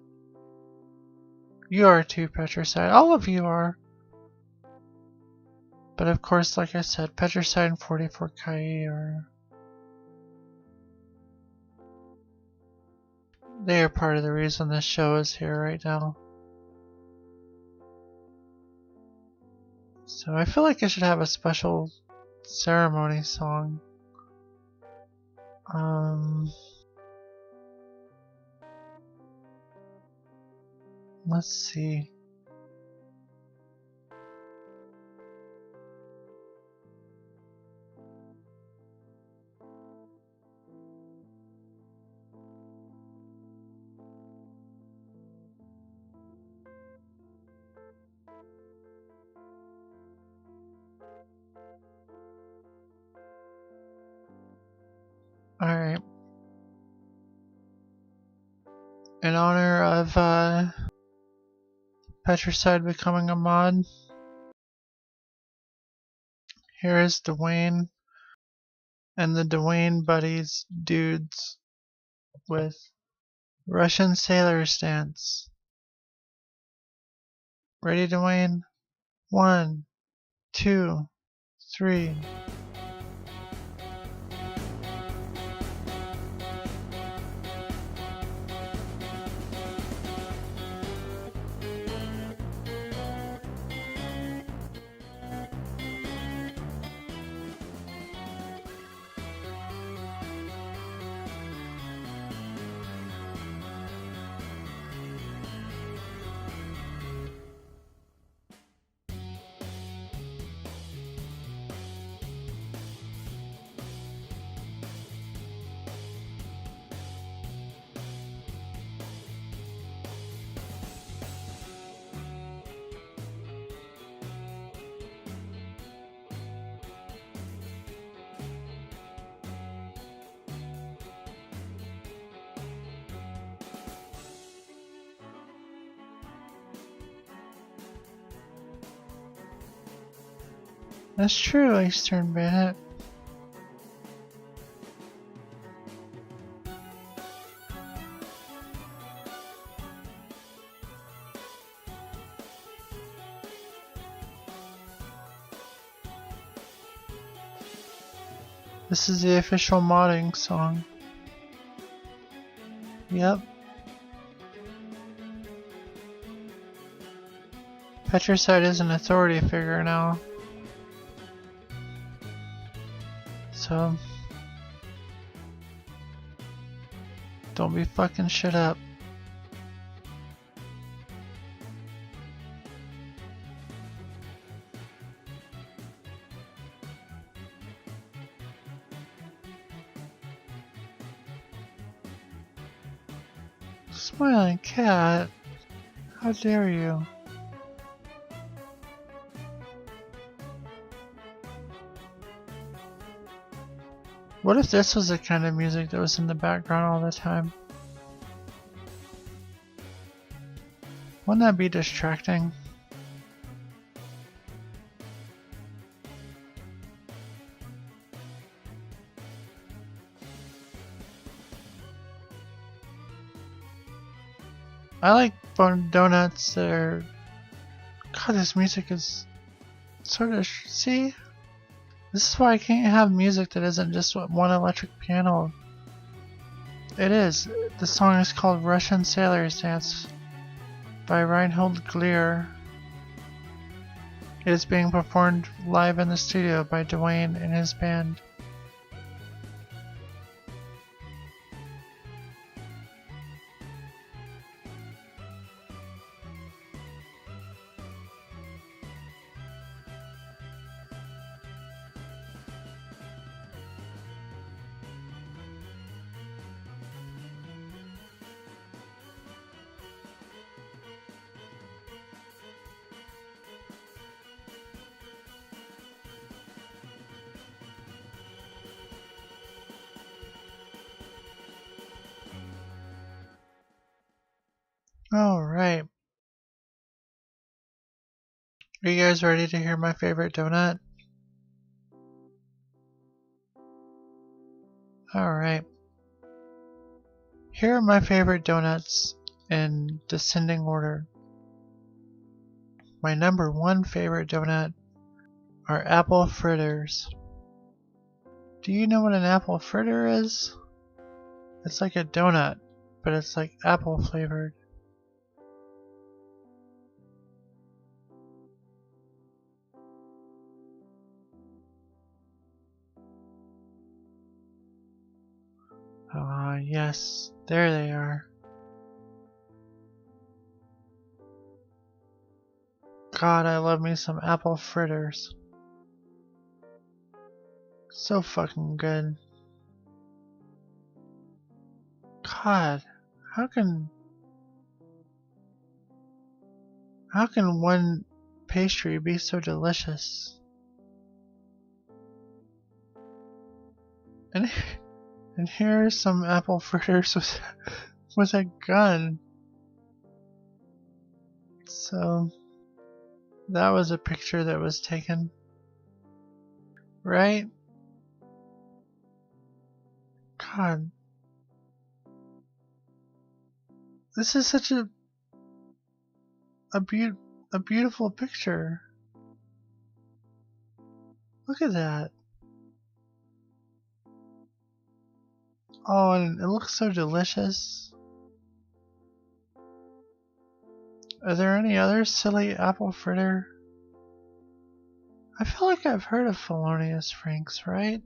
You are too, Petricide. All of you are. But of course, like I said, Petricide and 44 Kai are... They are part of the reason this show is here right now. So I feel like I should have a special ceremony song. Let's see. Alright. In honor of Petricide becoming a mod, here is Dwayne and the Dwayne Buddies dudes with Russian Sailor Stance. Ready, Dwayne? 1, 2, 3. That's true, Eastern Bandit. This is the official modding song. Yep. Petricide is an authority figure now. So don't be fucking shit up. Smiling cat, how dare you? What if this was the kind of music that was in the background all the time? Wouldn't that be distracting? I like donuts that are... God, this music is sort of... See? This is why I can't have music that isn't just one electric piano. It is. The song is called Russian Sailor's Dance by Reinhold Glier. It is being performed live in the studio by Dwayne and his band. Alright. Are you guys ready to hear my favorite donut? Alright. Here are my favorite donuts in descending order. My number one favorite donut are apple fritters. Do you know what an apple fritter is? It's like a donut, but it's like apple flavored. Ah, yes, there they are. God, I love me some apple fritters. So fucking good. God, how can one pastry be so delicious? And here are some apple fritters with a gun. So that was a picture that was taken, right? God, this is such a beautiful picture. Look at that. Oh, and it looks so delicious. Are there any other silly apple fritter? I feel like I've heard of Felonious Franks, right?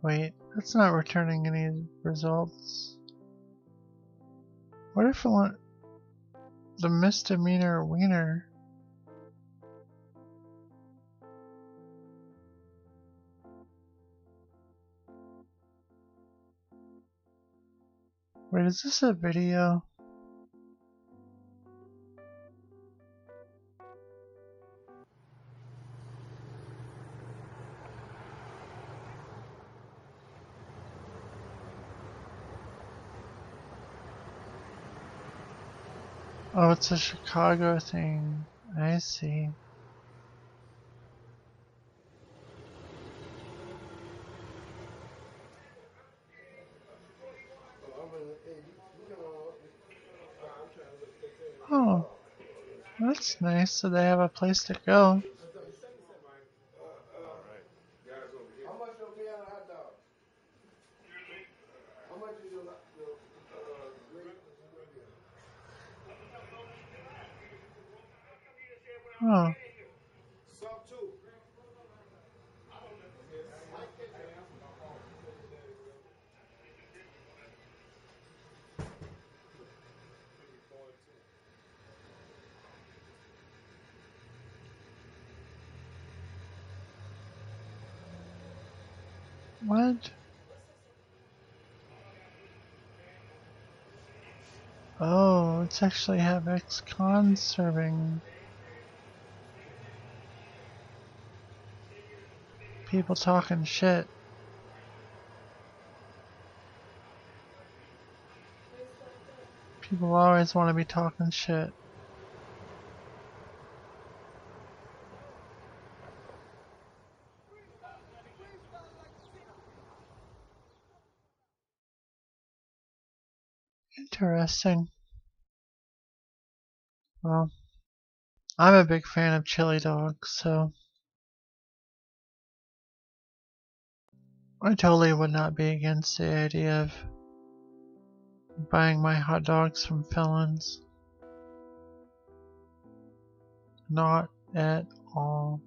Wait, that's not returning any results. What if I want the misdemeanor wiener? Wait, is this a video? Oh, it's a Chicago thing. I see. Oh, That's nice, so they have a place to go. Oh. What? Oh, it's actually have ex-con serving. People talking shit. People always want to be talking shit. Interesting. Well, I'm a big fan of chili dogs, so I totally would not be against the idea of buying my hot dogs from Felons. Not at all.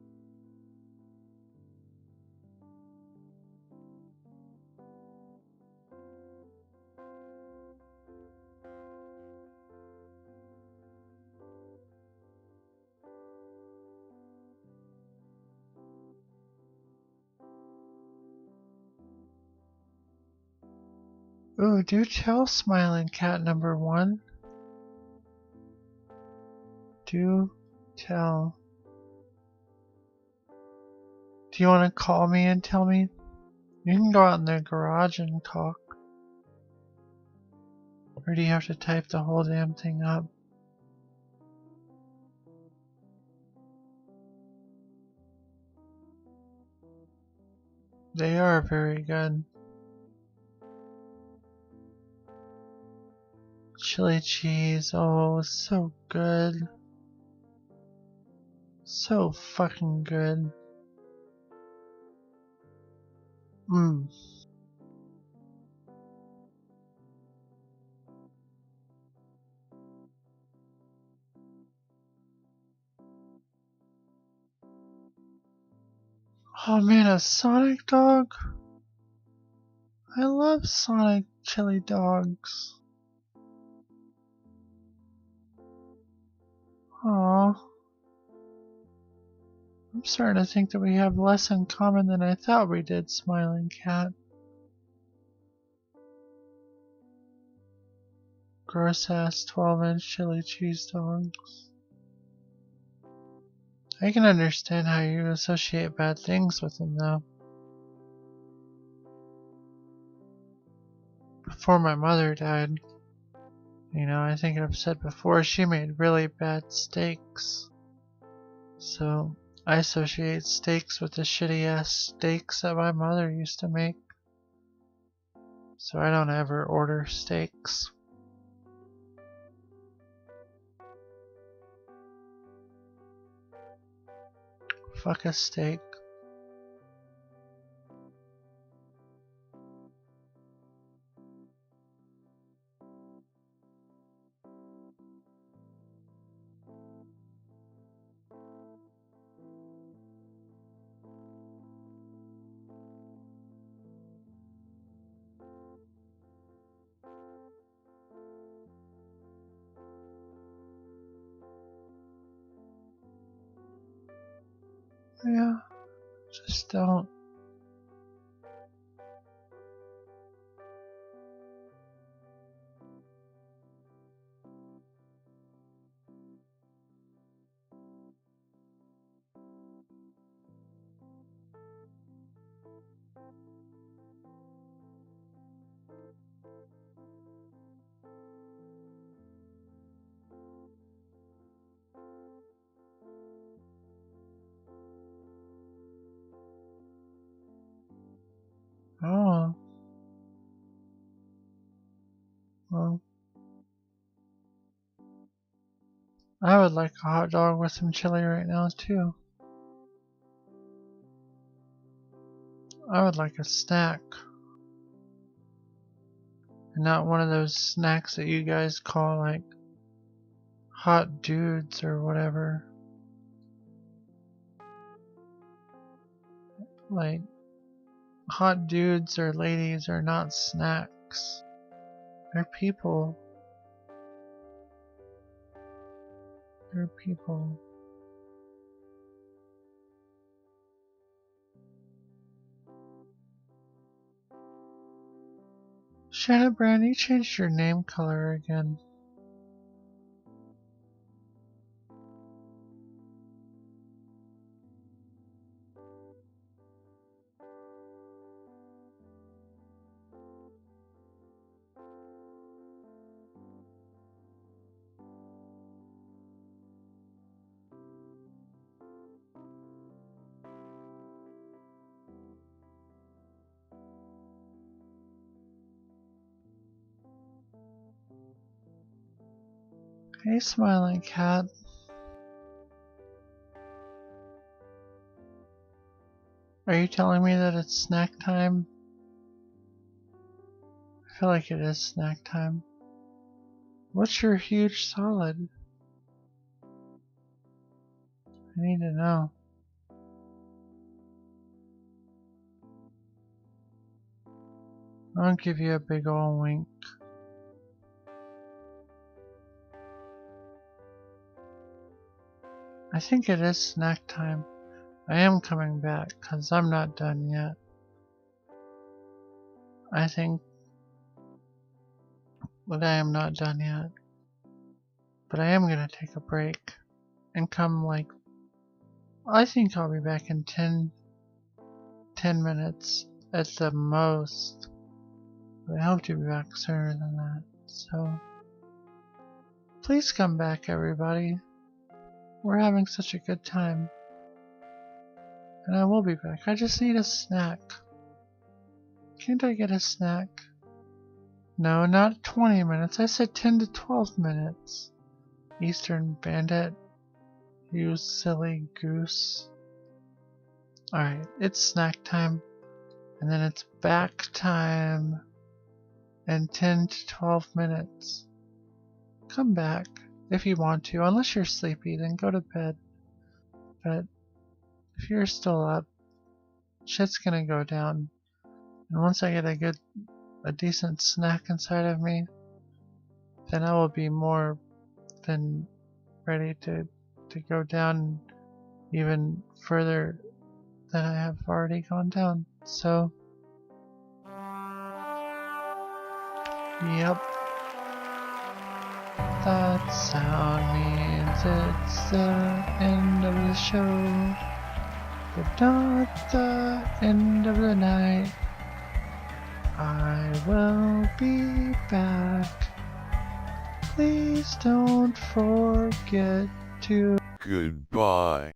Ooh, do tell Smiling Cat number 1. Do tell. Do you want to call me and tell me? You can go out in the garage and talk. Or do you have to type the whole damn thing up? They are very good. Chili cheese, oh, so good. So fucking good. Mmm. Oh man, a Sonic dog? I love Sonic chili dogs. Aww. I'm starting to think that we have less in common than I thought we did, Smiling Cat. Gross ass 12-inch chili cheese dogs. I can understand how you associate bad things with them though. Before my mother died, you know, I think I've said before, she made really bad steaks. So, I associate steaks with the shitty ass steaks that my mother used to make. So I don't ever order steaks. Fuck a steak. Yeah, just don't. Oh. Well. I would like a hot dog with some chili right now, too. I would like a snack. And not one of those snacks that you guys call, like, hot dudes or whatever. Like, hot dudes or ladies are not snacks. They're people. They're people. Shadowbrand, you changed your name color again. Hey, smiling cat. Are you telling me that it's snack time? I feel like it is snack time. What's your huge solid? I need to know. I'll give you a big ol' wink. I think it is snack time. I am coming back, cause I'm not done yet. I think that I am not done yet. But I am gonna take a break and come like, I think I'll be back in 10 minutes at the most. But I hope to be back sooner than that. So, please come back, everybody. We're having such a good time. And I will be back. I just need a snack. Can't I get a snack? No, not 20 minutes. I said 10 to 12 minutes. Eastern Bandit. You silly goose. Alright, it's snack time. And then it's back time. In 10 to 12 minutes. Come back if you want to. Unless you're sleepy, then go to bed. But if you're still up, shit's gonna go down. And once I get a decent snack inside of me, then I will be more than ready to go down even further than I have already gone down. So, yep. That sound means it's the end of the show, but not the end of the night. I will be back. Please don't forget to... Goodbye.